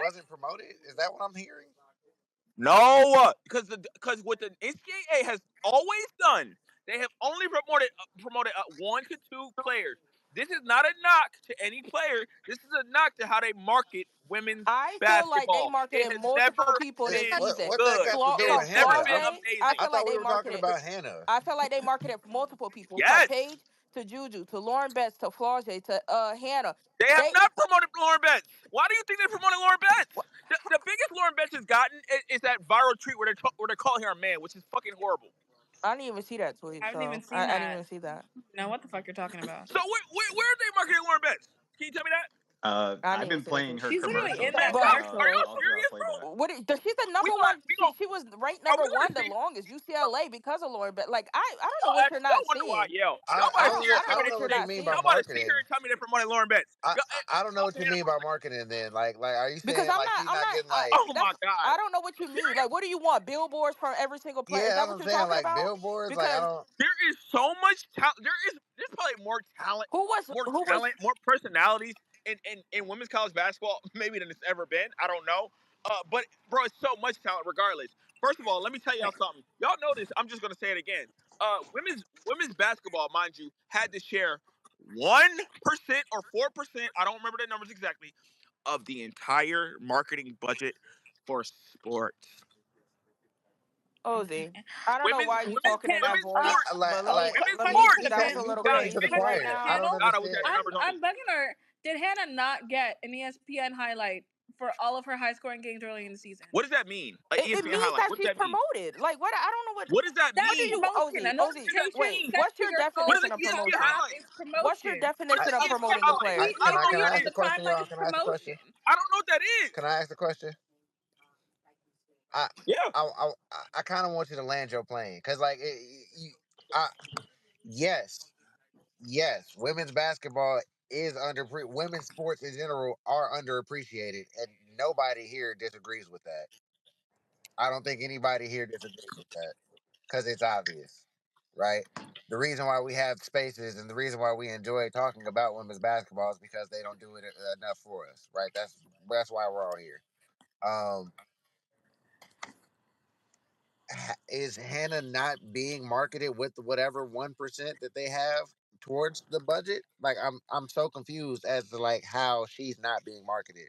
wasn't promoted? Is that what I'm hearing? No, because what the NCAA has always done, they have only promoted 1 to 2 players. This is not a knock to any player. This is a knock to how they market women's I feel like they basketball. It marketed has multiple never people Who this been said season. What that good. got to do It with has So never Hannah? been Flau'jae, I amazing. I feel like thought they we were talking marketed. about Hannah. I feel like they marketed for multiple people, from Yes, Paige to Juju to Lauren Betts to Flau'jae to Hannah. they have They not promoted Lauren Betts. Why do you think they're promoting Lauren Betts? what, The biggest Lauren Betts has gotten is that viral tweet where they're calling her a man, which is fucking horrible. I didn't even see that tweet, I haven't even so seen I didn't that. even see that. Know what the fuck you're talking about? So where are they marketing Lauren Betts? Can you tell me that? I I've didn't even been see that playing tweet. her She's literally in commercials that But Are commercial. y'all all throughout serious, bro? playback. she's the We number gonna one. we gonna She was ranked are we number one the gonna see? longest UCLA because of Lauren Betts. Like I don't know Y'all what ask, you're y'all not wonder why I seeing. yell. I, Y'all I about to don't sit here re- and I tell I don't me know don't that what know you're what you not mean by y'all seeing. about to sit here marketing. and tell me they're promoting Lauren Betts. I don't know what you Hannah, mean by marketing. Then, like, are you Because saying like she's I'm not not. getting like? oh my That's god, I don't know what you mean. Like, what do you want? Billboards from every single player? Is Yeah, that that's what what I'm you're saying. talking Like about? billboards. Like I Because don't. there is so much talent. There's probably more who was talent, more personalities in women's college basketball maybe than it's ever been. I don't know. But bro, it's so much talent regardless. First of all, let me tell y'all something. Y'all know this. I'm just gonna say it again. Women's basketball, mind you, had to share 1% or 4%. I don't remember the numbers exactly of the entire marketing budget for sports. Ozzy? I don't know Women's why you women's talking in Can that women's voice, sports. but Women's let me sports. sit down can for a You little bit. preaching can to the Because can right choir. I now, don't Hannah? God, I wish I had the understand. numbers on me. I'm begging her. Did Hannah not get an ESPN highlight for all of her high scoring games early in the season? What does that mean? An it ESPN means highlight. that What does she's that mean? promoted. Like what? I don't know what. What does that What That's do you, mean? promotion. A Ozzy? What does that notification Wait. mean? sent What's to your your What is phone an definition that of you have ESPN promotion? app highlight? is What's your promotion. What is I, an definition of A ESPN promoting a highlight? tweet player? I don't that know what can I that appears ask at the the is. question, time like y'all? it's Can I ask the question? promotion. I don't know what that is. Can I ask the question? I Yeah. I kind of want you to land your plane because like I yes, yes, women's basketball is women's sports in general are underappreciated, and nobody here disagrees with that. I don't think anybody here disagrees with that because it's obvious, right? The reason why we have spaces and the reason why we enjoy talking about women's basketball is because they don't do it enough for us, right? That's why we're all here. Um, is Hannah not being marketed with whatever 1% that they have towards the budget? Like I'm so confused as to like how she's not being marketed.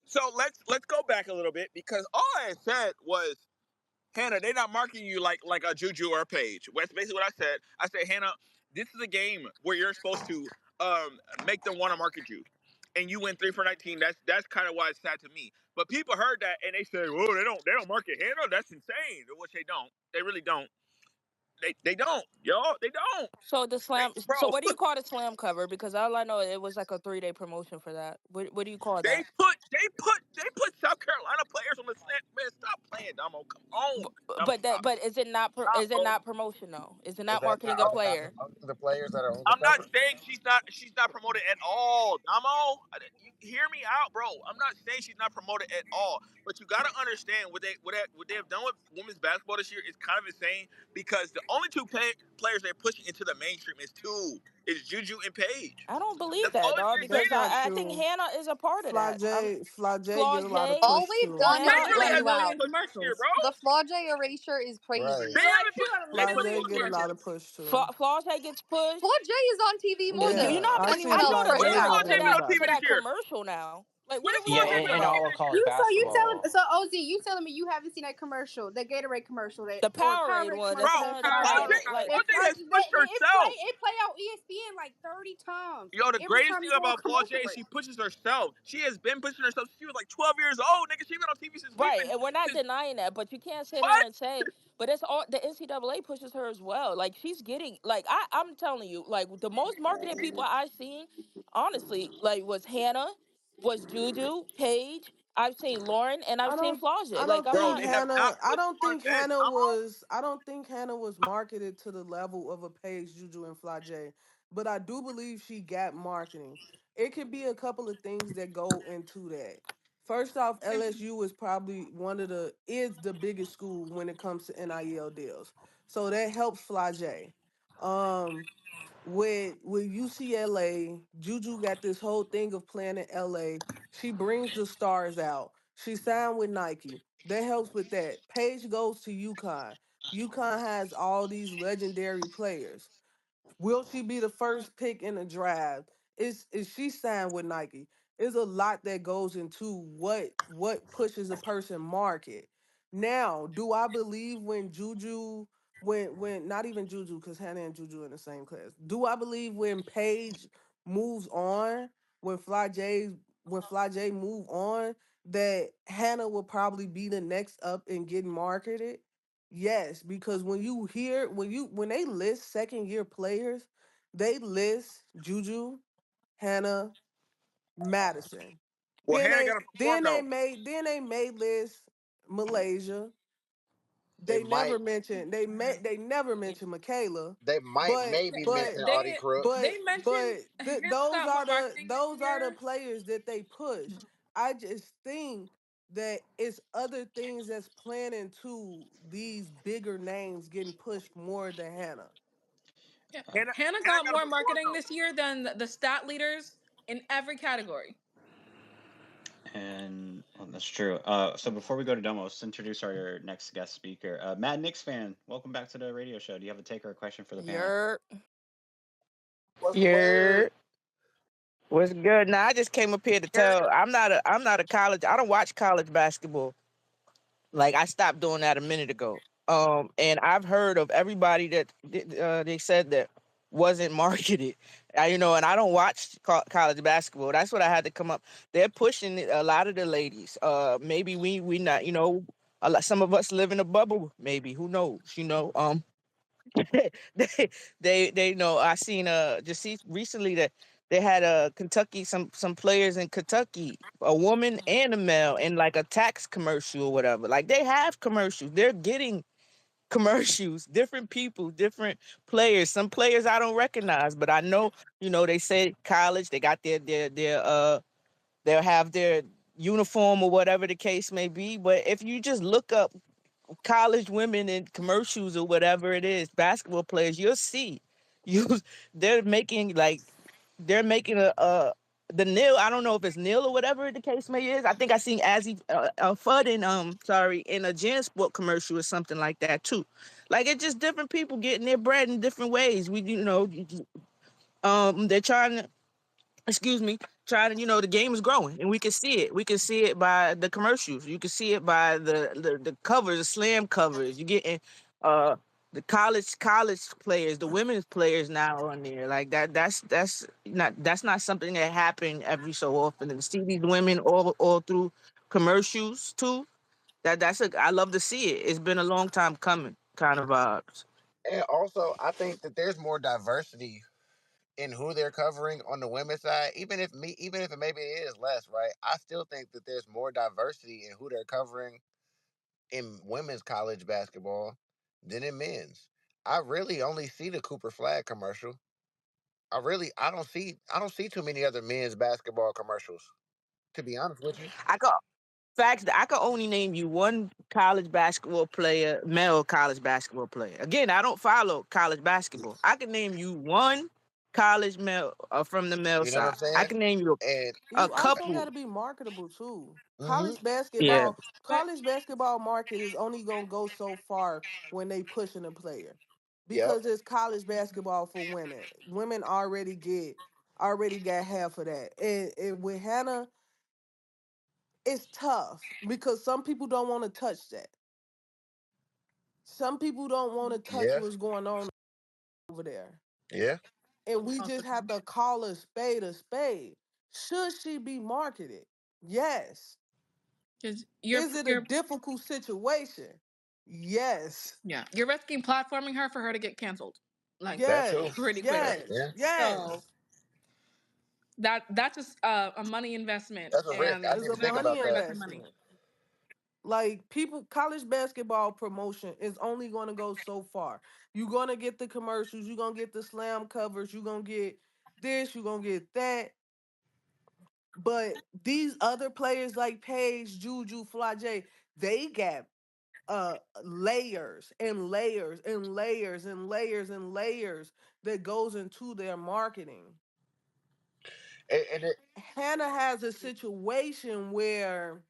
So let's go back a little bit because all I had said was Hannah, they're not marking you like a Juju or a Paige. That's basically what I said. I said, Hannah, this is a game where you're supposed to make them want to market you. And you went 3 for 19. That's kind of why it's sad to me. But people heard that and they said, "Whoa, they don't market Hannah. That's insane." Which they don't. They really don't. They don't, y'all. They don't. So the They, slam. So bro, what do you call the slam cover? Because all I know it was like a 3-day promotion for that. What do you call they that? put South Carolina players on the slant. Man, stop playing, Damo. Come on, Damo. Stop. But is it not Stop, is it bro. not promotion though? Is it Is not that marketing a is that not player? promoting the players that are on the I'm not cover? saying she's not promoted at all, Damo. You hear me out, bro. I'm not saying she's not promoted at all. But you gotta understand what they have done with women's basketball this year is kind of insane because the only players they're pushing into the mainstream is two. It's Juju and Paige. I don't believe That's that, all it's dog. been Because That's saying. not I think true. Hannah is a part of that. Flau'jae get Flaw a lot of J, All push we've too. done is Paige Hannah, really call like hasn't you been out. getting In pushed this year, commercials. bro. The Flau'jae erasure is Right. crazy. They She haven't she been literally pushed in Flau'jae this get a year. lot of commercials. push too. Flawshay gets pushed. Flau'jae is on TV more You know Yeah, than how I much think anyone I else need to right Flau'jae get When is has now. back on Flau'jae to been TV. on that TV this year? commercial now. Like When what has are we Yeah, Flau'jae talking been in on TV all about? of this college year? So basketball. OZ, you telling me you haven't seen that commercial, the Gatorade commercial, that The or Powerade Powerade one. Bro, That's commercial that not the Flau'jae, Flau'jae, Powerade. Like that Flau'jae has pushed play herself. it play on ESPN like 30 times. Yo, the Every greatest time thing they go on about commercial Flau'jae is break. she pushes herself. She has been pushing herself since she was like 12 years old, nigga. She been on TV since we've right, been and we're not since denying that, but you can't sit there what? and say, but it's all the NCAA pushes her as well. Like she's getting, like I'm telling you, like the most marketed people I seen, honestly, like was Hannah, was Juju, Paige. I've seen Lauren, and I've I seen don't Flau'jae. I Like don't I'm Bro, think not. they have not pushed Lauren Betts. Damo. I don't think Hannah was marketed to the level of a Paige, Juju, and Flau'jae, but I do believe she got marketing. It could be a couple of things that go into that. First off, LSU is probably is the biggest school when it comes to NIL deals, so that helps Flau'jae. Um, with UCLA, Juju got this whole thing of playing in LA. She brings the stars out. She signed with Nike. That helps with that. Paige goes to UConn. UConn has all these legendary players. Will she be the first pick in the draft? Is she signed with Nike? There's a lot that goes into what pushes a person market. Now, do I believe when Juju when not even Juju because Hannah and Juju in the same class? Do I believe when Paige moves on, when Fly J move on, that Hannah will probably be the next up and getting marketed? Yes, because when they list second year players, they list Juju, Hannah, Madison. Well, Then Hannah they got to perform then they though. made then they made list Malaysia. They They might never mentioned they never mentioned Michaela, they might but maybe but mention Audie Crooks. They mentioned Hannah those got more are marketing this those are the year. players that they push. I just think that it's other things that's playing into these bigger names getting pushed more than Hannah. Yeah. Hannah Hannah got got to more perform marketing though. this year than the stat leaders in every category. And well, that's true. So before we go to demo, let's introduce our next guest speaker. Mad Knicks fan, welcome back to the radio show. Do you have a take or a question for the panel? You're What's the You're word? what's good? Now I just came up here to tell I'm not a college. I don't watch college basketball. Like I stopped doing that a minute ago. And I've heard of everybody that they said that wasn't marketed. And I don't watch college basketball. That's what I had to come up. They're pushing a lot of the ladies. Maybe we not. Some of us live in a bubble. Maybe who knows? They know I seen just see recently that they had Kentucky some players in Kentucky, a woman and a male, in like a tax commercial or whatever. Like they have commercials. They're getting commercials, different people, different players. Some players I don't recognize, but I know, they say college, they got their they'll have their uniform or whatever the case may be. But if you just look up college women in commercials or whatever it is, basketball players, you'll see you they're making like they're making the nil. I don't know if it's nil or whatever the case may is. I think I seen Azzy Fudd in in a Jan Sport commercial or something like that too. Like it's just different people getting their bread in different ways. They're trying to trying to, the game is growing and we can see it. We can see it by the commercials. You can see it by the covers, the slam covers. You getting the college players, the women's players now on there. Like that's not something that happened every so often. And to see these women all through commercials too. I love to see it. It's been a long time coming, kind of vibes. And also, I think that there's more diversity in who they're covering on the women's side. Even if it maybe it is less, right? I still think that there's more diversity in who they're covering in women's college basketball than in men's. I really only see the Cooper Flag commercial. I don't see too many other men's basketball commercials. To be honest with you, I got facts that I can only name you one college basketball player, male college basketball player. Again, I don't follow college basketball. I can name you one college male from the male you know what I'm side. I saying? can name you And a You also got couple. to be marketable too. hmm Yeah, But College basketball market is only gonna go so far when they pushing a player, yep. because it's college basketball for women. Women already got half of that, and with Hannah, it's tough because some people don't want to touch that. Some people don't want to touch Yeah, what's going on over there, yeah. and we also just have true. to call a spade a spade. Should she be marketed? Yes. Because Is it a difficult situation? Yes. you're risking platforming her for her to get canceled. Like That too. Yes. pretty clearly. Yes. Yeah, So Yes. that's just a money investment, that's a risk. I and It's didn't a even think not money about for that. nothing money. investment. Like people, college basketball promotion is only going to go so far. You're going to get the commercials. You're going to get the slam covers. You're going to get this. You're going to get that. But these other players like Paige, Juju, Flage, they got layers and layers and layers and layers and layers that goes into their marketing. And it, Hannah has a situation where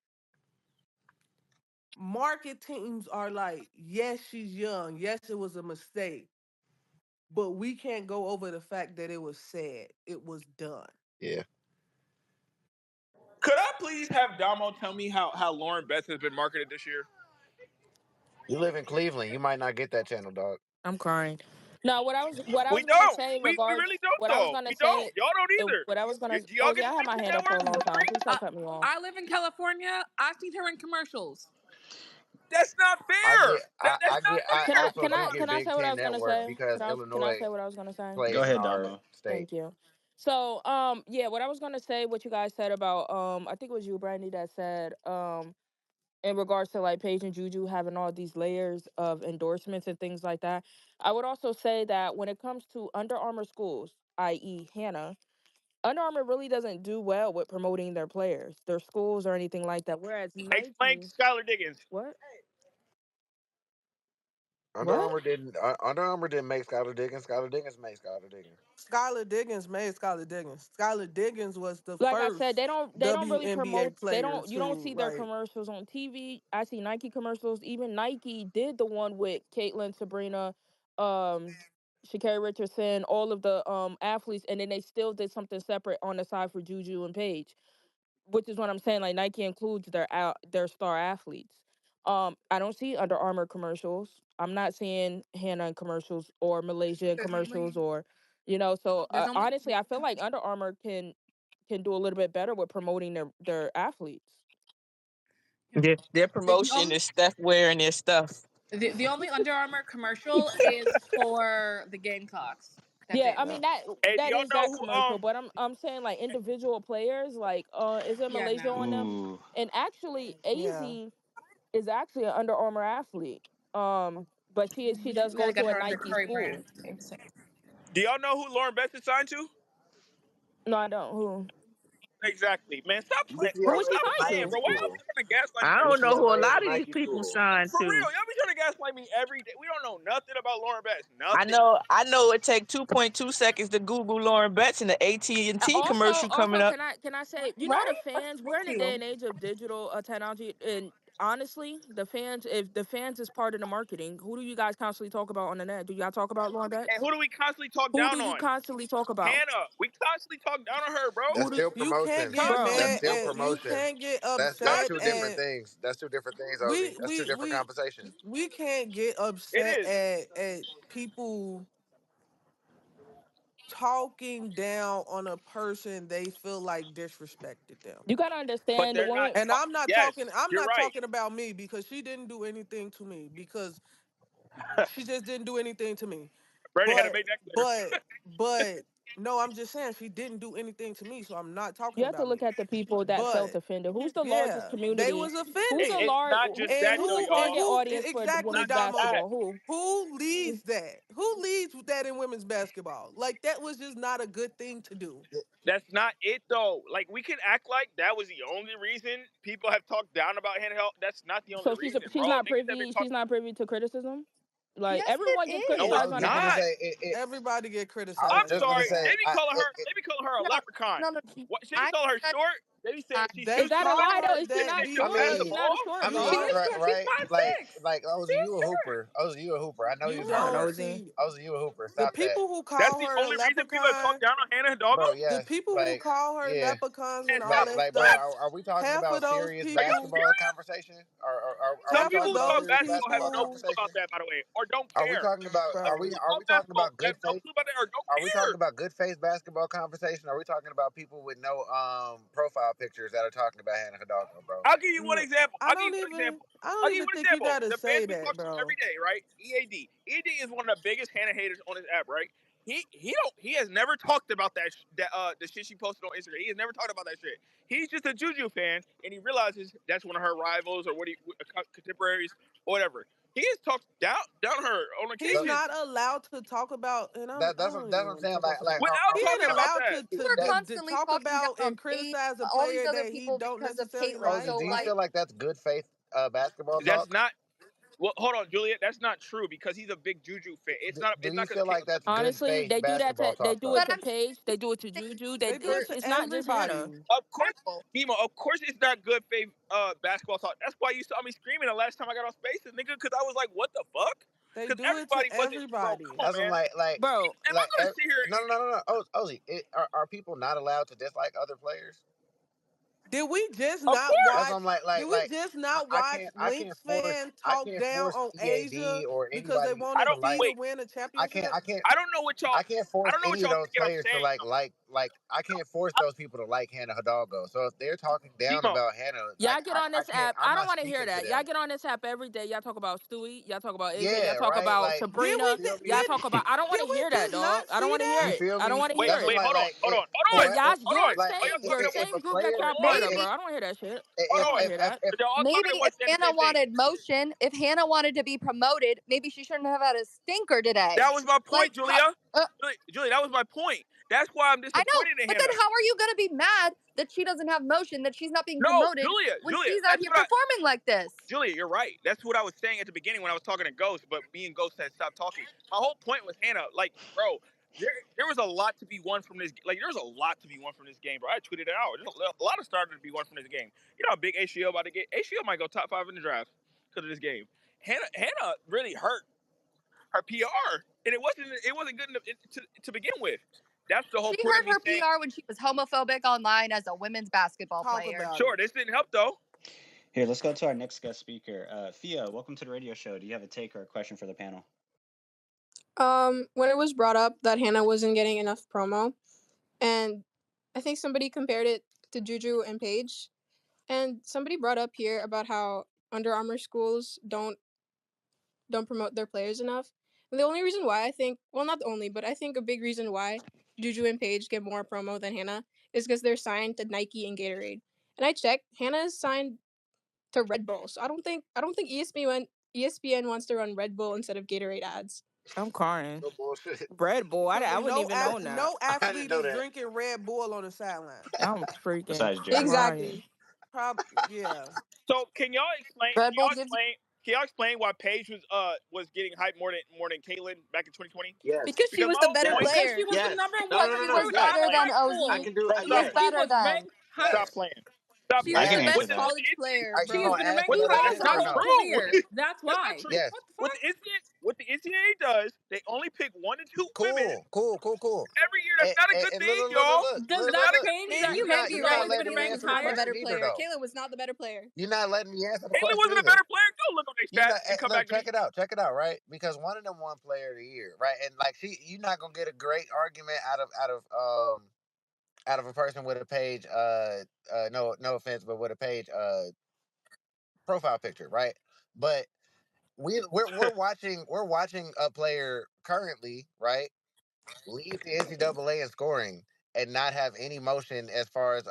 market teams are like, yes, she's young. Yes, it was a mistake. But we can't go over the fact that it was said. It was done. Yeah. Could I please have Damo tell me how Lauren Betts has been marketed this year? You live in Cleveland. You might not get that channel, dog. I'm crying. No, what I We was gonna don't. say in We really regards, don't what I was though. gonna We say, don't. Y'all don't either. what I was gonna, Do y'all oh get yeah, I the had my Disney hand up for a Network long for time. free? Please don't cut me off. I live in California. I've seen her in commercials. That's not I fair. get That's not I Can I fair. also can do I get can I Big say what I Ten was gonna Network say? because Can I Illinois say what I was gonna say? Go plays in ahead, our Damo. state. Thank you. So, yeah, what I was gonna say, what you guys said about, I think it was you, Brandy, that said, in regards to like Paige and Juju having all these layers of endorsements and things like that. I would also say that when it comes to Under Armour schools, i.e., Hannah, Under Armour really doesn't do well with promoting their players, their schools, or anything like that. Whereas Explain Nike, Skylar Diggins. what? Under What? Armour didn't. Under Armour didn't make Skylar Diggins. Skylar Diggins made Skylar Diggings. Skylar Diggins made Skylar Diggins. Skylar Diggins was the Like I said, first they don't really WNBA promote, they player don't, you don't to see their like. commercials on TV. I see Nike commercials. Even Nike did the one with Caitlin, Sabrina, um Sha'Carri Richardson, all of the athletes, and then they still did something separate on the side for Juju and Paige, which is what I'm saying. Like Nike includes their star athletes. I don't see Under Armour commercials. I'm not seeing Hannah in commercials or Malaysia in There's commercials, only or so there's only honestly, I feel like Under Armour can do a little bit better with promoting their athletes. yeah. Yeah. Their The promotion only is stuff wearing their stuff. the only Under Armour commercial is for the Gamecocks. That's Yeah, it. I Yeah. mean that Hey, do that y'all is know that who commercial, but I'm saying like individual players, like is there Yeah, Malaysia no. on them? Ooh. And actually Yeah. AZ is actually an Under Armour athlete. But she does We go gotta to get a her under Nike Curry school. brand. Thanks. Do y'all know who Lauren Betts is signed to? No, I don't. Who? Exactly, man. Stop playing, bro. Who was UCLA she is Stop a signed playing, Nike to? bro. Why y'all school. be trying to gaslight me I every don't know day? who a UCLA is lot a of these Nike people school. signed For to. real, y'all be trying to gaslight me every day. We don't know nothing about Lauren Betts. I Nothing. know it take 2.2 seconds to Google Lauren Betts and the AT&T commercial coming Also, up. can I say, the Right? fans? We're Thank in a day you. and age of digital technology, and honestly, the fans, if the fans is part of the marketing, who do you guys constantly talk about on the net? Do y'all talk about Lauren And Betts? who do we constantly talk Who do down you on? constantly talk about, Hannah. We constantly talk down on her, bro. That's who do still You can't promotion. get That's bro? mad still Constantly. at you promotion. can't get That's upset two Constantly. different at things. That's two different things, Ozzy. we That's two we different we conversations. we can't get It upset is. at people talking down on a person they feel like disrespected them. You gotta But understand the they're not woman. And talk- yes, I'm you're not right. talking about me because she didn't do anything to me because she just didn't do anything to me. Brady had to But make that clear. but no, I'm just saying she didn't do anything to me, so I'm not talking You have to about look me. at the people that felt But offended. Who's the largest yeah, they community? was offended. It's not just that though, Who's the And y'all. target who audience for the It's exactly, not women's just that. Damo? basketball? Who? Who leads that? Who leads that in women's basketball? Like that was just not a good thing to do. That's not it though. Like we can act like that was the only reason people have talked down about handheld. That's not the only So reason, she's bro. not Niggas have been privy. She's talking. not privy to criticism. Like Yes, everyone gets it No, I it's criticized was on is. the just gonna not. internet. say Everybody get I was I'm criticized just on gonna sorry. the say They app. be calling her. They be calling her a No, leprechaun. no, no. What? They be I calling her said short. They be saying I, she's They Is shit. that She's a call lie fat. though? her Is she They that not say she's I short? fat Is as a she mean not a ball. short I she mean girl? is short. She's right 5'6". like She Ozzy, is you a short. hooper. Ozzy, you a hooper. I know you you's a Come on, don't hooper. Ozzy. see Ozzy, you a hooper. the Stop that. people who That's call the her a only reason people have talked leprechaun. down on Hannah Hidalgo. Bro, The yes. people who Like, call her yeah. leprechauns and And all stop. that Like, bro, stuff, What? are we talking half of about those serious people, basketball conversation? Are Some we half people talking of who about talk those serious basketball have basketball no people, clue about conversation? that, by the way, or don't Are we care. talking about Some bro. people who are talk we talking basketball about good have no faith? clue about that or don't Are we talking care. about good faith basketball conversation? Are we talking about people with no profile pictures that are talking about Hannah Hidalgo, bro? I'll give you one No, example. I I'll give don't you one even. example. I I'll don't give you even one think you example. gotta The say fans we that, talk to bro. every day, right? EAD. EAD is one of the biggest Hannah haters on this app, right? He has never talked about the shit she posted on Instagram. He has never talked about that shit. He's just a Juju fan, and he realizes that's one of her rivals or contemporaries or whatever. He has talked down her on He's So occasion not allowed to talk about, and I that's don't that's even what I'm want to saying. get into that. without He talking ain't about allowed that. People are that to constantly talk talking down about on and Paige, criticize a all these player other that he people don't because of necessarily Caitlyn. like. Ozzy, So do you like, feel like that's good faith basketball That's talk? not. Well, hold on, Juliet. That's not true because he's a big Juju fan. It's Do, not. do It's you not because feel like that's good Honestly, faith they do that basketball to they talk do it though? But to I'm Paige. They do it to Juju. They do it to It's not just Hannah. everybody. Of course, careful. Demo. Of course, it's not good faith basketball talk. That's why you saw me screaming the last time I got on Spaces, nigga. Because I was like, "What the fuck?" They Because do it to everybody wasn't, bro. Come everybody. on, That's what I'm man. Bro, Am I gonna sit here? no. Oh, Ozzy, are people not allowed to dislike other players? Did we just Of not course. That's what watch? I'm Did we just not watch I can't Lynx force fan talk down on EAD Asia or because they anybody I wanted to don't T to like. wait. win a I can't championship? I can't I don't know what y'all. I can't I force don't know what any of y'all those thinking I'm players to saying though. I can't force those people to like Hannah Hidalgo. So if they're talking down Demo. about Hannah, y'all get on I this can't. app. I'm I don't not want to hear speaking to that. Y'all them. get on this app every day. Y'all talk about Stewie. Y'all talk about AJ. Y'all Yeah, talk right. about Like Did Sabrina. we you feel Y'all me? talk about. I don't want did to we hear that, just dog. not I don't see want to hear You that? it. feel I don't me? want to Wait, hear That's what it. I'm wait. like. Hold on. Cause Whoever, Hold you're on. the like Are same. y'all You're talking the about? if same a group that player, y'all part of, Maybe bro. I don't want to hear that shit. I Hold don't on. want to if hear that. if Y'all all maybe talking about if saying the Hannah same thing. wanted motion, if Hannah wanted to be promoted, maybe she shouldn't have had a stinker today. That was my point, Like, Julia. uh, Julia, that was my point. That's why I'm I know, disappointed in but then Hannah. how are you going to be mad that she doesn't have motion, that she's not being No, promoted when Julia. she's out That's here what I. performing like this? Julia, you're right. That's what I was saying at the beginning when I was talking to Ghost, but me and Ghost had stopped talking. My whole point was Hannah, like, bro, there was a lot to be won from this. Like, there's a lot to be won from this game, bro. I tweeted it out. There's a lot of starters to be won from this game. You know how big ACO about to get? ACO might go top 5 in the draft because of this game. Hannah really hurt her PR, and it wasn't good enough to begin with. That's the whole She point of hurt me her saying, PR when she was homophobic online as a women's basketball Talk player. about sure, it. this didn't help though. Here, let's go to our next guest speaker. Thea, welcome to the radio show. Do you have a take or a question for the panel? When it was brought up that Hannah wasn't getting enough promo, and I think somebody compared it to Juju and Paige, and somebody brought up here about how Under Armour schools don't promote their players enough. And the only reason why I think, well, not the only, but I think a big reason why Juju and Paige get more promo than Hannah is because they're signed to Nike and Gatorade. And I checked, Hannah is signed to Red Bull, so I don't think ESPN wants to run Red Bull instead of Gatorade ads. I'm crying. no bullshit. Red Bull. I Because wouldn't even know that. no I didn't athlete know is that. drinking Red Bull on the sideline. I'm freaking Besides Jared. crying. Exactly. Yeah. So can y'all explain? Red Bull gives you. Can y'all explain why Paige was getting hyped more than Caitlyn back in 2020? Yes. Because she Because was my the whole better point. Because player. she was Because the number No, one, no, no, because she no. was dude, I Yes. better don't than like I OZ. bull. can do. Bro, She stop was Yes. She it. better was than. ranked Stop highest. Yes. playing. Stop She I was playing. can the Yes. answer With best the that. with the college incident, player, Are you She was bro. gonna gonna ask rank me with me to the let me highest incident, her that's answer or whole no? true. career. That's That's not why. true. Yes. With the incident he does, they only pick 1 to 2 women Cool. every year. That's not a good And thing, y'all. Does look, that look. change And that you yes, might she's be You're right, not always but letting been me ranked Caitlyn answer was the not the highest? better question either, player. though. Caitlyn was not the better player. You're not letting me answer the Caitlyn question wasn't a either. better player. Go look on their You know, stats and come look, back to me. check it out, right? Because one of them won Player of the Year, right? And like, you're not gonna get a great argument out of a person with a page. No offense, but with a page profile picture, right? But we're watching a player currently, right, lead the NCAA in scoring and not have any motion as far as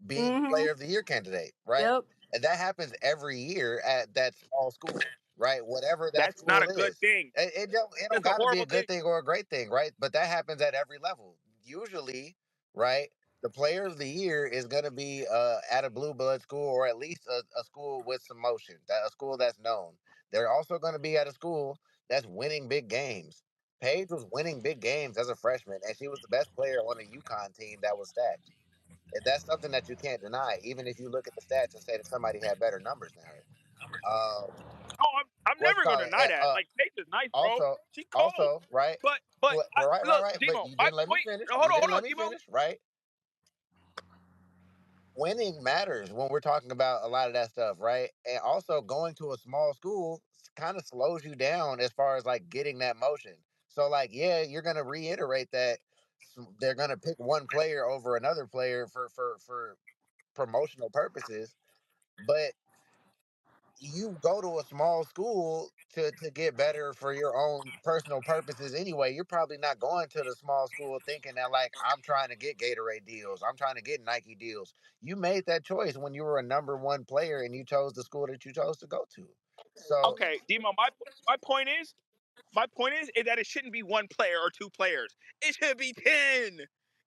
being a Mm-hmm. player of the year candidate, right? Yep. And that happens every year at that small school, right? Whatever that That's not school a good is. thing. It don't That's a gotta be horrible a good thing. thing or a great thing, right? But that happens at every level. Usually, right? The player of the year is gonna be at a blue blood school or at least a school with some motion, a school that's known. They're also gonna be at a school that's winning big games. Paige was winning big games as a freshman, and she was the best player on a UConn team that was stacked. And that's something that you can't deny, even if you look at the stats and say that somebody had better numbers than her. Um, Oh, I'm what's never it gonna called? deny that. Like Paige is nice, bro. Also, She cold. right? But look, Right. But Demo, you my didn't let me point. finish. Hold You on, didn't hold on, let me Demo. finish, right? Winning matters when we're talking about a lot of that stuff, right? And also going to a small school kind of slows you down as far as like getting that motion. So like, yeah, you're gonna reiterate that they're gonna pick one player over another player for promotional purposes, but you go to a small school to get better for your own personal purposes anyway. You're probably not going to the small school thinking that like I'm trying to get Gatorade deals, I'm trying to get Nike deals. You made that choice when you were a number one player and you chose the school that you chose to go to. So Okay, Demo. My point is, my point is that it shouldn't be 1 player or 2 players. It should be 10.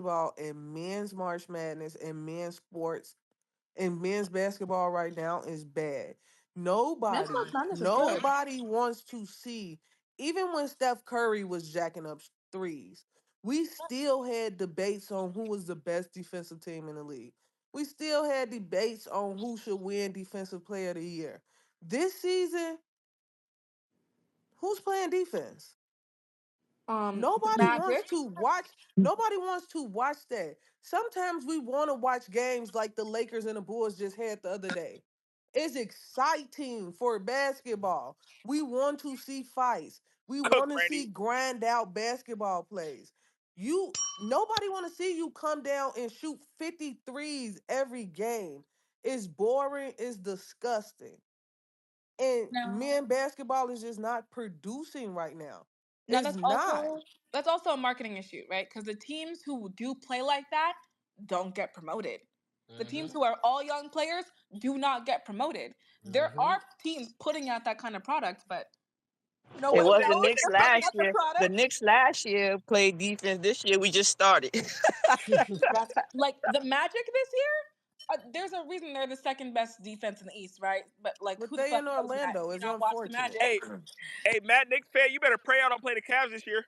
basketball and men's March Madness and men's sports and men's basketball right now is bad. Men's March Nobody, Madness is good. nobody wants to see, even when Steph Curry was jacking up threes, we still had debates on who was the best defensive team in the league. We still had debates on who should win Defensive Player of the Year. This season, who's playing defense? The Nobody wants Magic. to watch. Nobody wants to watch that. Sometimes we want to watch games like the Lakers and the Bulls just had the other day. It's exciting for basketball. We want to see fights. We Cook, want to see Brandy. grind out basketball plays. Nobody want to see you come down and shoot 53s every game. It's boring, it's disgusting. And Now, men basketball is just not producing right now. now It's not. that's also a marketing issue, right? Because the teams who do play like that don't get promoted. The teams Mm-hmm. who are all young players do not get promoted. There Mm-hmm. are teams putting out that kind of product, but no It one But was that, the knows Knicks they're putting last out the year. The product. Knicks last year played defense. This year we just started. Like the Magic this year, there's a reason they're the second best defense in the East, right? But like, But who the they fuck in knows that? Orlando. Do you It's not watch the unfortunate. Magic? hey, hey, Matt Knicks fan, you better pray I don't play the Cavs this year.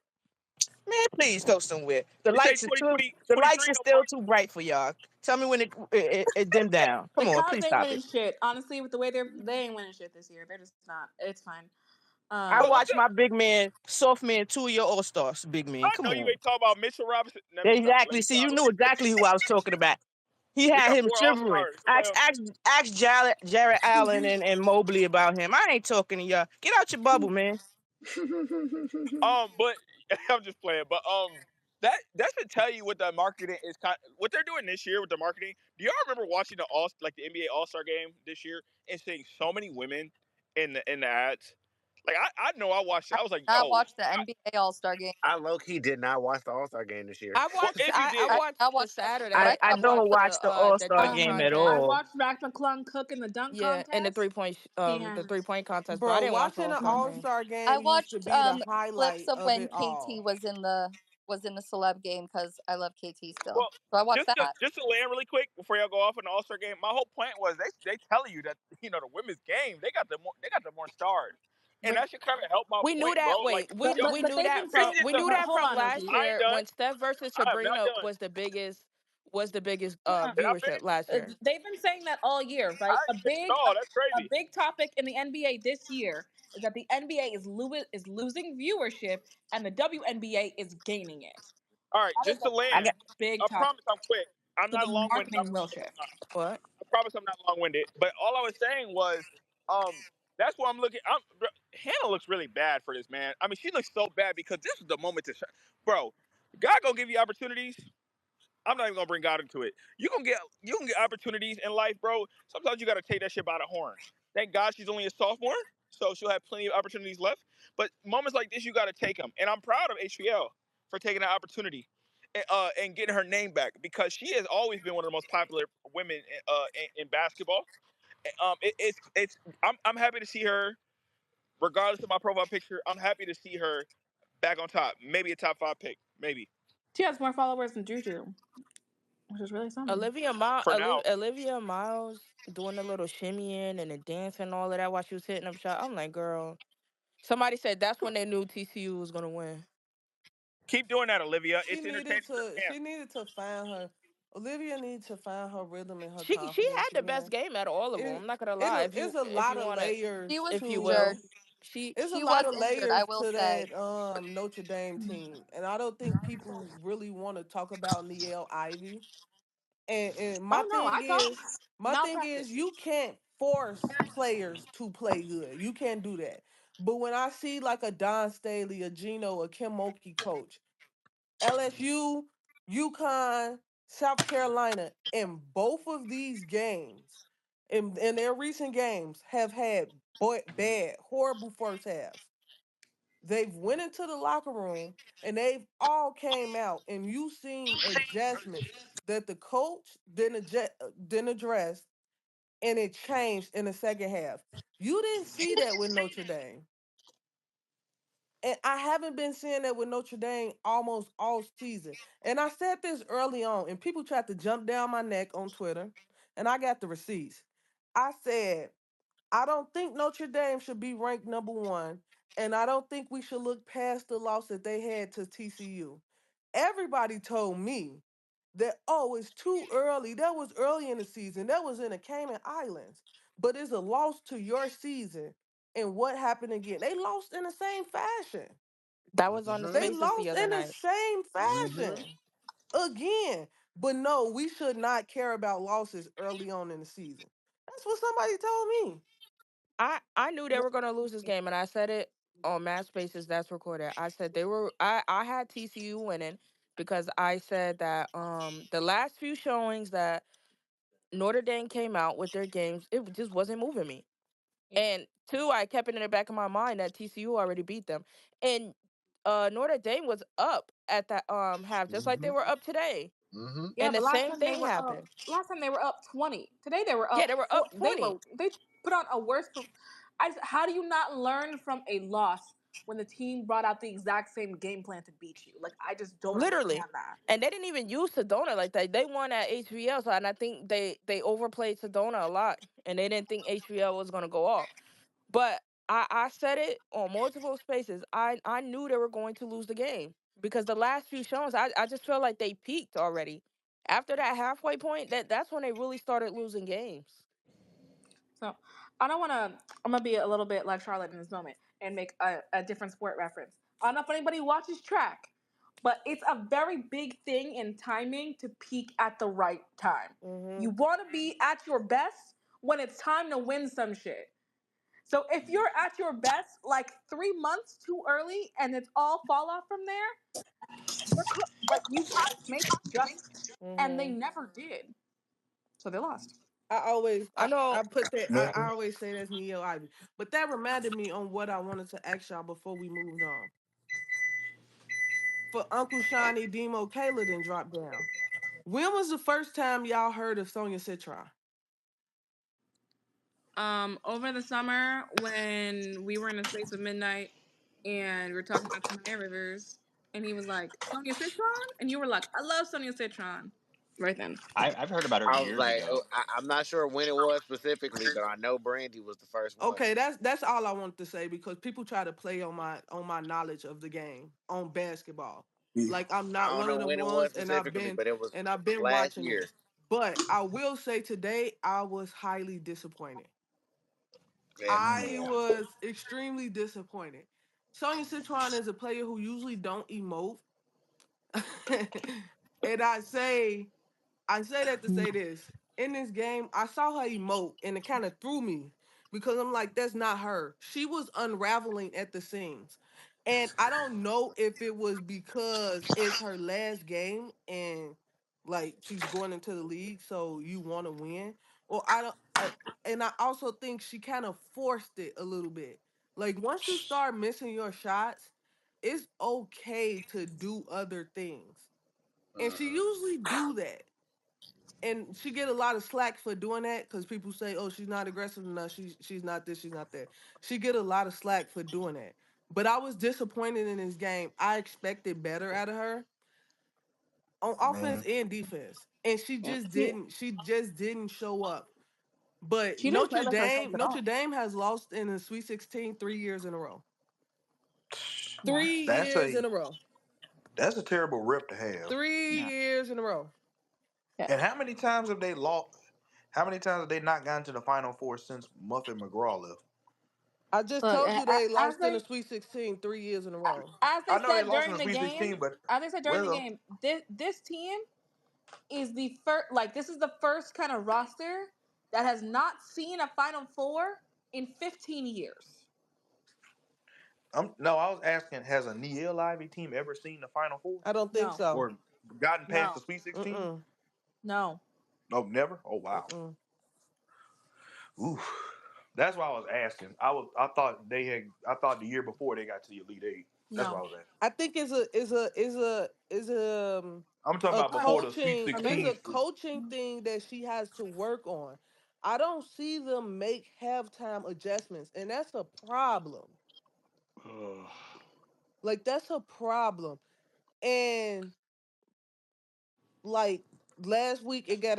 Man, please go somewhere. The They say lights are too. 2020, The lights 23 are no still more. too bright for y'all. Tell me when it dim down. The Come on, Cavs please ain't stop winning it. shit. Honestly, with the way they ain't winning shit this year. They're just not. It's fine. I But Um, what's watch up? my big man, soft man, 2 year All Stars. Big man, I come know you on. ain't talking about Mitchell Robinson. Let me stop. Let Exactly. me See, you stop. knew exactly who I was talking about. He We had got him four All shivering. Stars. Ask Jared Allen and Mobley about him. I ain't talking to y'all. Get out your bubble, man. But I'm just playing. But that should tell you what the marketing is. What they're doing this year with the marketing. Do y'all remember watching the NBA All Star game this year and seeing so many women in the ads? Like I know I watched it. I I was like, did not yo, watch the NBA All Star game. I low key did not watch the All Star game this year. I well, watched if you I did, I did watched not the watch the Saturday. but I I don't watched watch the All the Star dunk game um, at I contest. all. watched Mac McClung cook in the dunk Yeah, and contest. He the has. 3 point contest, but I Bro, didn't watch the watching All an Star All game. Star I game used to watched be the clips highlight of of when it KT all. was in the celeb game because I love KT still. well, So I watched just to that. just to land really quick before y'all go off in the All Star game. My whole point was they tell you that the women's game they got the more stars, and But that should kind of help my We knew point, bro. that. Like Wait, you know, we but knew they've that been this from saying. is we the knew that Hold from on, last OG. I ain't year done. when Steph versus I have not Sabrina done. was the biggest Yeah. Did I viewership finish? last year. They've been saying that all year, I right? ain't finished. Oh, that's A crazy. big topic in the NBA this year is that the NBA is losing viewership and the WNBA is gaining it. All right, That is just to a I land. got big I topic. promise I'm quick. I'm So not the long winded. I marketing will promise I'm shift. not. What? I promise I'm not long winded. But all I was saying was, that's why I'm looking. Hannah looks really bad for this, man. I mean, she looks so bad because this is the moment to shine. Bro, God gonna give you opportunities. I'm not even gonna bring God into it. You can get opportunities in life, bro. Sometimes you gotta take that shit by the horn. Thank God she's only a sophomore, so she'll have plenty of opportunities left. But moments like this, you gotta take them. And I'm proud of HBL for taking that opportunity and getting her name back because she has always been one of the most popular women in basketball. It's I'm happy to see her, regardless of my profile picture. I'm happy to see her back on top. Maybe a top 5 pick, maybe She has more followers than Juju, which is really something. for now. Olivia Miles doing a little shimmying and the dancing and all of that while she was hitting up shot. I'm like, girl. Somebody said that's when they knew TCU was gonna win. Keep doing that, Olivia. She It's needed entertaining for the to. fans. She needed to find her. Olivia needs to find her rhythm and her She had confidence the best again. game out of all of them. It I'm not gonna it lie. it's a If lot you of wanna, She layers was if you to. will, injured. she It's a She lot was of injured, I layers will to say. that Notre Dame team, and I don't think people really want to talk about Niele Ivy. And Oh no, I talk my thing is, malpractice. you can't force players to play good. You can't do that. But when I see like a Don Staley, a Gino, a Kim Mulkey coach, LSU, UConn, South Carolina, in both of these games, in their recent games, have had bad, horrible first halves. They've went into the locker room and they've all came out, and you seen adjustments that the coach didn't address, and it changed in the second half. You didn't see that with Notre Dame. And I haven't been seeing that with Notre Dame almost all season. And I said this early on, and people tried to jump down my neck on Twitter, and I got the receipts. I said, I don't think Notre Dame should be ranked number one, and I don't think we should look past the loss that they had to TCU. Everybody told me that, oh, it's too early. That was early in the season. That was in the Cayman Islands. But it's a loss to your season. And what happened again? They lost in the same fashion. That was on the Mm-hmm. They Spaces the lost other in the night. same Mm-hmm. fashion again. But no, we should not care about losses early on in the season. That's what somebody told me. I knew they were gonna lose this game, and I said it on Mass Spaces that's recorded. I said they were. I had TCU winning because I said that the last few showings that Notre Dame came out with their games, it just wasn't moving me. And two, I kept it in the back of my mind that TCU already beat them, and Notre Dame was up at that half, just like Mm-hmm. they were up today, Mm-hmm. Yeah, and the but last same time they thing were up. happened. Last time they were up 20. Today they were Yeah, up they were four. up 20. They put on a worse. How do you not learn from a loss when the team brought out the exact same game plan to beat you? Like I just don't Literally. understand that. And they didn't even use Sedona like that. They won at HBL, so and I think they overplayed Sedona a lot, and they didn't think HBL was gonna go off. But I said it on multiple spaces. I knew they were going to lose the game because the last few shows, I just feel like they peaked already. After that halfway point, that's when they really started losing games. So I don't want to. I'm gonna be a little bit like Charlotte in this moment and make a different sport reference. I don't know if anybody watches track, but it's a very big thing in timing to peak at the right time. Hmm. You want to be at your best when it's time to win some shit. So if you're at your best like 3 months too early and it's all fall off from there, you're cooked. Like you have to make adjustments, and they Hmm. never did. So they lost. I always I know. I put that I Man. always say that's Neo Ivy. But that reminded me on what I wanted to ask y'all before we moved on. For Uncle Shawnee Demo Kayla didn't drop down. When was the first time y'all heard of Sonia Citron? Over the summer when we were in a space with Midnight and we were talking about Tamaya Rivers, and he was like, Sonia Citron? And you were like, I love Sonia Citron. Right then. I've heard about her I was years like, ago. I'm not sure when it was specifically, but I know Brandy was the first one. Okay, that's all I wanted to say because people try to play on my knowledge of the game on basketball. Like I'm I not don't one of know them when it was ones, specifically, but and I've it was been last watching year. it. But I will say today I was highly disappointed. I Yeah. was extremely disappointed. Sonya Citron is a player who usually don't emote. And I say that to say this. In this game, I saw her emote and it kind of threw me because I'm like, that's not her. She was unraveling at the seams. And I don't know if it was because it's her last game and like she's going into the league, so you want to win. Or I don't, and I also think she kind of forced it a little bit. Like once you start missing your shots, it's okay to do other things. And she Mm-mm. usually do that, and she get a lot of slack for doing that because people say, "Oh, she's not aggressive enough. She's not this. She's not that." She get a lot of slack for doing that. But I was disappointed in this game. I expected better out of her on offense Man. and defense, and she Yeah. just didn't. She just didn't show up. But She didn't play like herself at Notre all. Dame has lost in the Sweet 16 3 years in a row. Yeah. 3 years in a row. That's a terrible rip to have. Three Yeah. years in a row. Yeah. And how many times have they lost? How many times have they not gotten to the Final Four since Muffin McGraw left? I just Look, told you they as lost in the they Sweet 16 3 years in a row. as they I know they said lost in during the the Sweet game, 16, but as they said during the well, game, this team is the first. Like this is the first kind of roster that has not seen a Final Four in 15 years. no, I was asking, has a Neil Ivy team ever seen the Final Four I don't think No, so. or gotten past the no, Sweet 16? Mm-mm. no. No, never. Oh wow. Mm-mm. Ooh, that's why I was asking. I thought they had. I thought the year before they got to the Elite Eight. That's why I No. was asking. I think I'm talking a about Uh, before the Sweet coaching it's 16. a coaching thing that she has to work on. I don't see them make halftime adjustments, and that's a problem. Ugh. Like that's a problem. And like last week it got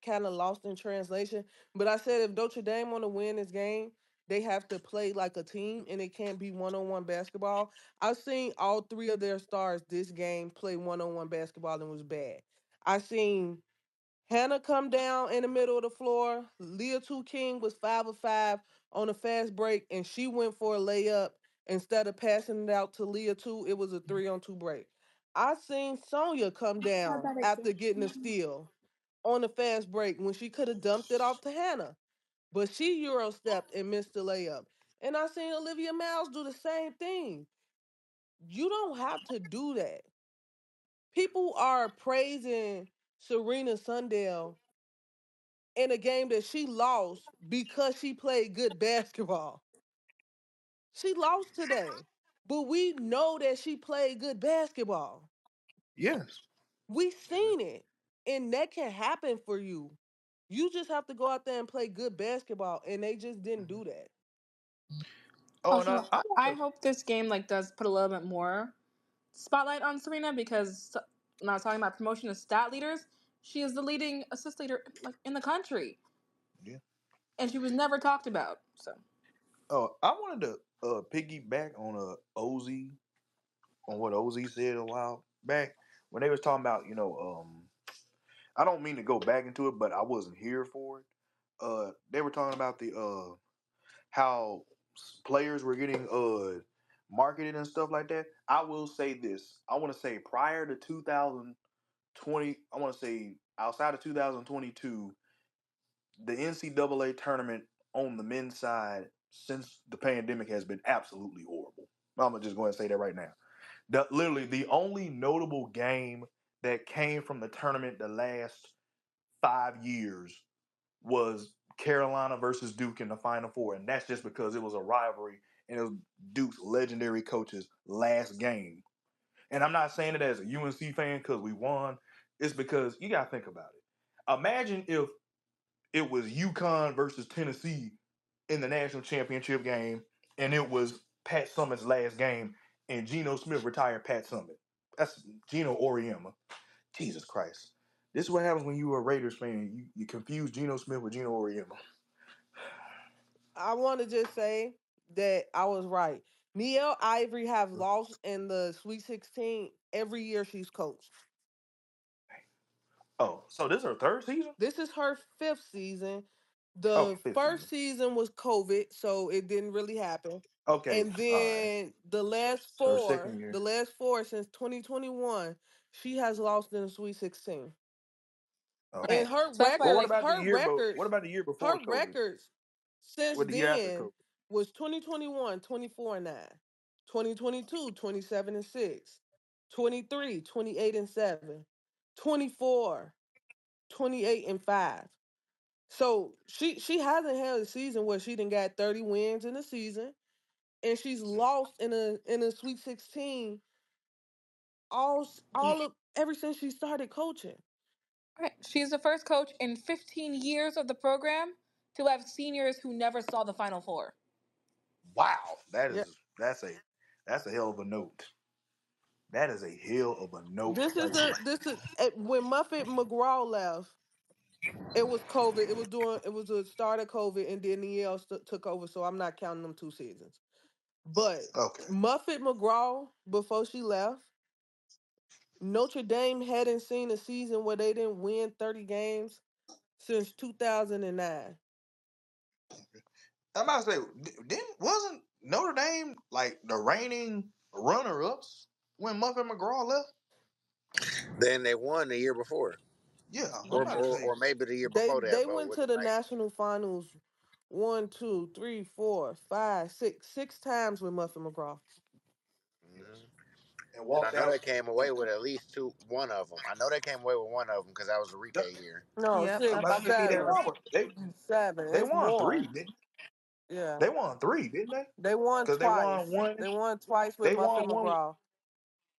kind of lost in translation. But I said if Notre Dame want to win this game, they have to play like a team, and it can't be one-on-one basketball. I've seen all three of their stars this game play one-on-one basketball and it was bad. I seen Hannah come down in the middle of the floor. Leah Two King was 5 of 5 on a fast break, and she went for a layup instead of passing it out to Leah Two. It was a 3-on-2 break. I seen Sonya come down after getting a steal on the fast break when she could have dumped it off to Hannah, but she euro stepped and missed the layup. And I seen Olivia Miles do the same thing. You don't have to do that. People are praising Serena Sundell in a game that she lost because she played good basketball. She lost today, but we know that she played good basketball. Yes. We seen it, and that can happen for you. You just have to go out there and play good basketball, and they just didn't do that. Oh, and Also, I I hope this game does put a little bit more spotlight on Serena because when I was talking about promotion of stat leaders, she is the leading assist leader in the country, yeah. and she was never talked about. So Oh, I wanted to piggyback on OZ on what OZ said a while back when they was talking about I don't mean to go back into it, but I wasn't here for it. They were talking about the how players were getting marketed and stuff like that. I will say this. I want to say prior to 2020, I want to say outside of 2022, the NCAA tournament on the men's side since the pandemic has been absolutely horrible. I'm gonna just go ahead and say that right now. Literally, the only notable game that came from the tournament the last 5 years was Carolina versus Duke in the Final Four, and that's just because it was a rivalry and it was Duke's legendary coach's last game. And I'm not saying it as a UNC fan because we won. It's because you got to think about it. Imagine if it was UConn versus Tennessee in the national championship game, and it was Pat Summitt's last game, and Geno Smith retired Pat Summitt. That's Geno Auriemma. Jesus Christ. This is what happens when you are a Raiders fan. You confuse Geno Smith with Geno Auriemma. I want to just say that I was right. Niele Ivory have lost in the Sweet 16 every year she's coached. Oh, so this is her third season? This is her 5th season. Oh, The fifth first season. season was COVID, so it didn't really happen. Okay, And all right. then the last So her second four, year. the last four since 2021, she has lost in the Sweet 16. Okay. And right, so that's why Well, like what about the year before her COVID? records since What the year after then COVID? was 2021, 24-9, 2022, 27-6, 23, 28-7, 24, 28-5. So she hasn't had a season where she didn't got 30 wins in a season, and she's lost in a Sweet 16 all of ever since she started coaching. right, she's the first coach in 15 years of the program to have seniors who never saw the Final Four. Wow, Yeah. that's a hell of a note. That is a hell of a note right there. This is when Muffet McGraw left. It was COVID. It was the start of COVID, and then Niele took over. So I'm not counting them 2 seasons. But Okay. Muffet McGraw, before she left, Notre Dame hadn't seen a season where they didn't win 30 games since 2009. I'm about to say, didn't wasn't Notre Dame like the reigning runner ups when Muffin McGraw left? Then they won the year before, Yeah, I'm or about to or, say. or maybe the year They before that, they but went with to the the Knights. national finals 1, 2, 3, 4, 5, 6 times with Muffet McGraw. Mhm. And And I walked know they out. came away with at least one of them. I know they came away with one of them because that was the Rike year. No, Yep, I'm that's about six, to say they seven, won. seven. They It's won three. more. Yeah, They won three, didn't they? they won Because they won twice. one. They won twice with They Muffet won one. McGraw.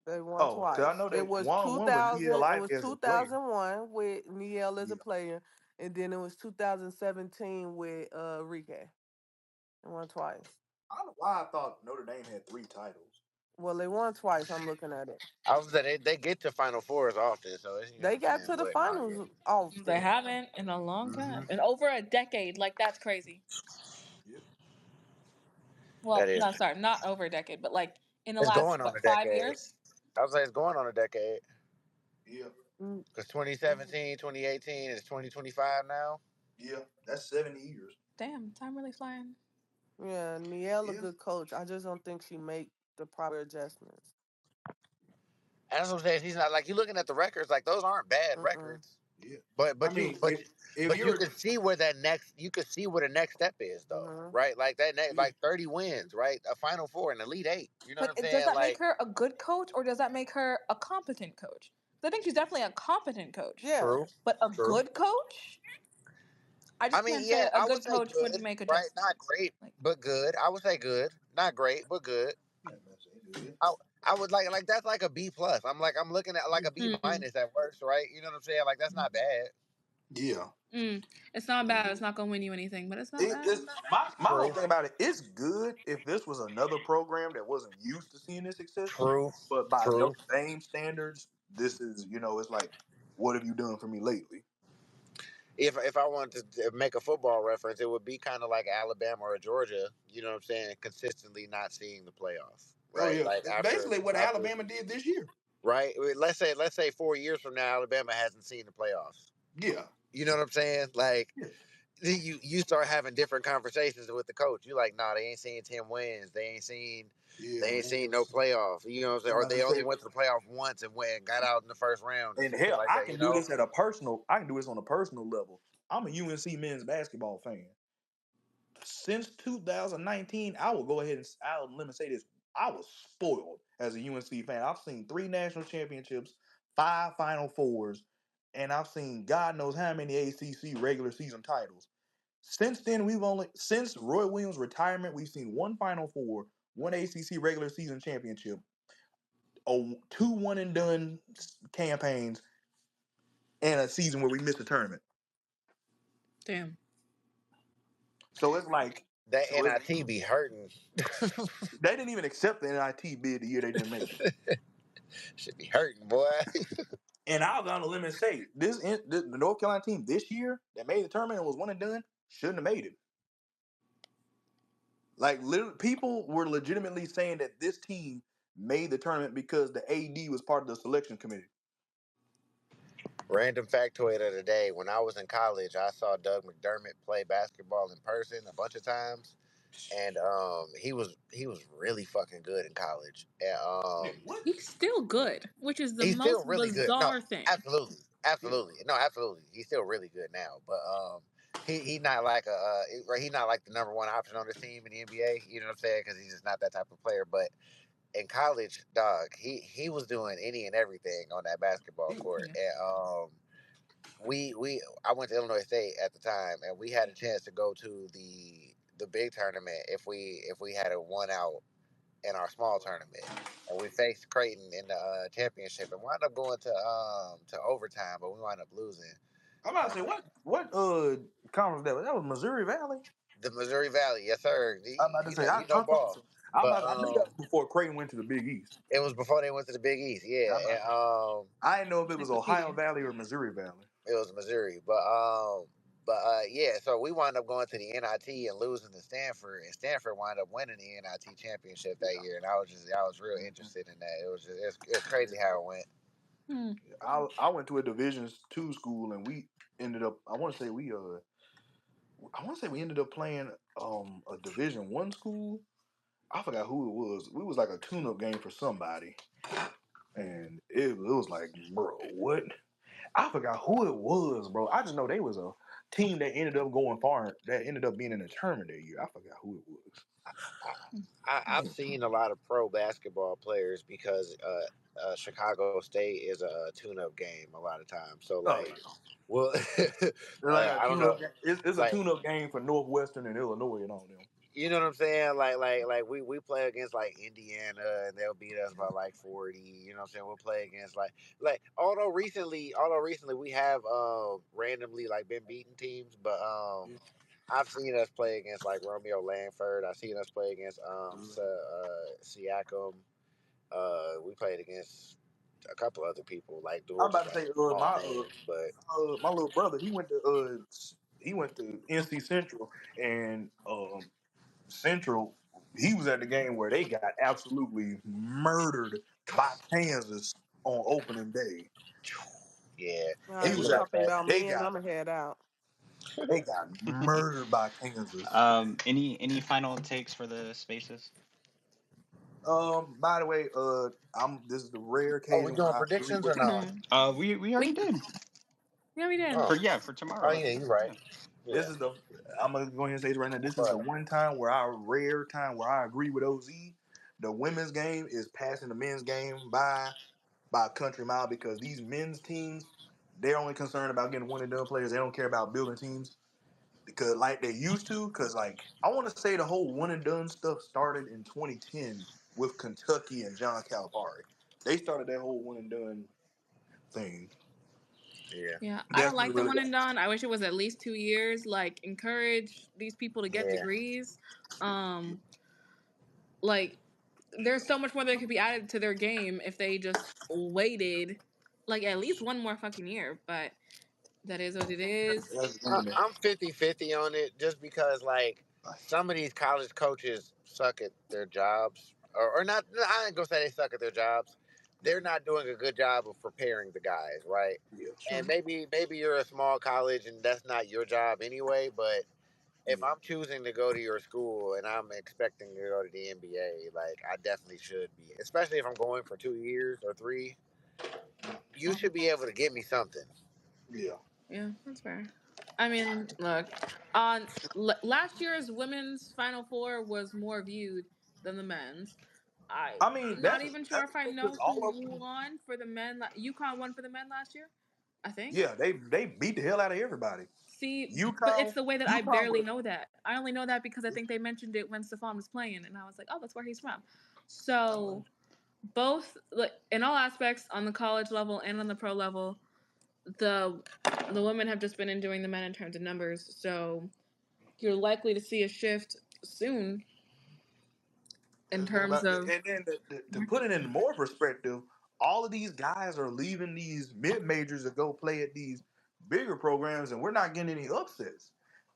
They won Oh, because I twice. know they It was won one with 2000. Neil It was Ivey as a player. 2001 with Niele as a Yeah. player, and then it was 2017 with Rike. They won twice. I don't know why I thought Notre Dame had three titles. Well, they won twice. I'm looking at it. I was saying they get to Final Fours often, so it's, you know what They I'm got saying. to the But nah, yeah. finals They often. haven't in a long time, Mm-hmm. in over a decade. Like that's crazy. Yep. That Well, is. no, sorry, not over a decade, but like in the It's last going on a 5 years. decade. I was saying it's going on a decade. Yeah. Mm, Because 2017, 2018 is 2025 now. Yeah. That's 70 years. Damn, time really flying. Yeah, Nielle a Yeah. good coach. I just don't think she make the proper adjustments. And that's what I'm saying. She's not like, you're looking at the records, like those aren't bad Mm-mm. records. Yeah. But I but you mean, but if but you you're can see where you can see where the next step is though, Mm-hmm. right? Like that next, yeah. like 30 wins, right? A Final Four, an Elite Eight. You know what But I'm does saying? that make Like her a good coach or does that make her a competent coach? I think she's definitely a competent coach. Yeah. true, But a true. good coach? I I just mean, can't say yeah, a I would good say coach wouldn't good, make right? Not adjustments. great, Like, but good. I would say good, not great, but good. Yeah, that's good. I I would like that's like a B plus. I'm looking at like a B hmm. minus at worst, right? You know what I'm saying? Like that's not bad. Yeah. It's not Yeah. bad. It's not gonna win you anything, but it's not bad. It's my whole True, thing about it. It's good if this was another program that wasn't used to seeing this success, true, but by true. Notre Dame standards, this is it's like, what have you done for me lately? If I wanted to make a football reference, it would be kind of like Alabama or Georgia. You know what I'm saying? Consistently not seeing the playoffs, Oh right? yeah, Like basically what after Alabama did this year. right. Let's say 4 years from now, Alabama hasn't seen the playoffs. Yeah, You know what I'm saying? Like yeah, you start having different conversations with the coach. You like, nah, they ain't seen 10 wins. yeah. They ain't seen no playoff. You know what I'm saying? I'm Or about to they only say, went to the playoff once and got out in the first round or and some shit hell, like I that. You can do know? this at a personal. I can do this on a personal level. I'm a UNC men's basketball fan. Since 2019, I will go ahead and let me say this. I was spoiled as a UNC fan. I've seen 3 national championships, 5 Final Fours, and I've seen God knows how many ACC regular season titles. Since then, since Roy Williams' retirement, we've seen 1 Final Four, 1 ACC regular season championship, 2 one and done campaigns, and a season where we missed a tournament. Damn. So it's like, That NIT be hurting. they didn't even accept the NIT bid the year they didn't make it. Should be hurting, boy. And I was on the limit and say the North Carolina team this year that made the tournament and was one and done shouldn't have made it. Like people were legitimately saying that this team made the tournament because the AD was part of the selection committee. Random factoid of the day. When I was in college, I saw Doug McDermott play basketball in person a bunch of times. And he was really fucking good in college. And What? He's still good, which is the he's still most really good. No, bizarre thing. absolutely, absolutely, no, absolutely. He's still really good now. But he not like he not like the number one option on this team in the NBA. You know what I'm saying? Because he's just not that type of player. But in college, dog, he was doing any and everything on that basketball court. Yeah. And I went to Illinois State at the time, and we had a chance to go to the big tournament if we had a one out in our small tournament, and we faced Creighton in the championship, and wound up going to overtime, but we wound up losing. I'm about to say what conference that was? That was Missouri Valley. The Missouri Valley, yes sir. I'm about to say You know ball, but I knew that was before Creighton went to the Big East. it was before they went to the Big East, yeah, I'm about and to say, I didn't know if it was Ohio Wikipedia. Valley or Missouri Valley. it was Missouri, but yeah, so we wound up going to the NIT and losing to Stanford, and Stanford wound up winning the NIT championship that year, and I was real interested in that. It was crazy how it went. Hmm. I went to a Division II school, and we ended up. I want to say we ended up playing a Division I school. I forgot who it was. We was like a tune-up game for somebody, and it was like, bro, what? I forgot who it was, bro. I just know they was a team that ended up going far. That ended up being in the tournament that year. I forgot who it was. I've seen a lot of pro basketball players because Chicago State is a tune-up game a lot of times. So Oh like, yeah, well, they're like a I don't know, tune-up. It's a like tune-up game for Northwestern and Illinois and all them. you know what I'm saying? Like we play against like Indiana and they'll beat us by like 40. You know what I'm saying? We'll play against like although recently we have randomly like been beating teams, but Yeah. I've seen us play against like Romeo Langford. I've seen us play against Siakam. We played against a couple other people, like I'm doing about just to like say, small names, but my little brother, he went to NC Central, and Central, he was at the game where they got absolutely murdered by Kansas on opening day. yeah, All He it's right, was you just out talking there. about men? I'ma head out. They got murdered by Kansas. Any final takes for the spaces? By the way, this is the rare Oh, we occasion where doing I agree predictions or with. no? We already did Yeah, we did. Oh, for oh tomorrow. yeah, you're right. Yeah. This Yeah, is the. I'm gonna go ahead and say it right now. This is the but one time where rare time where I agree with OZ. The women's game is passing the men's game by a country mile because these men's teams, they're only concerned about getting one and done players. They don't care about building teams because like they used to. Because like I want to say the whole one and done stuff started in 2010 with Kentucky and John Calipari. They started that whole one and done thing. yeah, Yeah, I That's don't what like the really one got. and done. I wish it was at least 2 years. Like, encourage these people to get yeah. degrees. Um, like, there's so much more that could be added to their game if they just waited, like, at least one more fucking year. But that is what it is. That's the internet. I'm 50-50 on it just because like some of these college coaches suck at their jobs or not. I ain't gonna say they suck at their jobs. They're not doing a good job of preparing the guys, right? Yeah, And True. maybe you're a small college and that's not your job anyway. But if yeah. I'm choosing to go to your school and I'm expecting to go to the NBA, like I definitely should be, especially if I'm going for 2 years or three. You should be able to get me something. Yeah. Yeah, that's fair. I mean, look, on last year's women's Final Four was more viewed than the men's. I'm I mean, not even sure that's if I because know all who of them. won for the men. UConn won for the men last year, I think. Yeah, they beat the hell out of everybody. See, but it's UConn, the way that I UConn barely was know that. I only know that because I think they mentioned it when Stefan was playing, and I was like, oh, that's where he's from. So both, like, in all aspects, on the college level and on the pro level, the women have just been doing the men in terms of numbers. So you're likely to see a shift soon in terms of. and then to put it in more perspective, all of these guys are leaving these mid majors to go play at these bigger programs, and we're not getting any upsets.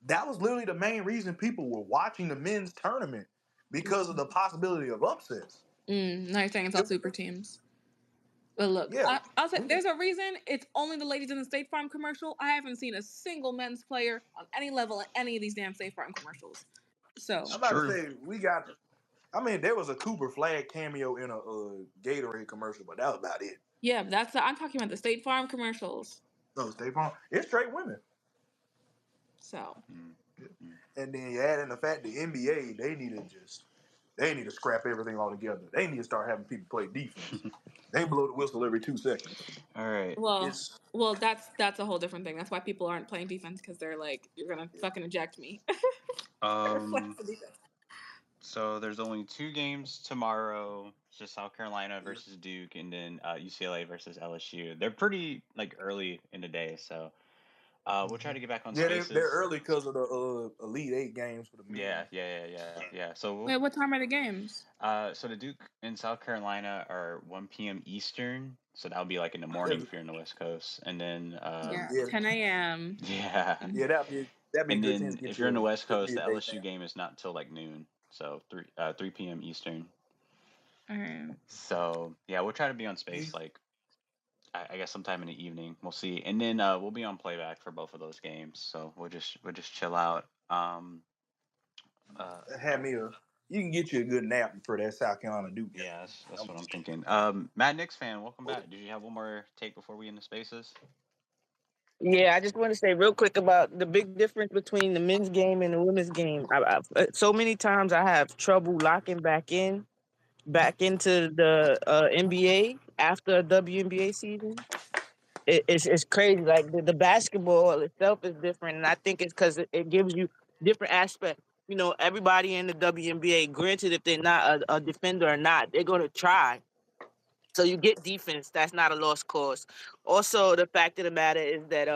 That was literally the main reason people were watching the men's tournament because of the possibility of upsets. Now you're saying it's all It, super teams. But look, yeah, I'll say there's a reason it's only the ladies in the State Farm commercial. I haven't seen a single men's player on any level in any of these damn State Farm commercials. It's I'm So about to true. say we got. I mean, there was a Cooper Flag cameo in a Gatorade commercial, but that was about it. yeah, I'm talking about the State Farm commercials. No, State Farm. It's straight women. So Mm, mm. And then you add in the fact the NBA, they need to scrap everything altogether. They need to start having people play defense. They blow the whistle every 2 seconds. All right. well, It's that's a whole different thing. That's why people aren't playing defense because they're like, you're gonna yeah. fucking eject me. Um. So there's only two games tomorrow. It's just South Carolina versus Duke, and then UCLA versus LSU. They're pretty like early in the day, so we'll try Mhm. to get back on Yeah, they're Spaces. early because of the Elite Eight games for the Yeah, men. yeah. So Wait, what time are the games? so the Duke in South Carolina are 1 p.m. Eastern, so that'll be like in the morning Yeah, if you're in the West Coast, and then Yeah, yeah, 10 a.m. yeah, yeah. That'd be a and good chance then to get if you're in the your West Coast, the midday LSU nap. game is not till like noon, so 3 p.m. Eastern. All right. So yeah, we'll try to be on You Space like I guess sometime in the evening. We'll see, and then we'll be on playback for both of those games. So we'll just chill out. Uh, have me a. You can get you a good nap for that South Carolina Duke game. yeah, that's I'm what I'm just thinking. Mad Knicks fan, welcome back. Did you have one more take before we end the spaces? Yeah, I just want to say real quick about the big difference between the men's game and the women's game. So many times I have trouble locking back into the NBA after a WNBA season. It's crazy. Like the basketball itself is different, and I think it's because it gives you different aspects. You know, everybody in the WNBA, granted, if they're not a defender or not, they're gonna try. So you get defense. That's not a lost cause. Also, the fact of the matter is that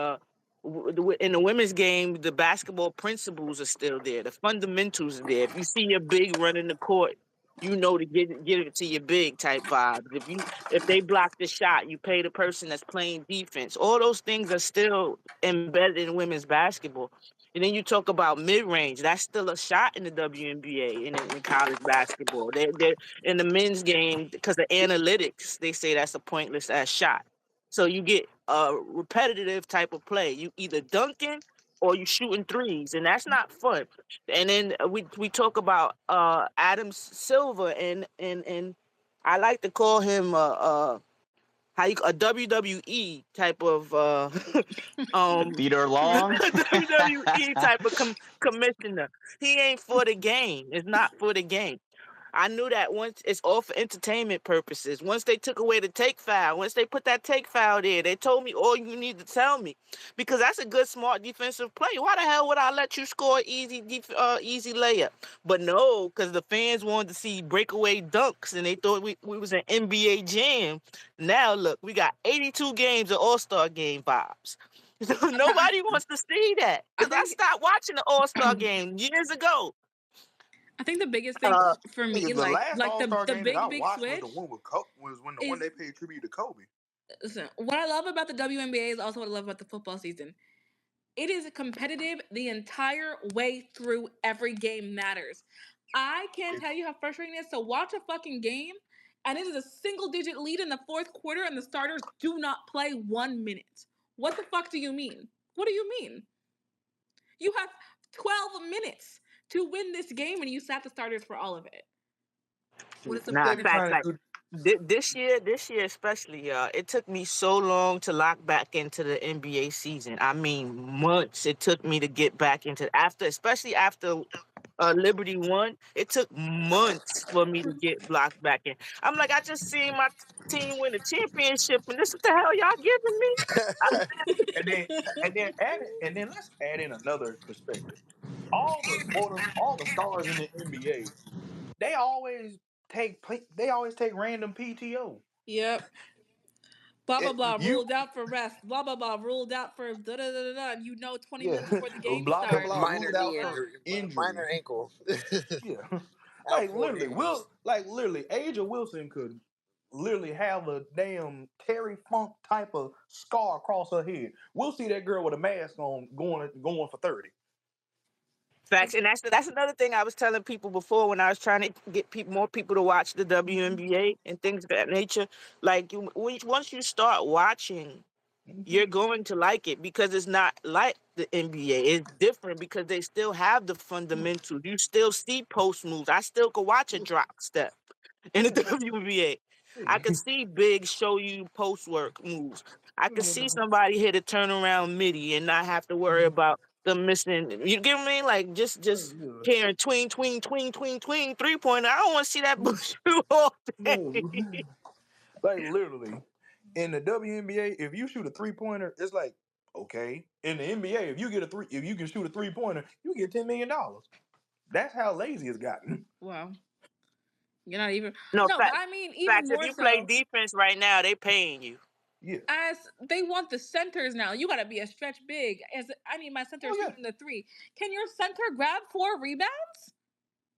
in the women's game, the basketball principles are still there. The fundamentals are there. If you see your big running the court, to get it to your big type vibes. If they block the shot, you pay the person that's playing defense. All those things are still embedded in women's basketball. And then you talk about mid range. That's still a shot in the WNBA and in college basketball. They're in the men's game because of analytics. They say that's a pointless ass shot. So you get a repetitive type of play. You either dunking or you shooting threes, and that's not fun. And then we talk about Adam Silver, and I like to call him a WWE type of Theater long. WWE type of commissioner. He ain't for the game. It's not for the game. I knew that once it's all for entertainment purposes. Once they took away the take foul, once they put that take foul there, they told me all you need to tell me, because that's a good, smart defensive play. Why the hell would I let you score easy layup? But no, because the fans wanted to see breakaway dunks, and they thought we was an NBA jam. Now look, we got 82 games of All-Star game vibes. Nobody wants to see that, because I stopped watching the All-Star game years ago. I think the biggest thing for me, The last like All-Star the game that I big watched was the switch one with was when the one is, they paid tribute to Kobe. listen, what I love about the WNBA is also what I love about the football season. It is competitive the entire way through. Every game matters. I can't tell you how frustrating it is to watch a fucking game and it is a single digit lead in the fourth quarter and the starters do not play 1 minute. What the fuck do you mean? What do you mean? You have 12 minutes to win this game and you sat the starters for all of it. What is the Nah, point of facts. that? Like this year especially, it took me so long to lock back into the NBA season. I mean, months it took me to get back into especially after Liberty won. It took months for me to get blocked back in. I'm like, I just seen my team win the championship, and this is the hell y'all giving me. and then and then let's add in another perspective. All the stars in the NBA, they always they always take random PTO. Yep. Blah blah blah You ruled out for rest. Blah blah blah ruled out for da da da da. And 20 minutes yeah, before the game blah blah starts. blah Minor ruled out knee for injury, minor injury. ankle, Yeah, out 4 games. Like literally, Aja Wilson could literally have a damn Terry Funk type of scar across her head. We'll see that girl with a mask on going for 30. Facts, and that's another thing I was telling people before when I was trying to get more people to watch the WNBA and things of that nature. Like once you start watching, you're going to like it, because it's not like the NBA. It's different because they still have the fundamentals. You still see post moves. I still could watch a drop step in the WNBA. I could see Big show you post work moves. I could see somebody hit a turnaround midi and not have to worry about them missing. You get what I mean? Like just hearing tween, tween, tween, tween, tween, 3-pointer. I don't want to see that bullshit all day. No, like literally, in the WNBA, if you shoot a 3-pointer, it's like okay. In the NBA, if you can shoot a 3-pointer, you get $10 million. That's how lazy it's gotten. Wow. You're not even. No, No, but I mean, even facts. If more you play so, defense right now, they paying you. Yeah. as they want the centers now. You got to be a stretch big. As I need my center Oh yeah. shooting the three. Can your center grab 4 rebounds?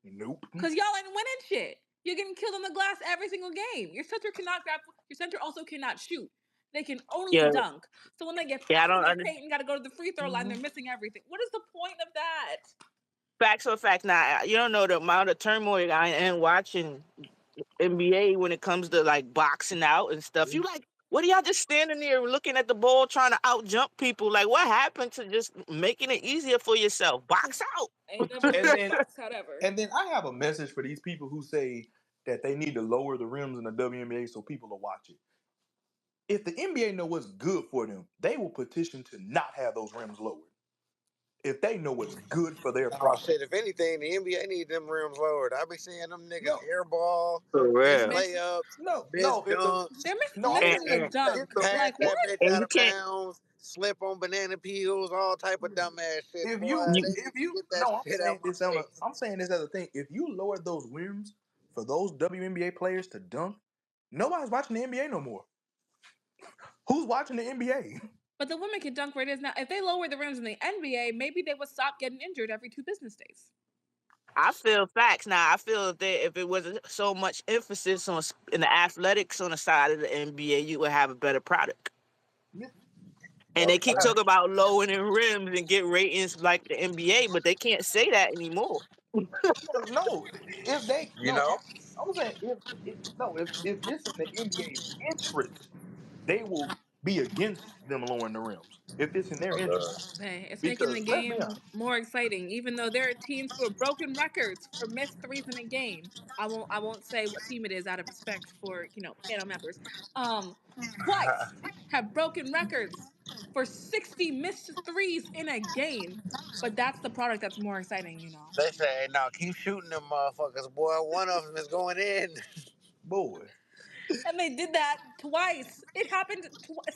Nope. Because y'all ain't winning shit. You're getting killed on the glass every single game. Your center cannot grab. Your center also cannot shoot. They can only Yeah, dunk. So when they get yeah. I pressed in don't the understand. paint and got to go to the free throw line, they're missing everything. What is the point of that? Facts or facts. Now you don't know the amount of turmoil I am watching NBA when it comes to like boxing out and stuff. You like, what are y'all just standing there looking at the ball trying to out jump people? Like, what happened to just making it easier for yourself? Box out. Ain't never And been then boxed out ever. and then I have a message for these people who say that they need to lower the rims in the WNBA so people will watch it. If the NBA know what's good for them, they will petition to not have those rims lowered. If they know what's good for their Oh product. shit! If anything, the NBA need them rims lowered. I be seeing them niggas No, airball, For miss real. layups, miss no. dunks, They're I'm And missing the saying and, dunk. the pass Like that what? bitch and out you of can't bounds, slip on banana peels, all type of dumbass shit. if Boy, you you, they if need to you get that no, shit out my face. I'm saying this as a thing. If you lower those rims for those WNBA players to dunk, nobody's watching the NBA no more. Who's watching the NBA? But the women can dunk where it is now. If they lower the rims in the NBA, maybe they would stop getting injured every 2 business days. I feel facts now. I feel if it wasn't so much emphasis on in the athletics on the side of the NBA, you would have a better product. Yeah. And they keep talking about lowering rims and get ratings like the NBA, but they can't say that anymore. No, if they You no, know, I'm saying if it's in the NBA's interest, they will be against them lowering the rims. If it's in their interest, Hey, it's making the because let's be game honest, more exciting, even though there are teams who have broken records for missed threes in a game. I won't say what team it is out of respect for, panel members. Twice have broken records for 60 missed threes in a game. But that's the product that's more exciting. they say, "No, keep shooting them motherfuckers, boy. One of them is going in." boy, And they did that twice. It happened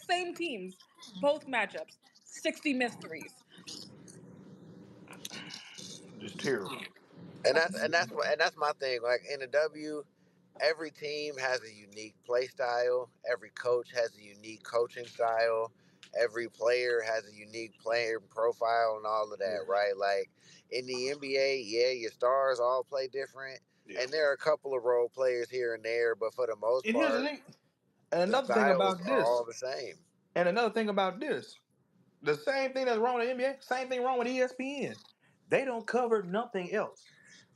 same teams, both matchups. 60 missed threes. just terrible. And that's my thing. Like in the W, every team has a unique play style. Every coach has a unique coaching style. Every player has a unique player profile and all of that, Yeah, right? Like in the NBA, yeah, your stars all play different, yeah. and there are a couple of role players here and there, but for the most And here's the part, thing. And the another thing styles about are all this. the same. And another thing about this. The same thing that's wrong with the NBA, same thing wrong with ESPN. They don't cover nothing else.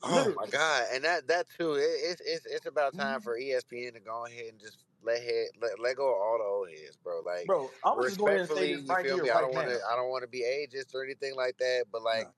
Oh my Literally. God! And that too, it's about time Mhm. for ESPN to go ahead and just let go of all the old heads, bro. Like Bro, I'm gonna just go ahead and say respectfully, this you right feel here, me? right now. I don't want to be ageist or anything like that, but like No.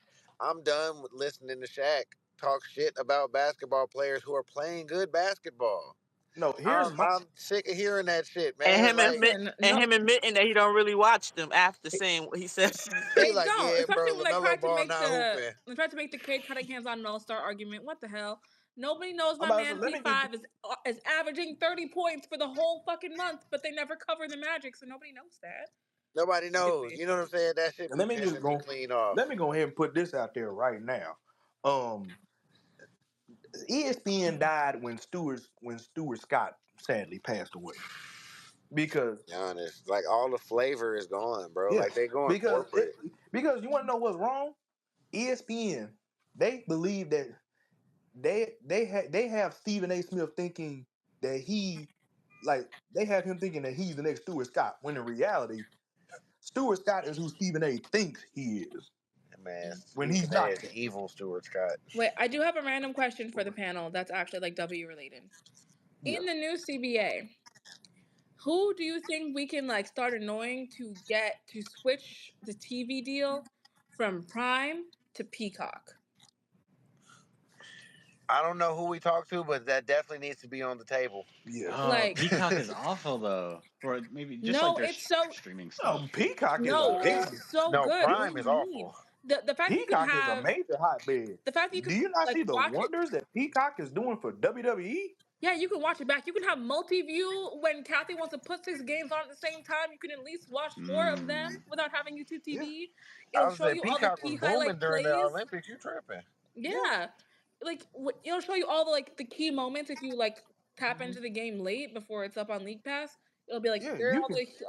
I'm done with listening to Shaq talk shit about basketball players who are playing good basketball. No, here's my I'm sick of hearing that shit, And man. Like Listen, no, him admitting that he don't really watch them after saying what he said. he they like, don't. yeah, Especially bro, when they LaMelo tried to Ball make not the hooping. they tried to make the Cade Cunningham's on an All-Star argument. What the hell? Nobody knows I'm my about to man say, let me get P5 is averaging 30 points for the whole fucking month, but they never cover the Magic, so nobody knows that. Nobody knows. Crazy. You know what I'm saying? That shit and be let me just pissing me go clean let off. me go ahead and put this out there right now. Um ESPN died when Stuart Scott sadly passed away. Because Be honest, like all the flavor is gone, bro. yeah, Like they going because it corporate. because you want to know what's wrong? ESPN, they believe that they have Stephen A. Smith thinking that they have him thinking that he's the next Stuart Scott, when in reality, Stuart Scott is who Stephen A. thinks he is, Man, when Stephen he's A. not is that. evil, Stuart Scott. Wait, I do have a random question for the panel that's actually like W related. Yeah. In the new CBA, who do you think we can like start annoying to get to switch the TV deal from Prime to Peacock? I don't know who we talk to, but that definitely needs to be on the table. Yes. Oh, Like, Peacock is awful though. For maybe just like no, their it's so streaming No, stuff. Peacock is no, it's amazing. so No, good. What do Prime you is mean? awful. The fact that you can Peacock is a have major hotbed. the fact that you Do can you not like see the watch it. wonders that Peacock is doing for WWE? Yeah, you can watch it back. You can have multi-view when Kathy wants to put 6 games on at the same time. You can at least watch 4 of them Mm. without having YouTube Yeah. TV. I It'll would show say you all the Peacock was key booming highlight during the plays. Olympics. You tripping? Yeah. Yeah, like it'll show you all the like the key moments if you like tap Mhm. into the game late before it's up on League Pass. It'll be like Yeah, here are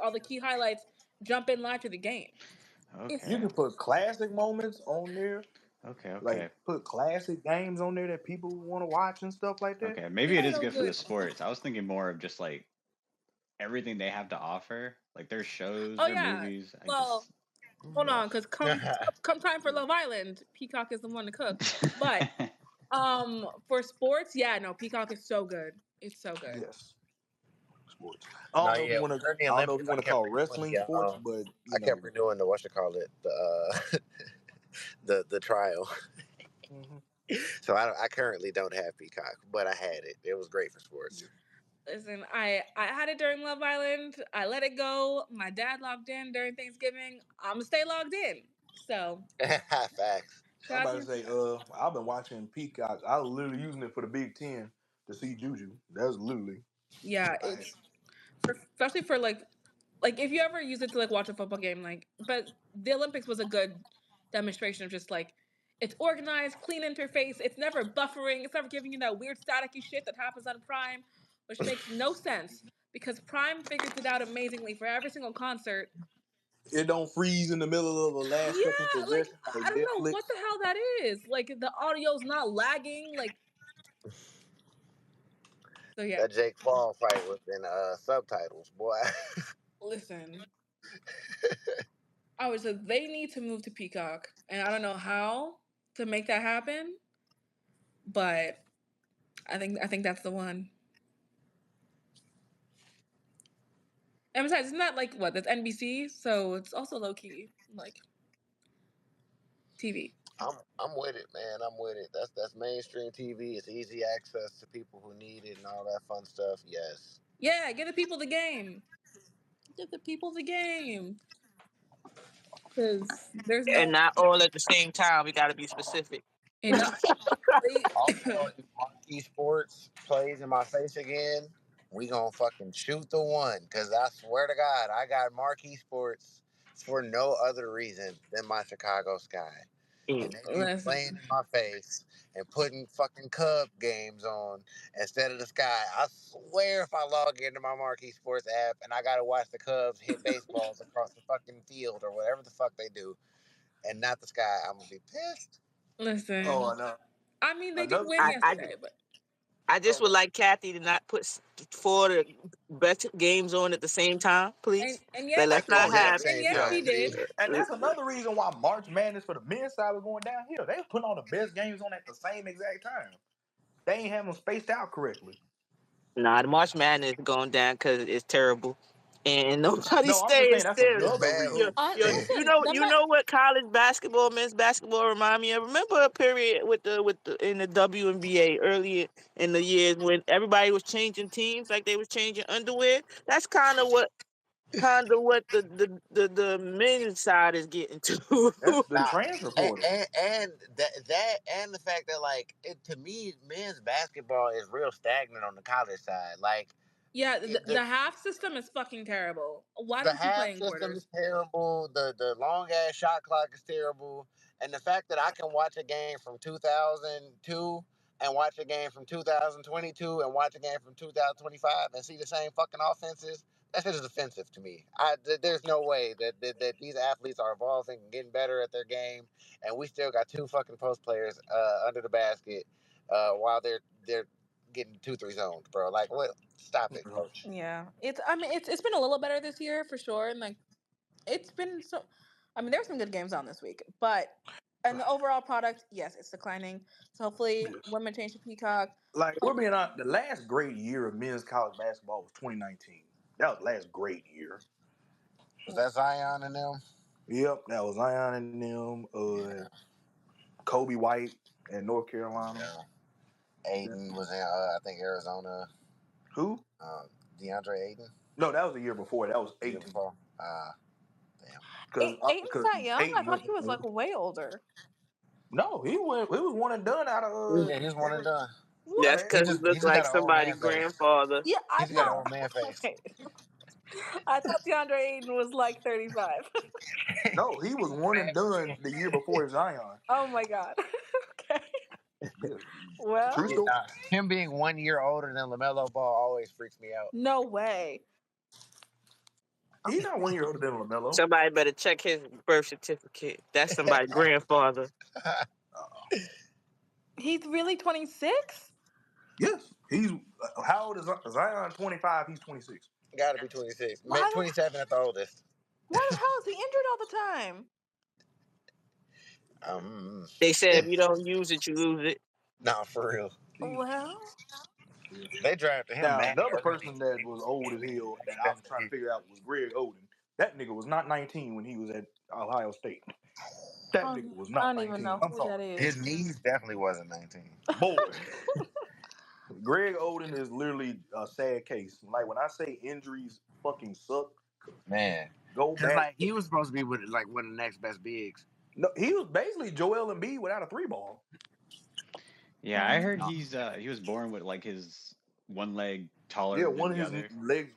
all the key highlights. Jump in live to the game. It's you Okay. can put classic moments on there, Okay. like Okay. put classic games on there that people want to watch and stuff like that. Okay. Maybe it it's is so good for the good. sports. I was thinking more of just like everything they have to offer, like their shows, Oh their yeah. movies. I Well, just hold Mhm. on, because come time for Love Island, Peacock is the one to cook. But yeah. for sports, yeah, no, Peacock is so good. It's so good. Yes, sports. No, yeah. During the I don't know if Olympics, you want to call wrestling sports, but I kept renewing the what you call it the trial. mhm. So I currently don't have Peacock, but I had it. It was great for Yeah. sports. Listen, I had it during Love Island. I let it go. My dad logged in during Thanksgiving. I'm gonna stay logged in. So Facts. I'm shout out about to to you, say, Peacock. I've been watching Peacock. I was literally using it for the Big Ten to see Juju. That's literally. Yeah, I, it's especially for like if you ever use it to like watch a football game, like but the Olympics was a good demonstration of just like it's organized, clean interface, it's never buffering, it's never giving you that weird staticky shit that happens on Prime, which makes no sense because Prime figures it out amazingly for every single concert. It don't freeze in the middle of a last second Yeah, like possession like I don't know what Netflix. the hell that is. Like the audio's not lagging. Like so, yeah. That Jake Paul fight was in subtitles, boy. Listen, I was like, they need to move to Peacock, and I don't know how to make that happen, but I think that's the one. And besides, isn't that like what? That's NBC, so it's also low key like TV. I'm with it, man. I'm with it. That's mainstream TV. It's easy access to people who need it and all that fun stuff. Yes. Yeah, give the people the game. Give the people the game. Because there's And no not all at the same time. We got to be specific. enough. Also, if Marquee Sports plays in my face again, we gonna fucking shoot the one. Cause I swear to God, I got Marquee Sports for no other reason than my Chicago Sky. And they be playing Listen, in my face and putting fucking Cub games on instead of the Sky. I swear if I log into my Marquee Sports app and I gotta watch the Cubs hit baseballs across the fucking field or whatever the fuck they do and not the Sky, I'm gonna be pissed. Oh, listen. no. I mean, they did Another win I, reason. I, yesterday, but I just Oh, would like Kathy to not put four of the best games on at the same time, please. and Like, yes, let's she At the not did, exact have. and same yes, Yeah. she time, did. see? and that's another reason why March Madness for the men's side was going downhill. They was putting on the best games on at the same exact time. They ain't having them spaced out correctly. Nah, the March Madness is going down because it's terrible, and nobody's No, I'm just staying saying that's serious. It's another bad reason. hoops. You Listen, know, you know what college basketball, men's basketball remind me of. Remember a period with the in the WNBA earlier in the years when everybody was changing teams like they was changing underwear. That's kind of what the men's side is getting That's to. the Nah, transfer and, portal. and that and the fact that like to me, men's basketball is real stagnant on the college side. Like yeah, it, the half system is fucking terrible. Why the don't you half play in system is quarters? terrible. The long ass shot clock is terrible, and the fact that I can watch a game from 2002 and watch a game from 2022 and watch a game from 2025 and see the same fucking offenses. That shit is offensive to me. There's no way that these athletes are evolving and getting better at their game, and we still got two fucking post players under the basket while they're getting 2-3 zones, bro. Like, what? Stop it, coach. Yeah, I mean, it's been a little better this year for sure, and like it's been so. I mean, there's some good games on this week, but and the overall product, yes, it's declining. So hopefully, women change to Peacock. Like we're being honest, the last great year of men's college basketball was 2019. That was the last great year. Was that Zion and them? Yep, that was Zion and them. Yeah, Kobe White at North Carolina. yeah. Aiden was in, I think, Arizona. Who? DeAndre Aiden, No, that was the year before. That was the year 18. before. Damn. Aiden's Because that young. I Aiton thought went. he was like way older. No, he went. He was one and done out of. Yeah, he's one and done. That's What? He because he just he looked just like got an old somebody's man face. grandfather. Yeah, I He just got an know. old man face. Okay. I thought DeAndre Aiden was like 35. No, he was one and done the year before Zion. Oh my god. Okay. Yeah, true Well, Yeah, story. nah, him being 1 year older than LaMelo Ball always freaks me out. no way. He's not 1 year older than Lamelo. Somebody better check his birth certificate. That's somebody's grandfather. He's really 26? Yes, he's. How old is Zion? 25. He's 26. Got to be 26, Why the 27 at the oldest. why the hell is he injured all the time? Um, They said if you don't use it, you lose it. nah, for real. Well, They drafted him Now, mad another early. person that was old as hell that I'm Best trying to believe. figure out was Greg Oden. That nigga was not 19 when he was at Ohio State. That nigga was I not don't even know 19. I'm who that sorry. is. His knees definitely wasn't 19. Boy, Greg Oden is literally a sad case. Like, when I say injuries fucking suck, Man, go because back. like he was supposed to be with like one of the next best bigs. No, he was basically Joel Embiid without a three ball. Yeah, I heard he was born with like his one leg taller Yeah, than one of the his other. legs.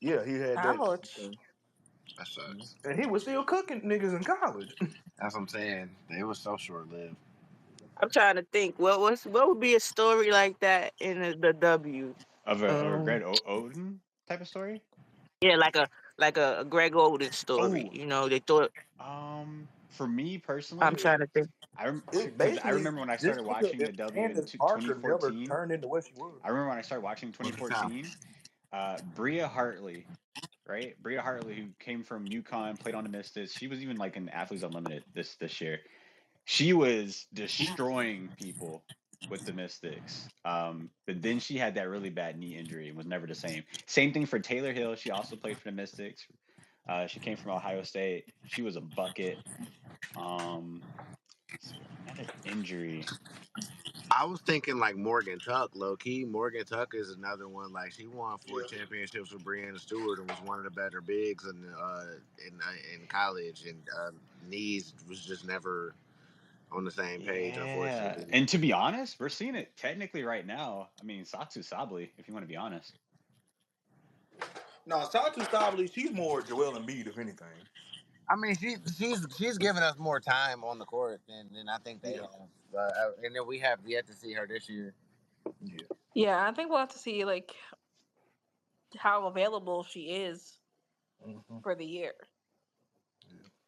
Yeah, he had that. Ouch. That sucks. And he was still cooking niggas in college. That's what I'm saying. It was so short lived. I'm trying to think. What would be a story like that in the W? Of a Um, Greg Oden type of story. yeah, like a like a Greg Oden story. Oh, You know, they thought. For me I'm personally, trying to think. it's because I basically remember when I this started nigga watching if the W in Candace Parker never 2014. turned into what she was. I remember when I started watching What's the South? 2014. Bria Hartley, right? Bria Hartley, who came from UConn, played on the Mystics. She was even like in Athletes Unlimited this year. She was destroying people with the Mystics. But then she had that really bad knee injury and was never the same. Same thing for Taylor Hill. She also played for the Mystics. She came from Ohio State. She was a bucket. Let's see, another injury. I was thinking like Morgan Tuck, low key. Morgan Tuck is another one. Like she won four Yeah. championships with Brianna Stewart and was one of the better bigs in college. And knees was just never on the same page, Yeah, unfortunately. and to be honest, we're seeing it technically right now. I mean, Satsu Sabli, if you want to be honest. No, Satu Sabli, she's more Joel Embiid, if anything. I mean, she's given us more time on the court than I think they Yeah. have, and then we have yet to see her this year. Yeah. Yeah, I think we'll have to see like how available she is Mm-hmm. for the year.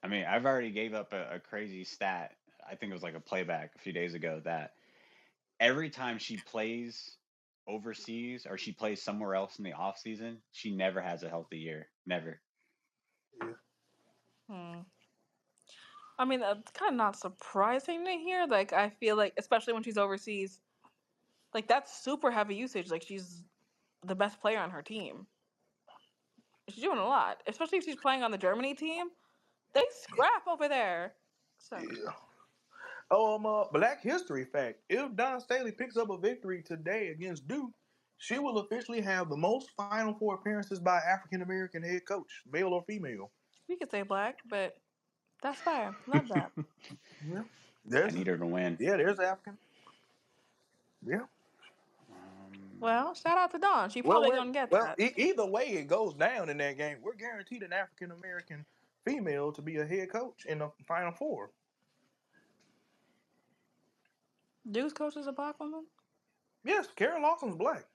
I mean, I've already gave up a crazy stat. I think it was like a playback a few days ago that every time she plays overseas or she plays somewhere else in the off season, she never has a healthy year. Never. Yeah. Hmm. I mean, that's kind of not surprising to hear. Like, I feel like, especially when she's overseas, like that's super heavy usage. Like, she's the best player on her team. She's doing a lot, especially if she's playing on the Germany team. They scrap over there. So Yeah. Black History fact: if Don Staley picks up a victory today against Duke, she will officially have the most Final Four appearances by African American head coach, male or female. we could say black, but that's fine. Love that. Yeah. I need her to win. There's African. Yeah. Well, shout out to Dawn. She probably gonna get that. Either way it goes down in that game, we're guaranteed an African American female to be a head coach in the Final Four. Duke's coach is a black woman. Yes, Karen Lawson's black.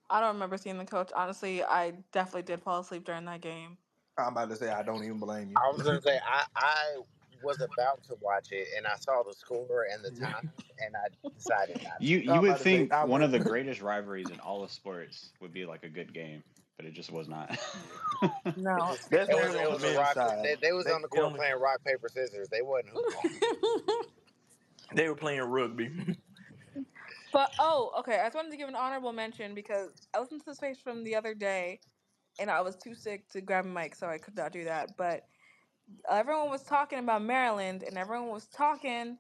I don't remember seeing the coach. Honestly, I definitely did fall asleep during that game. I'm about to say I don't even blame you. I was gonna say I was about to watch it and I saw the score and the Yeah. time and I decided not to. You I'm would about to say think I one of the wouldn't. greatest rivalries in all of sports would be like a good game, but it just was not. It No. just That's it only was on it the was a men's rock. side. They was on the court playing rock paper scissors. They wasn't hooping. They were playing rugby. But okay. I just wanted to give an honorable mention because I listened to the space from the other day, and I was too sick to grab a mic, so I could not do that. But everyone was talking about Maryland, and everyone was talking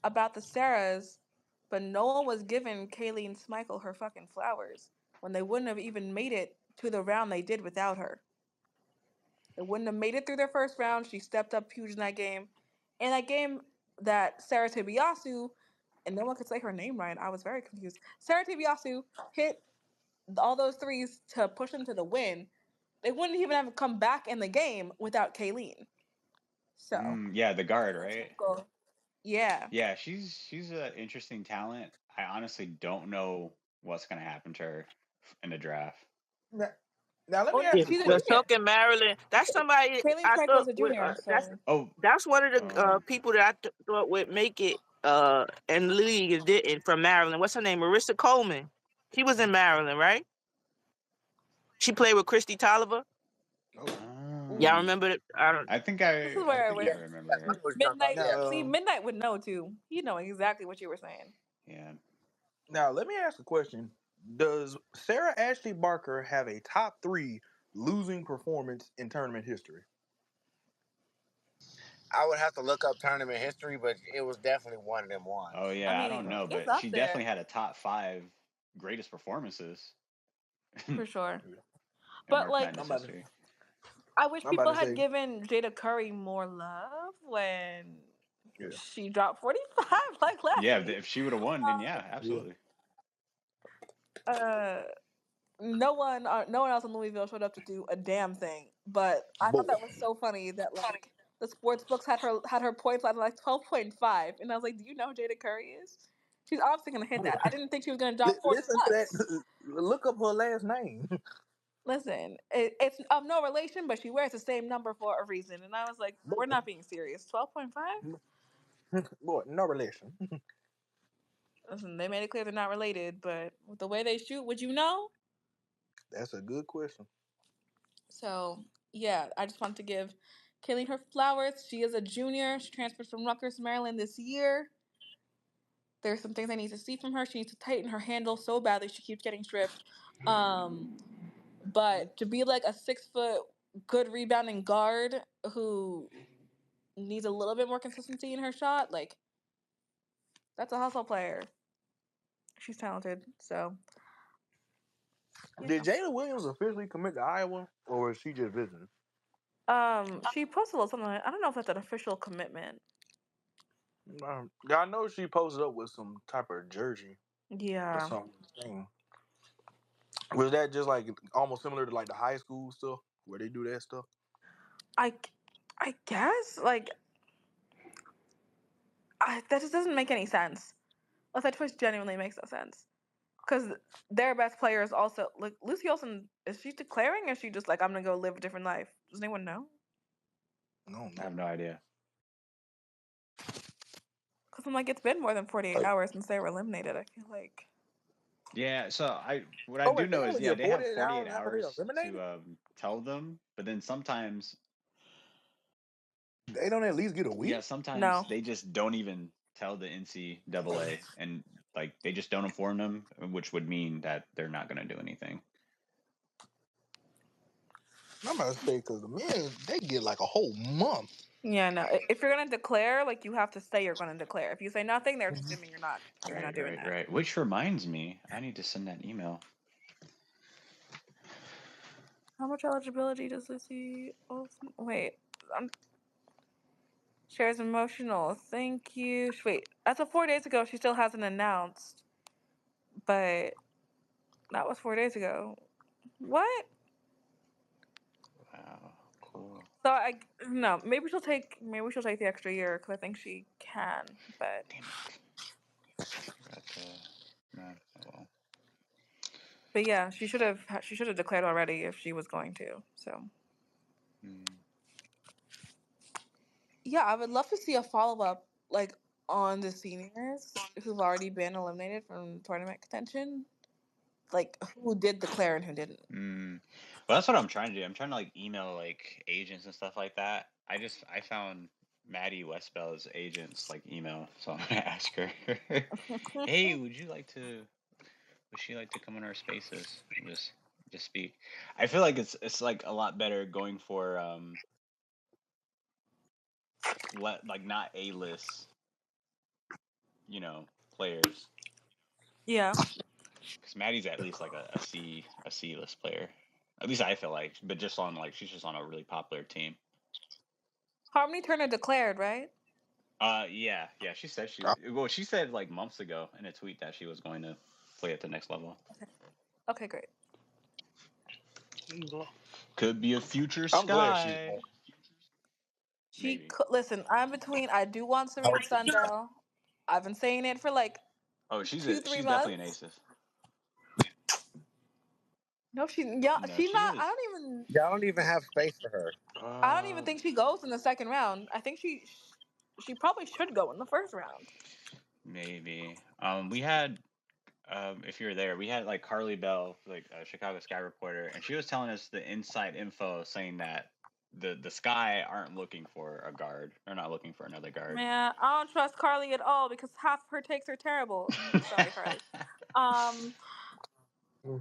about the Sarahs, but no one was giving Kaylee and Smichael her fucking flowers when they wouldn't have even made it to the round they did without her. They wouldn't have made it through their first round. She stepped up huge in that game. In that game that Sarah Tibiasu, and no one could say her name right, I was very confused. Sarah Tibiasu hit all those threes to push them to the win. They wouldn't even have come back in the game without Kayleen. So, Yeah, the guard, right? yeah. Yeah, she's an interesting talent. I honestly don't know what's gonna happen to her in the draft. Now let Oh me yeah, ask Yeah, a she's a we're question. junior. talking Maryland. That's somebody Kayleen I Smichael thought is a would. junior, so Oh, That's one of the oh, people that thought would make it in the league and didn't from Maryland. What's her name? Marissa Coleman. She was in Maryland, right? She played with Christy Tolliver. Y'all ooh, remember it? I don't. this is I where I think wish I Yeah, remember I her. know what you're talking about. Midnight. Yeah. See, Now, Midnight would know too. He know exactly what you were saying. Yeah. let me ask a question. Does Sarah Ashley Barker have a top 3 losing performance in tournament history? I would have to look up tournament history, but it was definitely one of them Oh ones. I yeah, I don't mean, know, it's but up she there definitely had a top 5 greatest performances for sure. Yeah. in But March like, I'm Madness about to, history. I wish I'm about people to had say, given Jada Curry more love when yeah. she dropped 45 like last Yeah, week. if she would have won, then yeah, Yeah. absolutely. Uh, no one else in Louisville showed up to do a damn thing. But I thought Boy. that was so funny that like the sports books had her points at like 12.5, and I was like, do you know who Jada Curry is? She's obviously gonna hit Boy. that. I didn't think she was gonna drop 40 Listen to plus. that. Look up her last name. Listen, it's of no relation, but she wears the same number for a reason. And I was like, we're not being serious. 12.5? Boy, no relation. Listen, they made it clear they're not related, but with the way they shoot, would you know? That's a good question. So, yeah, I just want to give Kayleen her flowers. She is a junior. She transferred from Rutgers, Maryland this year. There's some things I need to see from her. She needs to tighten her handle so badly. She keeps getting stripped. But to be like a 6 foot good rebounding guard who needs a little bit more consistency in her shot, like that's a hustle player. She's talented. So Did Jada Williams officially commit to Iowa, or is she just visiting? she posted a little something. I don't know if that's an official commitment. I know she posted up with some type of jersey or Yeah. something. Was that just like almost similar to like the high school stuff where they do that stuff? I guess like that just doesn't make any sense. Like that twist genuinely makes no sense. Because their best player is also like Lucy Olsen. Is she declaring, or is she just like I'm gonna go live a different life? Does anyone know? No, I have no idea. Because I'm like, it's been more than 48 hours since they were eliminated. I feel like. Yeah, so what I Oh do wait, they know is only yeah, get they have 48 48 hours after they hours eliminated. to tell them, but then sometimes They don't at least get a week. sometimes No. they just don't even tell the NCAA and like they just don't inform them, which would mean that they're not going to do anything. I'm about to say because the men they get like a whole month. Yeah, no. If you're gonna declare, like you have to say you're gonna declare. If you say nothing, they're assuming you're not. You're not doing that. Right. Which reminds me, I need to send that email. How much eligibility does Lucy Olsen? Wait, shares emotional. Thank you. Wait, as of 4 days ago, she still hasn't announced, but that was 4 days ago. What? Wow, cool. So no. Maybe she'll take the extra year because I think she can. But Damn it. Forgot to. No, oh well. But yeah, she should have declared already if she was going to. So yeah, I would love to see a follow up like on the seniors who've already been eliminated from tournament contention. Like who did declare and who didn't. Well, that's what I'm trying to do. I'm trying to like email like agents and stuff like that. I found Maddie Westbell's agent's like email, so I'm gonna ask her. Hey, would she like to come in our spaces and just speak? I feel like it's like a lot better going for like not A-list, players. Yeah. Because Maddie's at least like a C list player. At least I feel like, but just on like she's just on a really popular team. Harmony Turner declared, right? Yeah. She said she said like months ago in a tweet that she was going to play at the next level. Okay, great. Could be a future I'm glad she's Sky. on. She listen. I'm between. I do want Serena Sundell. I've been saying it for like Oh, 2-3 she's definitely an months. aces. No, she's No, she not. is. Y'all don't even have space for her. I don't even think she goes in the second round. I think she probably should go in the first round. Maybe. We had if you're there, we had like Carly Bell, like a Chicago Sky reporter, and she was telling us the inside info saying that the Sky aren't looking for a guard. They're not looking for another guard. Man, I don't trust Carly at all because half of her takes are terrible. Sorry, Carly.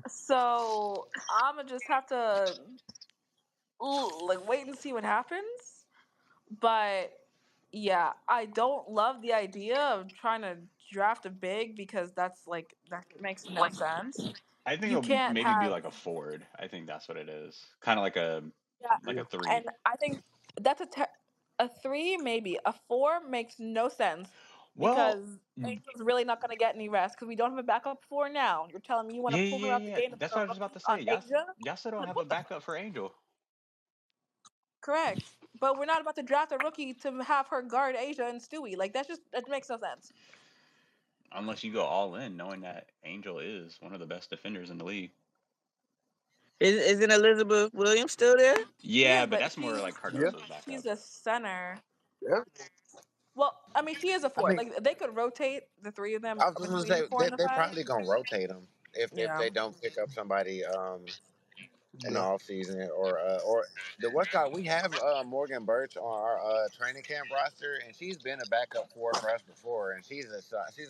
So I'ma just have to like wait and see what happens. But yeah, I don't love the idea of trying to draft a big because that makes no sense. I think You it'll can't maybe be have like a forward. I think that's what it is. Kind of like a three. and I think that's a 3 maybe. A 4 makes no sense Well, because Angel's really not going to get any rest because we don't have a backup 4 now. You're telling me you want to pull her out the game to put That's a what I was about rookie to on say. Asia? Y'all still don't Like have a what the backup for Angel. Correct. But we're not about to draft a rookie to have her guard Asia and Stewie. Like that makes no sense. Unless you go all in, knowing that Angel is one of the best defenders in the league. Isn't Elizabeth Williams still there? Yeah, Yeah, but but that's more like Yeah. Cardoso's she's backup. a center. Yeah. Well, I mean, she is a I four. mean, Like they could rotate the three of them I was just gonna between the say four and the they five. probably gonna rotate them if Yeah. they don't pick up somebody in the Yeah. off season or the what's called. We have Morgan Birch on our training camp roster, and she's been a backup for us before, and she's a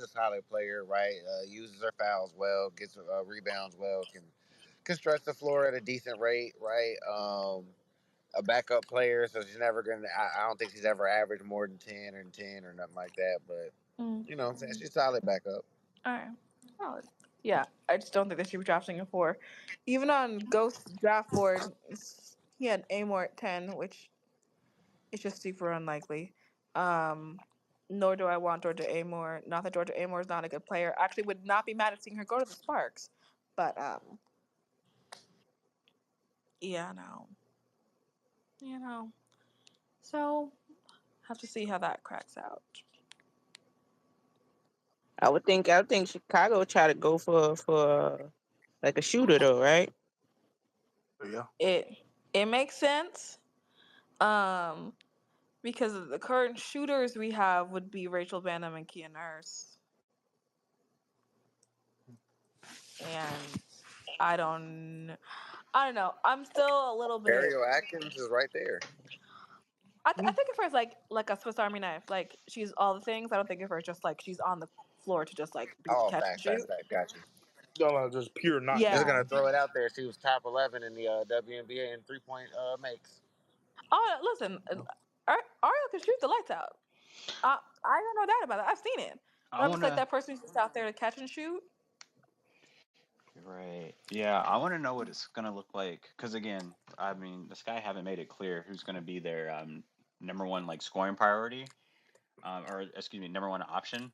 solid player, right? Uses her fouls well, gets rebounds well, can stretch the floor at a decent rate, right? A backup player, so she's never gonna. I don't think she's ever averaged more than 10 or nothing like that, but Mm. you know what I'm saying, she's a solid backup. All right. Solid. Yeah, I just don't think they should be drafting a four. Even on Ghost draft board, he had Amore at 10, which is just super unlikely. Um, Nor do I want Georgia Amore. Not that Georgia Amore is not a good player. I actually would not be mad at seeing her go to the Sparks, but yeah, no, you know. So have to see how that cracks out. I would think Chicago would try to go for like a shooter though, right? Yeah. It makes sense. Um, because of the current shooters we have would be Rachel Banham and Kia Nurse, and I don't, I don't know. I'm still a little bit. Ariel Atkins is right there. I think of her as like a Swiss Army knife. Like she's all the things. I don't think of her just like she's on the floor to just like be the Oh, catch and facts, facts, shoot. facts. Got you. No, just pure Just Yeah. knockdown. gonna throw it out there. She was top 11 in the WNBA in 3-point makes. Oh, listen, Ariel can shoot the lights out. I got no doubt about it. I've seen it. But I I'm just like wanna. that person who's just out there to catch and shoot. Right. Yeah, I want to know what it's gonna look like. Because again, I mean, the Sky haven't made it clear who's gonna be their number one like scoring priority, or excuse me, number one option.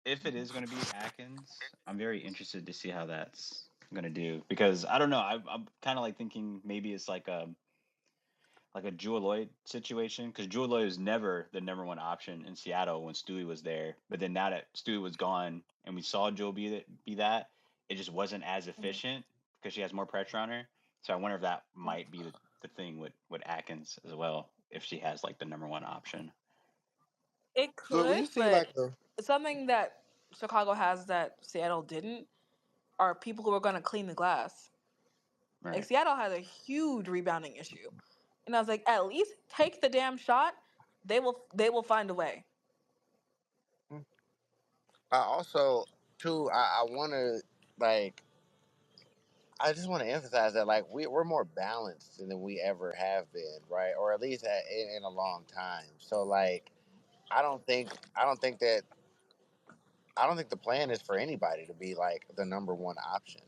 If it is gonna be Atkins, I'm very interested to see how that's gonna do. Because I don't know, I'm kind of like thinking maybe it's like a Jewel Lloyd situation. Because Jewel Lloyd was never the number one option in Seattle when Stewie was there. But then now that Stewie was gone and we saw Jewel be that, it just wasn't as efficient because she has more pressure on her. So I wonder if that might be the thing with Atkins as well, if she has like the number one option. It So we could, see but like the something that Chicago has that Seattle didn't are people who are going to clean the glass. Like Right. Seattle has a huge rebounding issue, and I was like, at least take the damn shot. They will find a way. I also too I want to like I just want to emphasize that like we're more balanced than we ever have been, right? Or at least in a long time. So like I don't think that I don't think the plan is for anybody to be like the number one option.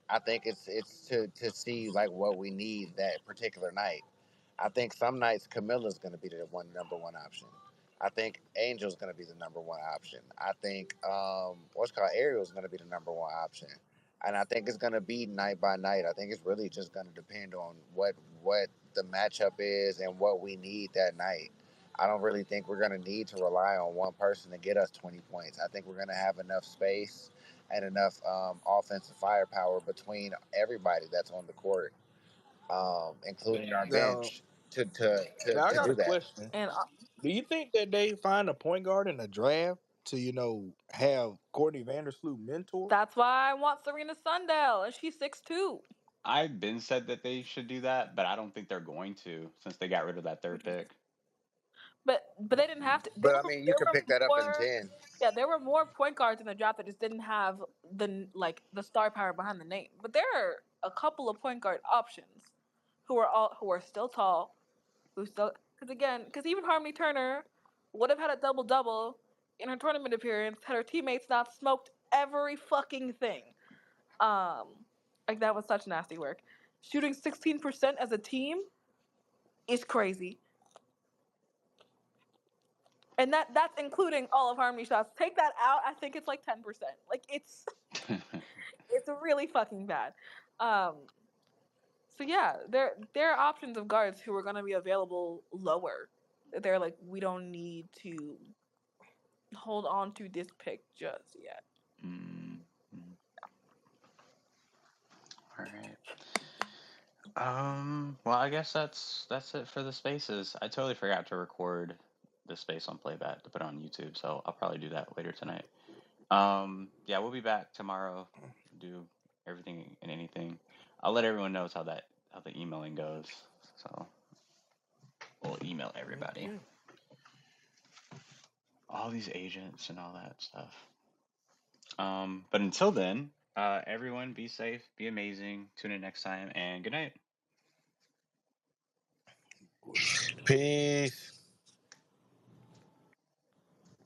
I think it's to see like what we need that particular night. I think some nights Camilla's going to be the number one option. I think Angel's going to be the number one option. I think what's called Ariel's going to be the number one option, and I think it's going to be night by night. I think it's really just going to depend on what the matchup is and what we need that night. I don't really think we're going to need to rely on one person to get us 20 points. I think we're going to have enough space and enough offensive firepower between everybody that's on the court, including our Now, bench, to, now I to got do a that. question. And Do you think that they find a point guard in the draft to, have Courtney Vandersloot mentor? that's why I want Serena Sundell, and she's 6'2". I've been said that they should do that, but I don't think they're going to since they got rid of that third pick. But they didn't have to. But I mean, you There could were pick that up in more. 10. Yeah, there were more point guards in the draft that just didn't have the star power behind the name. But there are a couple of point guard options who are still tall, who still because even Harmony Turner would have had a double double in her tournament appearance had her teammates not smoked every fucking thing. Like that was such nasty work. Shooting 16% as a team is crazy. And that's including all of Harmony shots. Take that out, I think it's like 10%. Like it's really fucking bad. Um, so yeah, there are options of guards who are gonna be available lower. They're like, we don't need to hold on to this pick just yet. Mm. All All right. Well, I guess that's it for the spaces. I totally forgot to record the space on playback to put on YouTube, so I'll probably do that later tonight. Yeah, we'll be back tomorrow. Do everything and anything. I'll let everyone know how the emailing goes. So we'll email everybody. Okay. All these agents and all that stuff. But until then, everyone be safe, be amazing. Tune in next time, and good night. Peace.